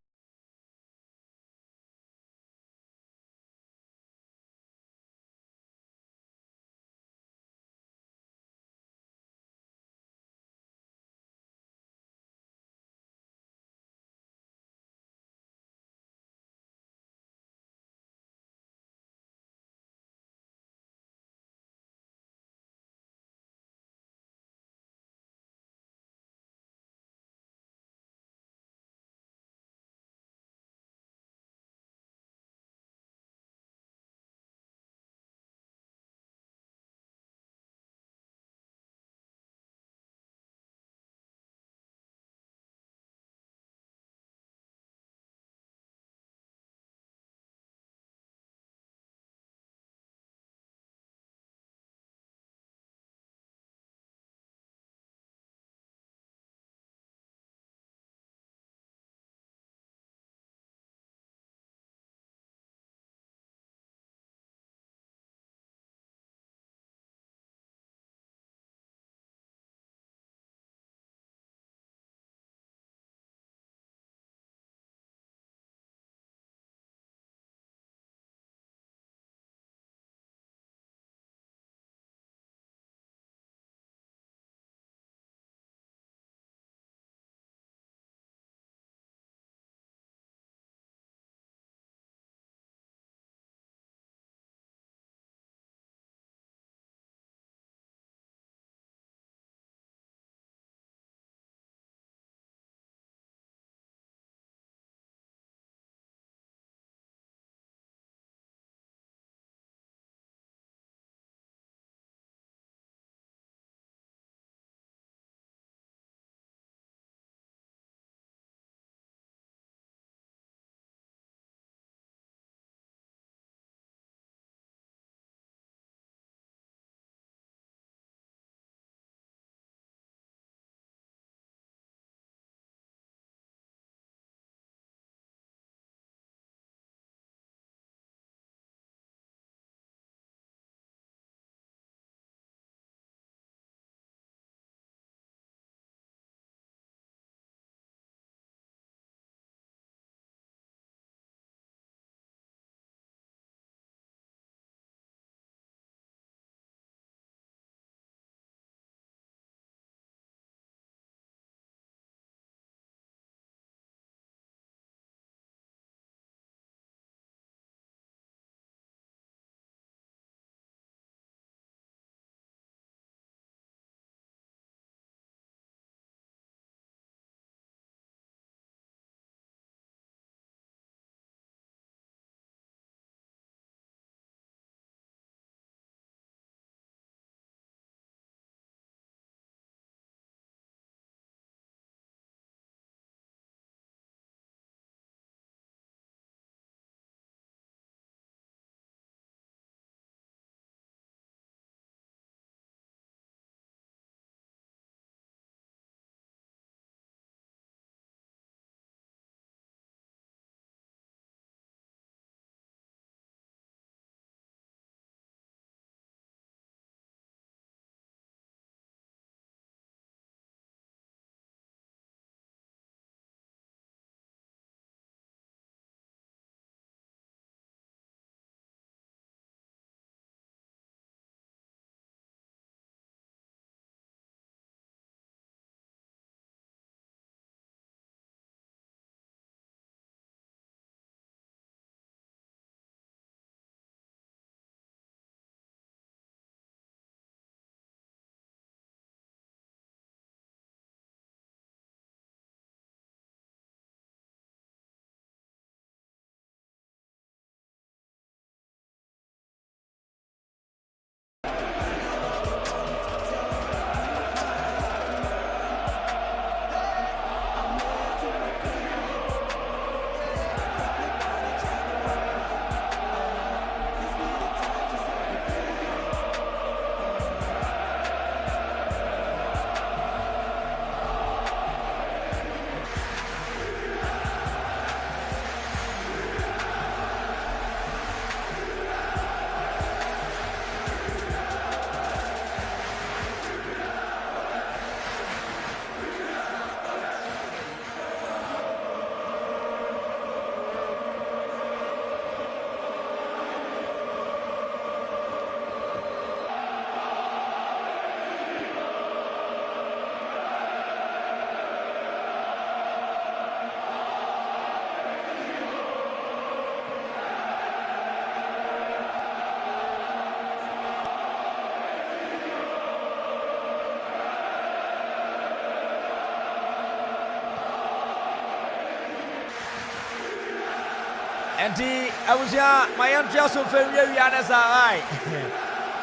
And the Abuja, my interest of Ferry as I.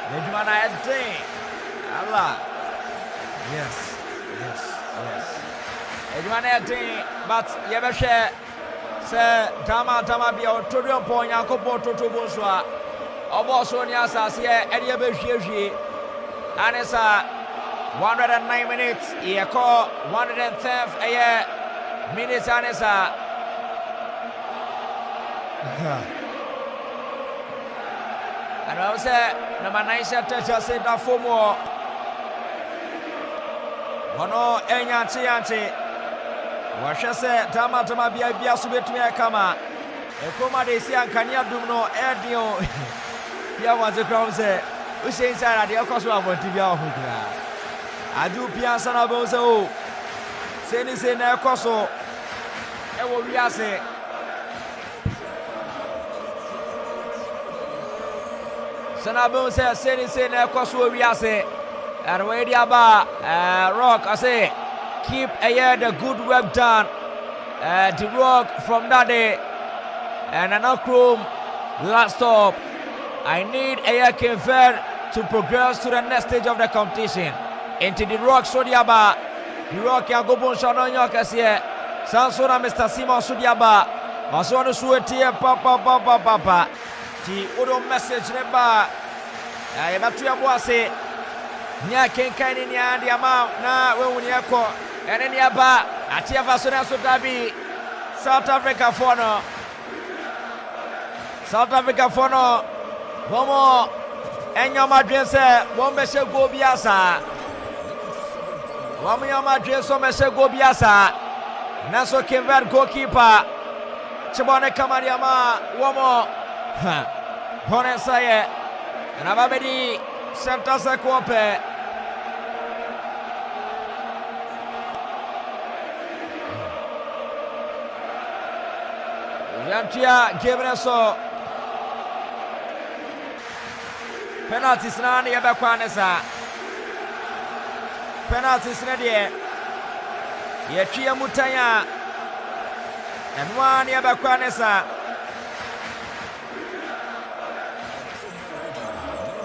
Benjamin, I had thing. Allah. Yes. Benjamin, I had thing, but Yabashe, Sir Tama be our Todio Point, Akropong to Boswa, Obosonia Sasia, and Yabashi, and it's 109 minutes, he call 110 minutes, and it's and I was number 9 chapter said that for more. One Enyanti. Washa said, Tama be a biasubit to me a kama. A coma de Sian Kanya Dumno, Erdio. Here was the crown say, we say inside the Akoswa for Tibia Hooker. I do Piansana Bozo. Send is in Akoso. Ewo Riase. Sanabo says, send is in Akoso Riase. And where the Rock, I say, keep the good work done. To Rock from that day. And an Akropong last stop. I need Verde to progress to the next stage of the competition. Into the Rock Sodiaba. The Rock Yagobon Shanon Yokasia. Sansona Mr. Simon Sodiaba. Masono Suetia Papa. The Odo message neba. I am not to Yabuase. Nya Kenkani Nya Diama na Wuniako. And then Yaba. Atia Vasona Sodabi. South Africa Fono. South Africa Fono. Momo. Enya Madrense. Womeshe Gobiasa. Wamia Madrense Womeshe Gobiasa. Naso Verde goalkeeper. Chibone Kamariama. Womo. Bonesaye. And Ababedi. Santa Akropong. Yantia Gebreso. Penalties na ne yabakwanesa. Penalties na de. Yetria mutanya. And one yabakwanesa.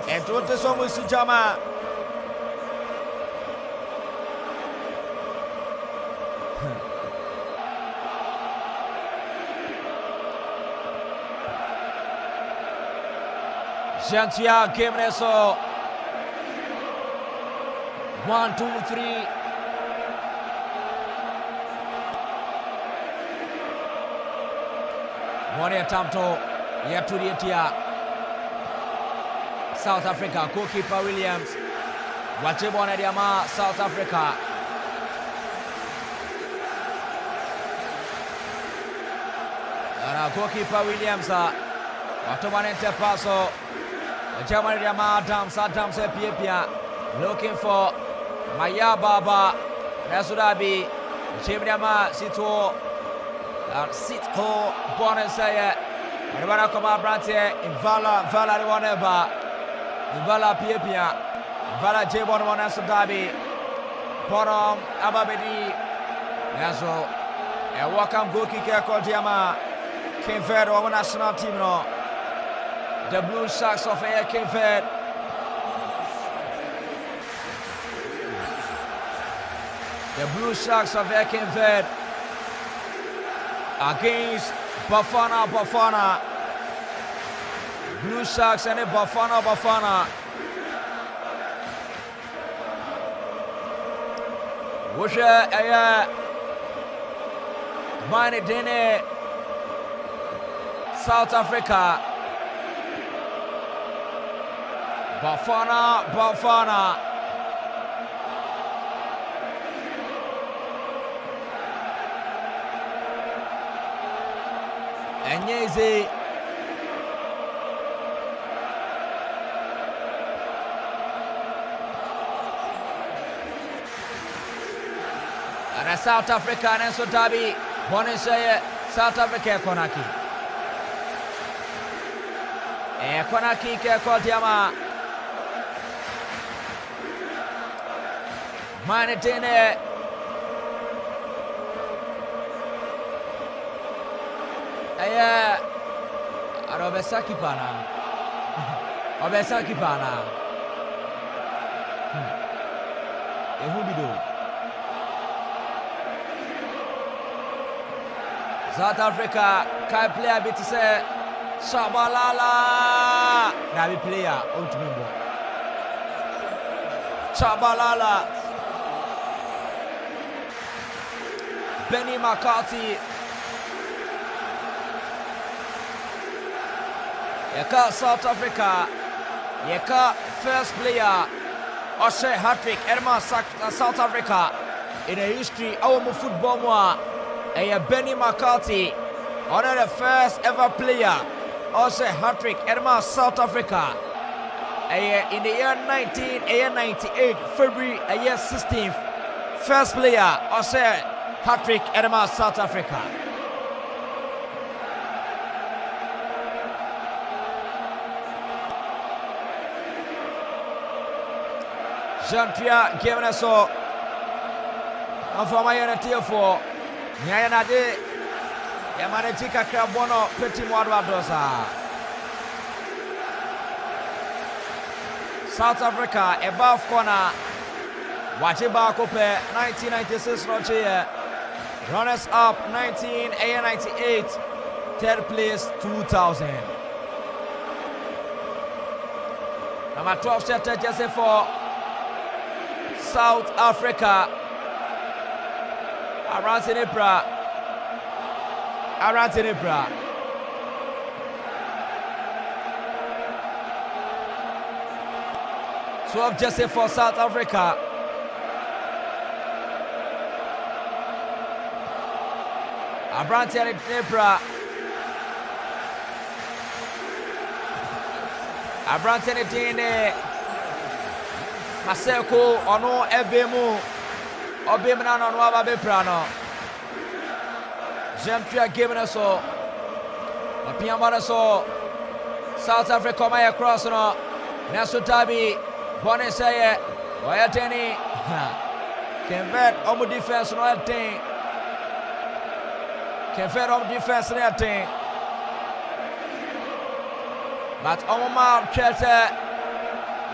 And to so musujama. Jantia Gebreso. 1, 2, 3. One attempt to Yaturiatia. South Africa, goalkeeper Williams. Wachibone Diama, South Africa. And goalkeeper Williams. Watomanente Paso. Germany Diama, Adams Pia. Looking for Maya Baba. Nasudabi. Chimdiama Sito. Sito Bonesaya. And when I come out, Brantie, Vala Waneba. Vala Pia, Vala Jebon Monaso Dabi, Porom Ababedi, Nazo, and welcome goalkeeper Kojiama, Verde, our national team. No, the Blue Sharks of Verde. The Blue Sharks of Verde against Bafana. Blue Sharks and Bafana. Wusha Mane Dene South Africa. Bafana. Enyeze. And South Africa and so Dabi Bonishaye South Africa Konaki. Konaki ke Kotiama. Manitene. Obesaki pana. Obesaki pana. Ehubido. South Africa kai player bit say Shabalala. Na be player Otumbo. Shabalala. Benny McCarthy. Yeka South Africa. Yeka first player. Oshe hat-trick. Erma South Africa. In the history of football more. Benny McCarthy. One of the first ever player. Oshe hat-trick. Erma South Africa. In the year 1998. February 16th. First player. Oshe hat-trick. Erma South Africa. Jean-Pierre Gemeneso for my unity for Nyanade Yamanetika Krabono Petit Mwadwadosa. South Africa above corner Wachiba Kope 1996 Roche runners up 1998 third place 2000. Number 12 set Jesse for South Africa. Arantinipra. 12 Jesse for South Africa. Arantinipra. Maseko ono ebemu obemna no aba bepra no Jean-Pierre Gemeneso Apiamara so South Africa my cross no Naso Tabi Boneseye Oyateni convert omu defense no atin convert omu defense no atin but omu ma chete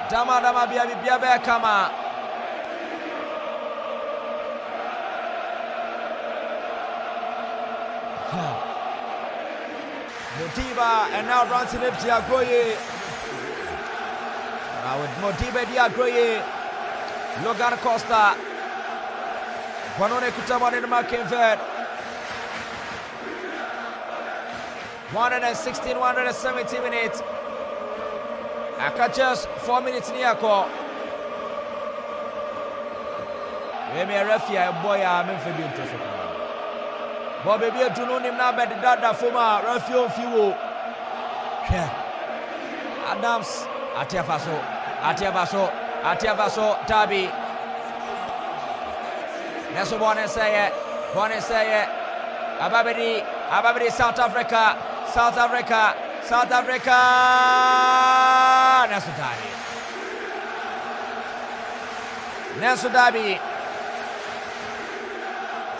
Dama bia kama. Motiba and now runs in Diagoye. Now with Motiba Diagoye. Logan Costa. Bonone Kutaman in the marking third. 116, 170 minutes. I catch just 4 minutes near call. Maybe a referee boy I'm in for being to Bobby be to know him now, but the dada former referee fuel. Adams, Atiafaso, Tabi. Neso Bonne say it, Ababidi, South Africa. Nelson Dabi.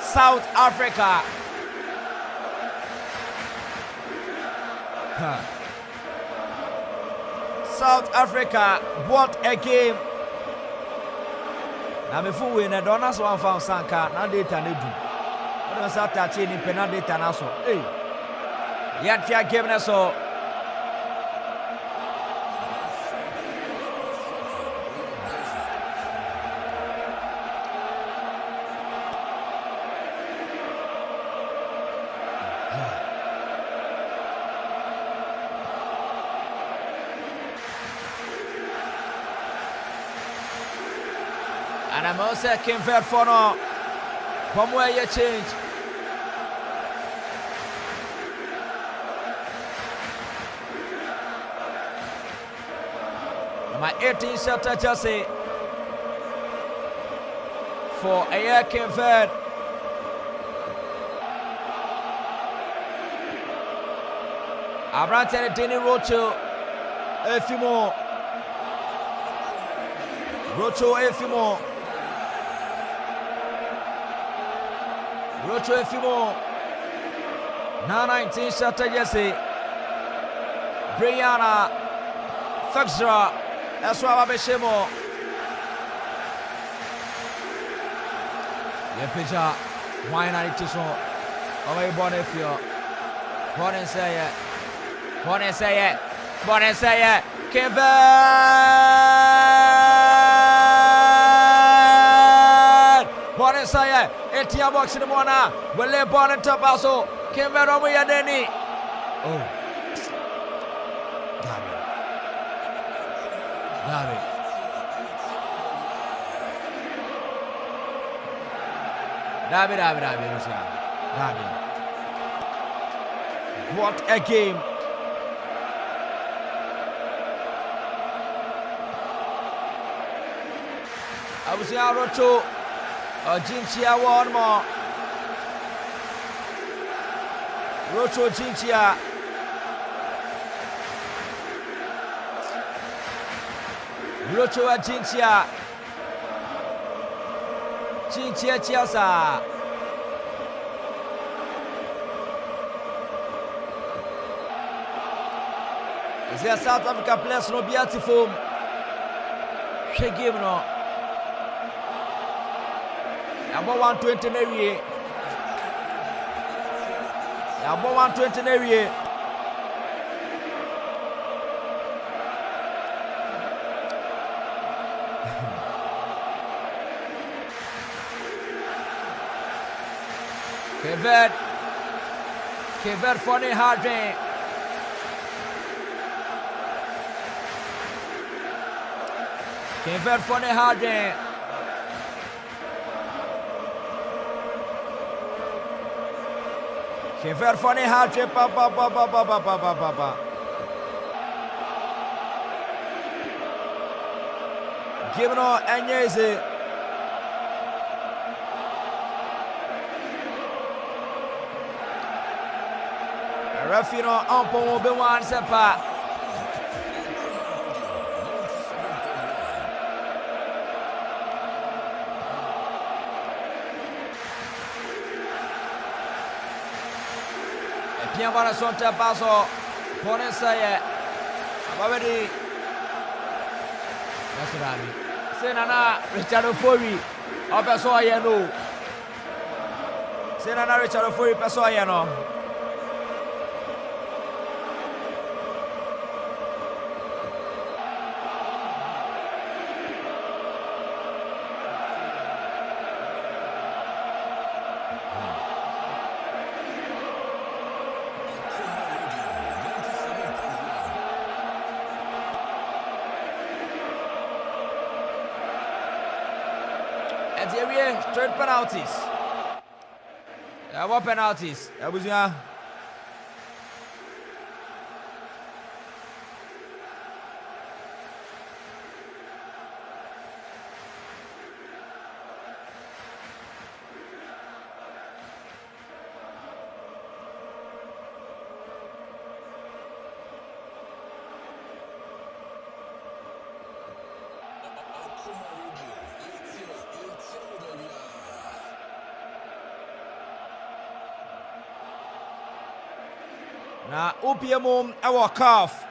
South Africa. South Africa, what a game. Now before we don't one found Sanka, now data they do. I don't start touching penalty data now so. Hey. Yantia giving us all. And I'm also convert for no. From where you change. My 18 shot Jesse for a year convert. Abrante Dini Rocho Efimo Rocho Efimo now 19 shot Jesse Brianna Fexra Eswa Beshemo Yepicha Wine and Tishon away Bonifio Bonenseye Kevin Bonenseye Etia box in the morning Wele Bon and Tapaso Kevin over Yadeni. Oh David. What a game. I was here Rocho Jinchia one more. Rocho Jinchia. Rocho Jinchia. Jinchia Chiasa. Is there South Africa players no beautiful? She game no. About 120 area. About 120 area. Kevin funny hard game. Kevin funny hard game. Kevin funny hard game. Papa. Give no Anyeze. Rafino Ampo be one sepa. Bien para son paso. Pone saye. Ababedi. Nasrani. Senana Richard Ofori. Opeso ayeno. Senana Richard Ofori peso ayeno. Straight penalties. What penalties? Abuzia. Na UPM our calf.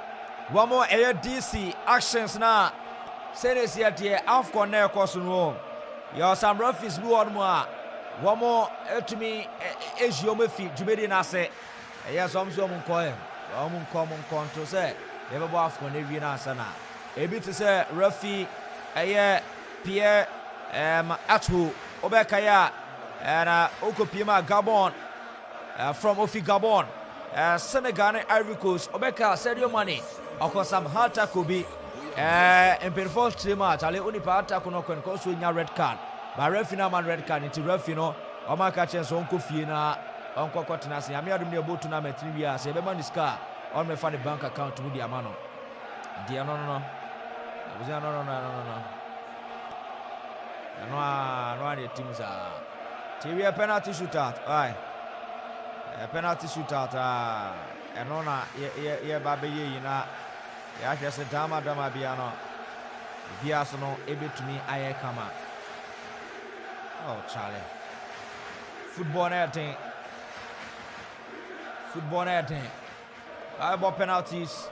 One more DC actions na. Senes yet AFCON na course no. Your some referees blue on more. One more to me is your mefi Jumedi na say. Yes, I'm so munkoe. I'm common control say. Never go AFCON every na sana. Ebi to say referee Pierre Atu Obekaya and Okopima Gabon from Ofi Gabon. Senegal and Ivory Coast Obeka Sadio Mane Okosam Hata Kubi in first 3 match ale oni pa ata kono kwen ko so nya red card ba referee na man red card nti referee no o ma ka chen so onko fie na onko kwatena se ame adum ne bo tournament ni wi ase be man ska on me fa the bank account mu di amano dia no abuzia no the teams are TV penalty shootout aye penalty shootout and on ye baby na ya hwese dama bia no bia so no ebetumi aye kama. Oh Charlie, football na thing I bought penalties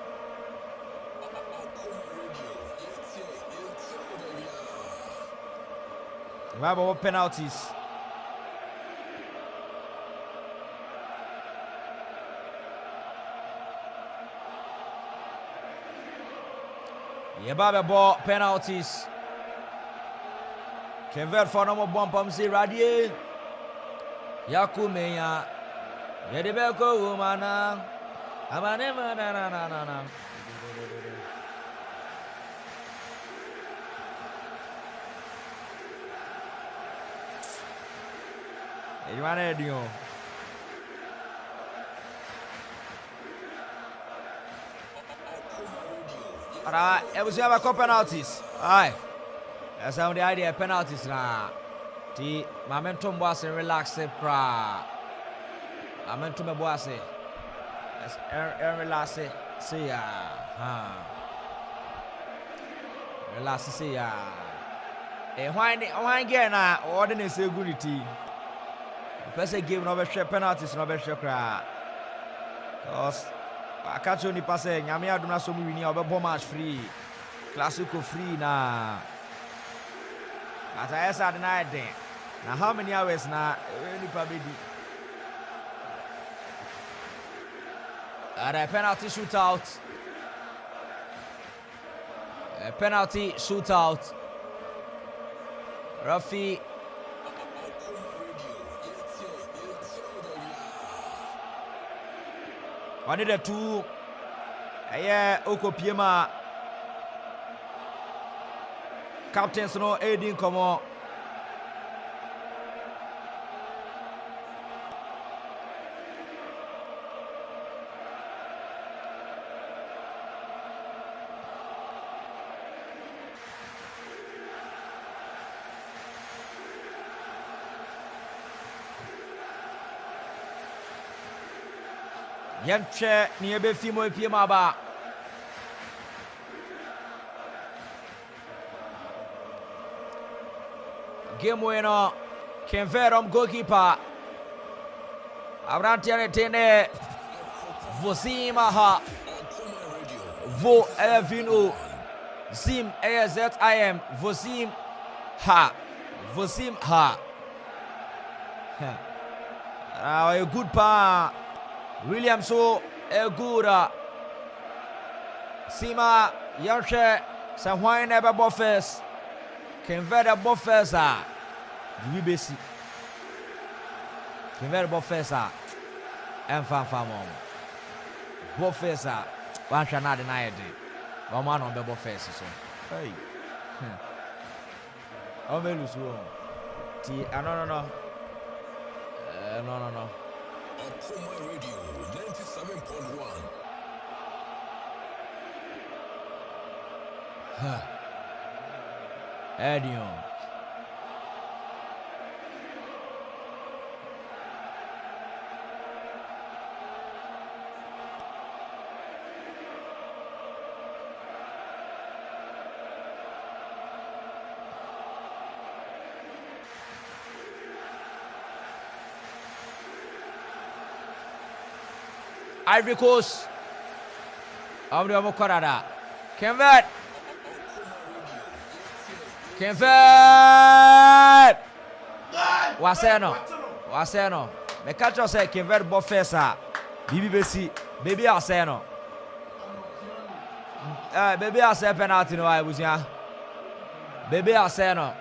Remember penalties. Yebaba ball penalties. Convert for no more bomb pump see radie. Yakumeya. Yedibeko woman. Amanema na. You want to do? Alright, it was have a couple penalties. Alright, that's how the idea of penalties now. The momentum was relax pra. Momentum was yes, relax see ya. Relax see ya. Why again na ordinary security. Person game no be share penalties no be share cra. Cause I catch you ni pass nyame adum na so mu wini obebo match free. Classico free na. As I said na den. Na how many hours na any pabedi. A penalty shootout. A penalty shootout. Rafi one of the two. Yeah, Okopiema. Captains no aiding come on. Yemche ni ebe fimo epie maba. Game winner Kenverom goalkeeper. Abrantiane tene Vosima ha. Vo Evino Zim AZIM Vosim ha. Vosim ha. A good pa. William so a good Sima Yarshe Sahwine never buffers. Convert a buffers are BBC. Convert buffers are and fan buffers are one shall not deny it. One man on the buffers so hey. How many lose one? No. Akropong Radio 97.1. Edion. Ivory Coast. Amri Korada. Convert. Waseno. Me catch us say convert Bofesa. BBC. Baby Aseno. Baby Aseno penalty no I was ya. Baby Aseno.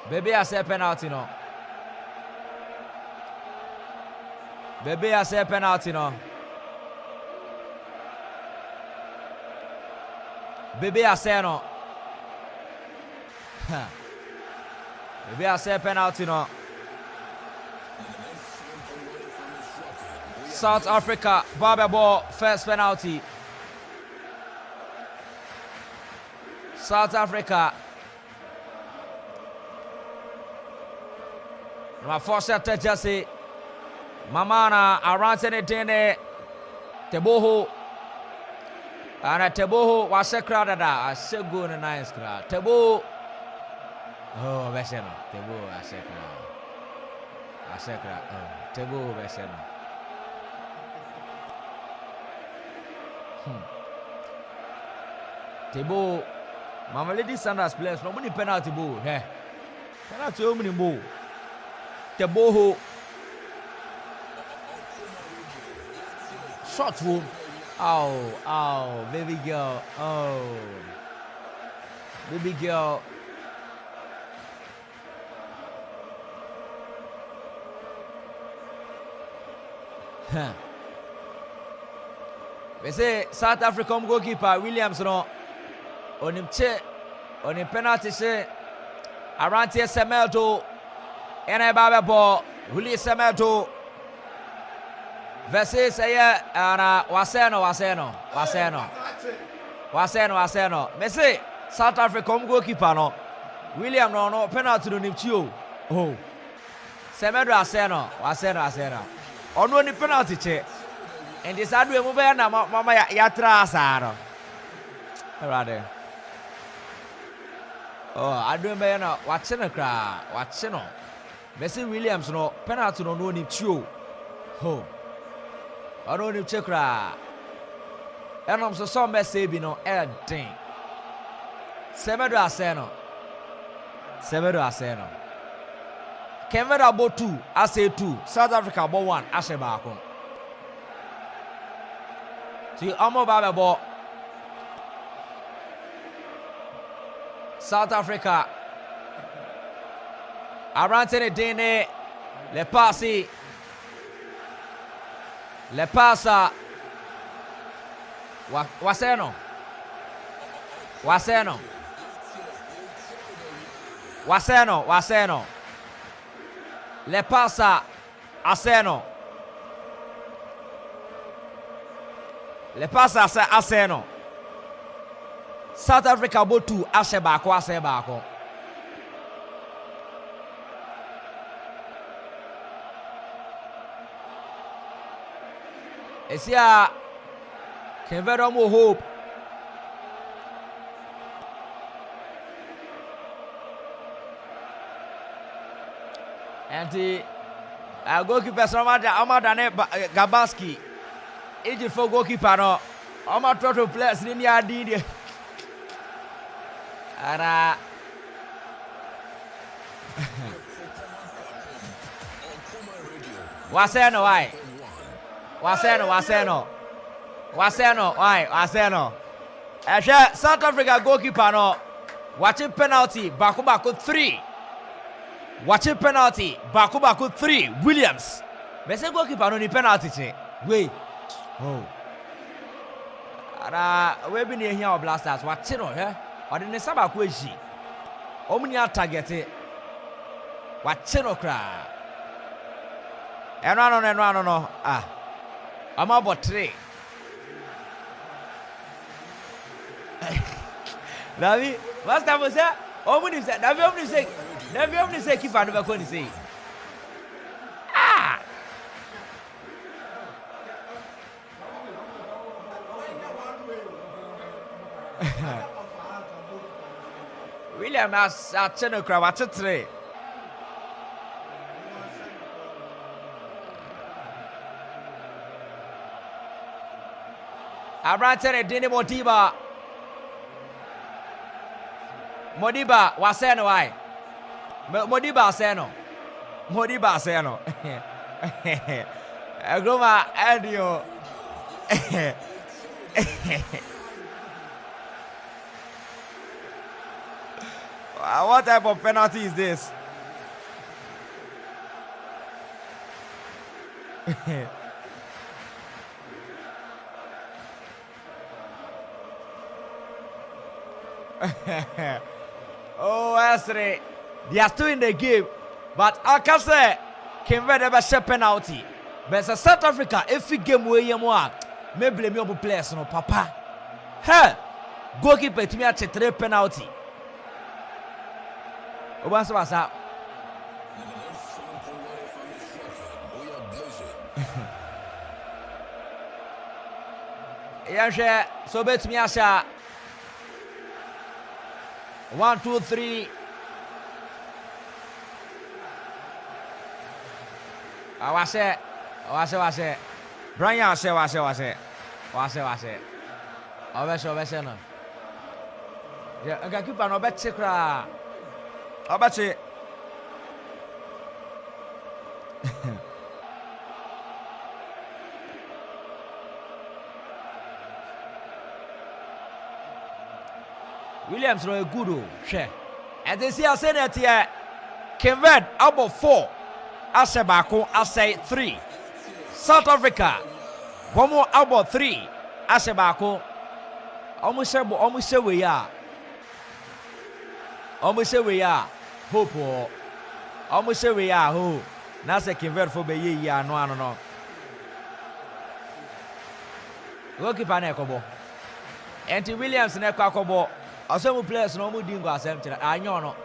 Baby Aseno penalty no. Baby I say penalty no. Baby I say no. Baby I say penalty no. South Africa, Barbie ball, first penalty. South Africa. Number 4 set Jesse. Mamana around anything Teboho and Teboho was a crowd that I said good and nice crowd. Teboho oh Veseno Teboho I said crowd Teboho Veseno Teboho Mama Lady Sanders players no money penalty ball. Hey. Penalty o mini ball. The ball shot home. Oh, baby girl. Oh. Baby girl. Huh. We say South African goalkeeper Williams no on him penalty say around here Semelto and a baba ball Willie Semelto versus Waseno me say South African goalkeeper no William no penalty no nimchio oh Semelto Waseno ono ni penalty che and this adu emu be na mama ya tra asaro rather oh adu be na wache no kra wache no Messi Williams no penalty no ni chio ho ono ni che kra enom so Messi bi no den Semedo aseno Kevin abo 2 ase 2 South Africa abo 1 ase baako ti amo baba bo South Africa Arantene Dene le passa Waseno le passa Aseno le passa Aseno South Africa bo 2 ase baako Esia Kevin mo hope and the goalkeeper Amadane Gabaski Egypt for goalkeeper no Amad try to players ni adi dia ara Waseno South Africa goalkeeper no watching penalty baku 3 watching penalty baku 3 Williams bese goalkeeper no ni penalty che we oh ara we bi ne hia Blasters watch no he ode ne sabaku eji omni target watch no kra eno no I'm about 3 Davi what's that was that omni say Davi omni say keep anu be say William has a channel crowd watch 3 Abrantene Dini Modiba Waseno why Modiba Aseno Agroma Adio What type of penalty is this? Oh, Asre, they are still in the game, but I can say, Verde never share penalty. But South Africa, if we game where you want, maybe blame your players, no papa. Hey, goalkeeper to me at 3 penalty. What's up? Yeah, so bet me Asha. 1, 2, 3. Wase. Brian wase. Obese no. Yeah, I keep an obet cra. Obachi. Williams no good share. And they see I said that here. Verde about 4. Ase Bako, Ase 3. South Africa. One more about 3. Ase Bako. Almost say we are. Almost say we are. Hope or almost say we are who. Now say Verde for be ya no. Goalkeeper ne kobo. Enti Williams ne kobo. Aso players no mu dingo asem tira. Anyo no.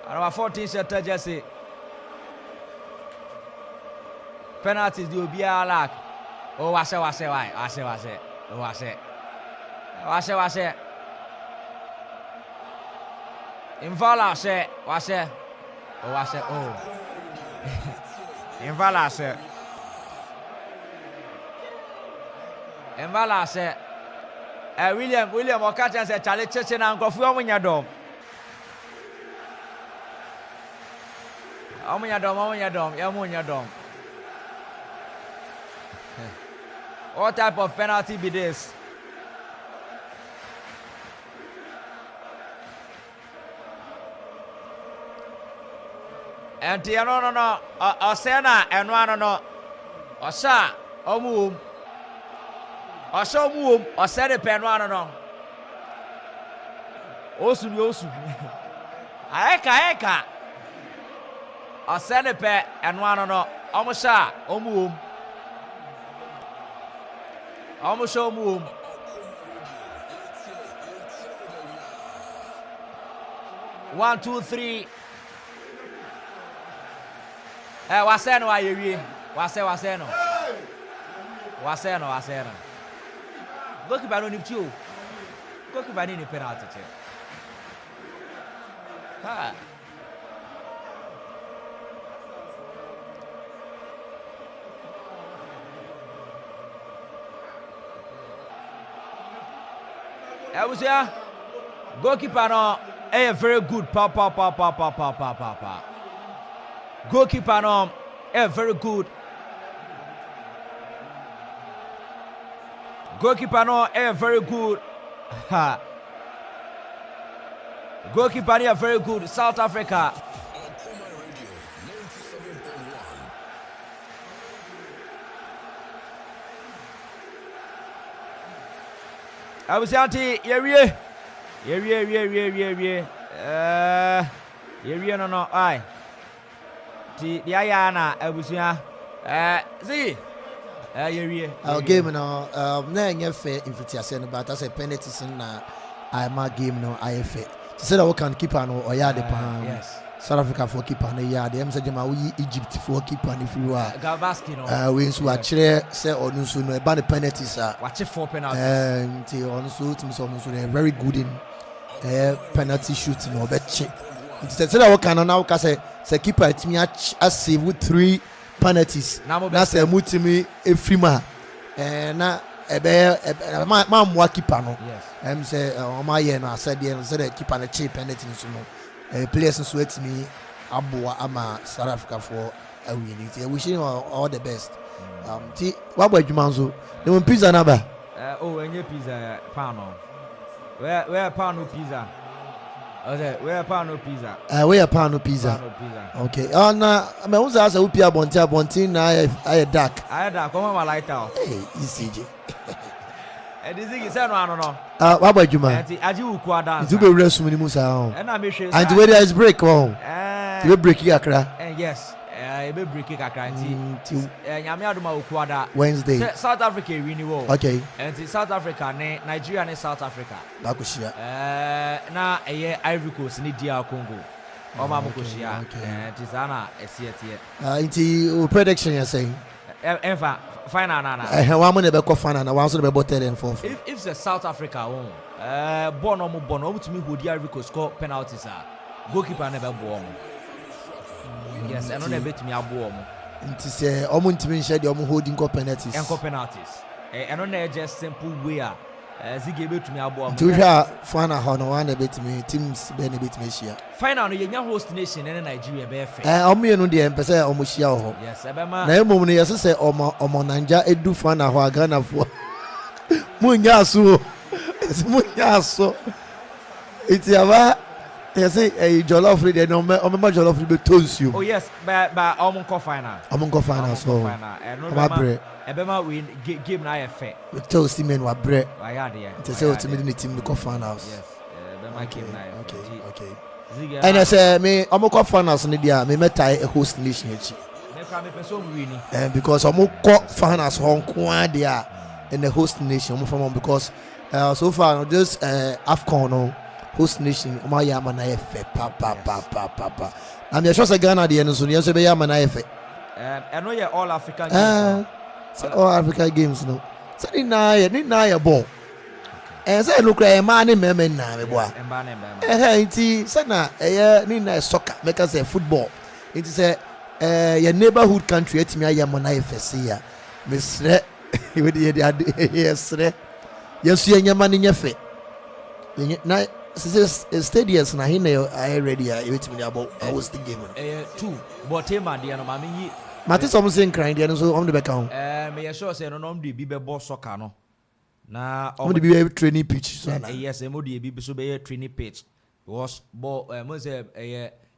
Our 14 shirt jersey. Penalties the Obia lack. Oh, wase. Oh, wase. Invala se, wase. Oh, wase. Oh. Invala se. Invala se. William Okacha se chale cheche na Akuffo omunya dom. Omunya dom. What type of penalty be this? And no. Osena and no. Osa omum. Osede pen no. Osu. Aeka. Osede pe and no. Omusa omum. Almost show move. One, two, three. Waseno ayewie. Waseno. Goalkeeper no nipchu. Goalkeeper ni penalty che. Ha. Abusia, goalkeeper no, very good. Pa. Goalkeeper no, very good. Goalkeeper no, very good. Ha. Goalkeeper no, very good. South Africa. I was anti yewie no ai ti dia ya na abusia see yewie our game no na enye fair invitation no but as a penalties na I ma game no I fair to say that we can keep no oya de pan yes South Africa for keeper no ya de em say jema we Egypt for keeper if you are Gabaski no we so a kire say onu so no e ba the penalties watch 4 penalties until onu so team so onu so they very good in penalty shooting no be check it say that we can now ka say keeper team a save with 3 penalties na say mutimi efrima na ebe ma mo keeper no yes em say o ma ye no said the keeper na cheap penalty so no players so at me aboa ama South Africa for a win it wishing all the best ti wa gba adwuma nso ne won pizza na ba enye pizza pound where pound no pizza okay where pound no pizza where pound no pizza okay na me won say we pia bontin na I dark come on light out hey ECJ Edizigi say no wa gba adwuma enti aji uku dance nti be wura sum ni musa ho na me hwe and where there is break oh ti be break akra yes be break akra nti nyame adoma uku ada Wednesday South Africa win wo okay enti South Africa ne Nigeria ne South Africa ba ko shia na Ivory Coast ni DR Congo o ma mo ko shia enti sana esietie nti prediction you saying Enfa final na wa mo ne be ko final na wa so be botel and for if the South Africa won born tumi hold Ivory Coast score penalties goalkeeper never bo yes and no bet me abo nti say omo ntimi nhye de omo holding go penalties and penalties and no just simple way Ziggy bet me abo. To her final honor one a bit me teams ben a bit me share. Final no host nation in Nigeria be fair. Omo no dey empese omo share ho. Yes, ebema. Na emo no yes say omo Nanja edu final ho Ghana fo. Munya so. Munya so. Iti aba yes jollof ready no me jollof be tonsu. Oh yes, but omo go final. Omo go final so. Final. Ebema win game na affair. We tell Simen wa bre. Why there? To say ultimately the team go finals. Yes. Ebema game na. Okay. And I say me omo go finals ni dia me metai a host nation echi. Me kwa me person win. Because omo go finals Hong Kong dia in the host nation omo from because so far this AFCON no host nation omo ya ma na efe pa. Na me sure say Ghana dia no so ne so be ya ma na efe. I know you all African games. All African games no. So ni na ball. Say look like man ni me na me boy. Inti say na ni na soccer make us say football. Inti say your neighborhood country etimi aye mo na efese ya. Mesre we dey yesre. Yesu yenyama ni nyefe. Na stadiums na hine I ready etimi about host the game. 2 but tema dia no ma me yi Mati some saying crying there so on the back on. Me sure say no be be boss soccer no. Na on the be training pitch so na. Yes, mo dey be so be training pitch. Was ball mo say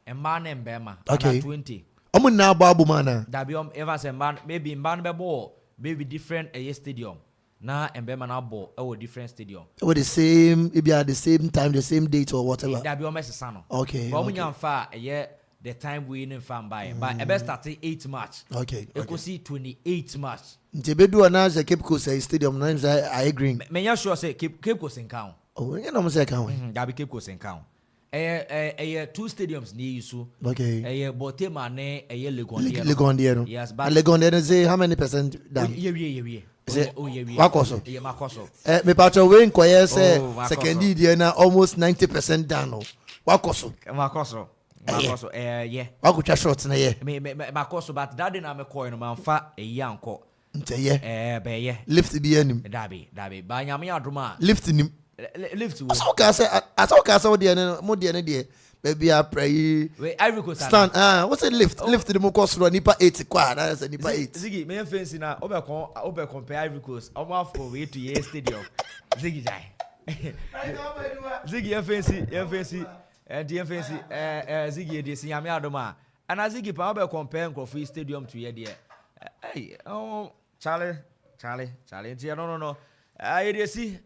a man and bema okay. 20. Omo na babu mana. Da be ever say man maybe man be ball maybe different stadium. Na embema na ball different stadium. With the same it be at the same time the same date or whatever. Da be o mesesa no. Okay. But omo fa the time we in fan by but best starting 8 March. Okay. You could see 28 March. Ntebedu announce the Cape Coast stadium names I agree. Me ya sure say Cape Coast in count. Oh, you know say count. That be Cape Coast in count. 2 stadiums near you so. Okay. Botema ne Legondier. Yes, but Legondier say how many percent down? Yeah. Wakoso. Yeah, Makoso. Me patro we inquire say second year na almost 90% down. Wakoso. Makoso, yeah. Wakucha short na ye. Me Makoso, but that day na me coin no man fa yanko. Nte ye. Be ye. Lift bi anim. Dabi. Ba nyame adoma. Lift nim. Lift wo. Aso ka de ne mo de ne de. Baby I pray. We Ivory Coast. Stand. What's it lift? Lift the mo cost ro nipa 8 kwa. That is nipa 8. Ziggy, me fancy na obe compare Ivory Coast. Amanfo we to ye stadium. Ziggy jai. Ziggy you fancy. And the fancy Ziggy de si nyame adoma. And as Ziggy pa obe compare Akropong stadium to ye there. Hey, oh Charlie. No. ADC.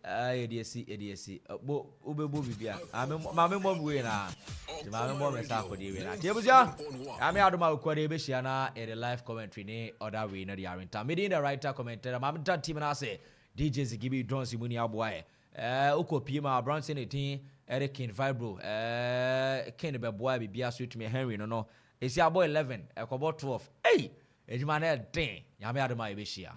Bo ubebo bibia. Mame mom we na. Mame mom me sa ko de we na. Tiebuja. Ame adoma ko de be hia na the live commentary ni other way na the arenta. Me the writer commentator. Mame tan team na say DJ Ziggy Drones Muni aboa. Ukopie ma Bronson etin Eric Vibro. Ken be boa bibia so tumi Henry no. Esi abo 11, ekobo 12. Hey! Ejuma na den. Yame adoma e be hia.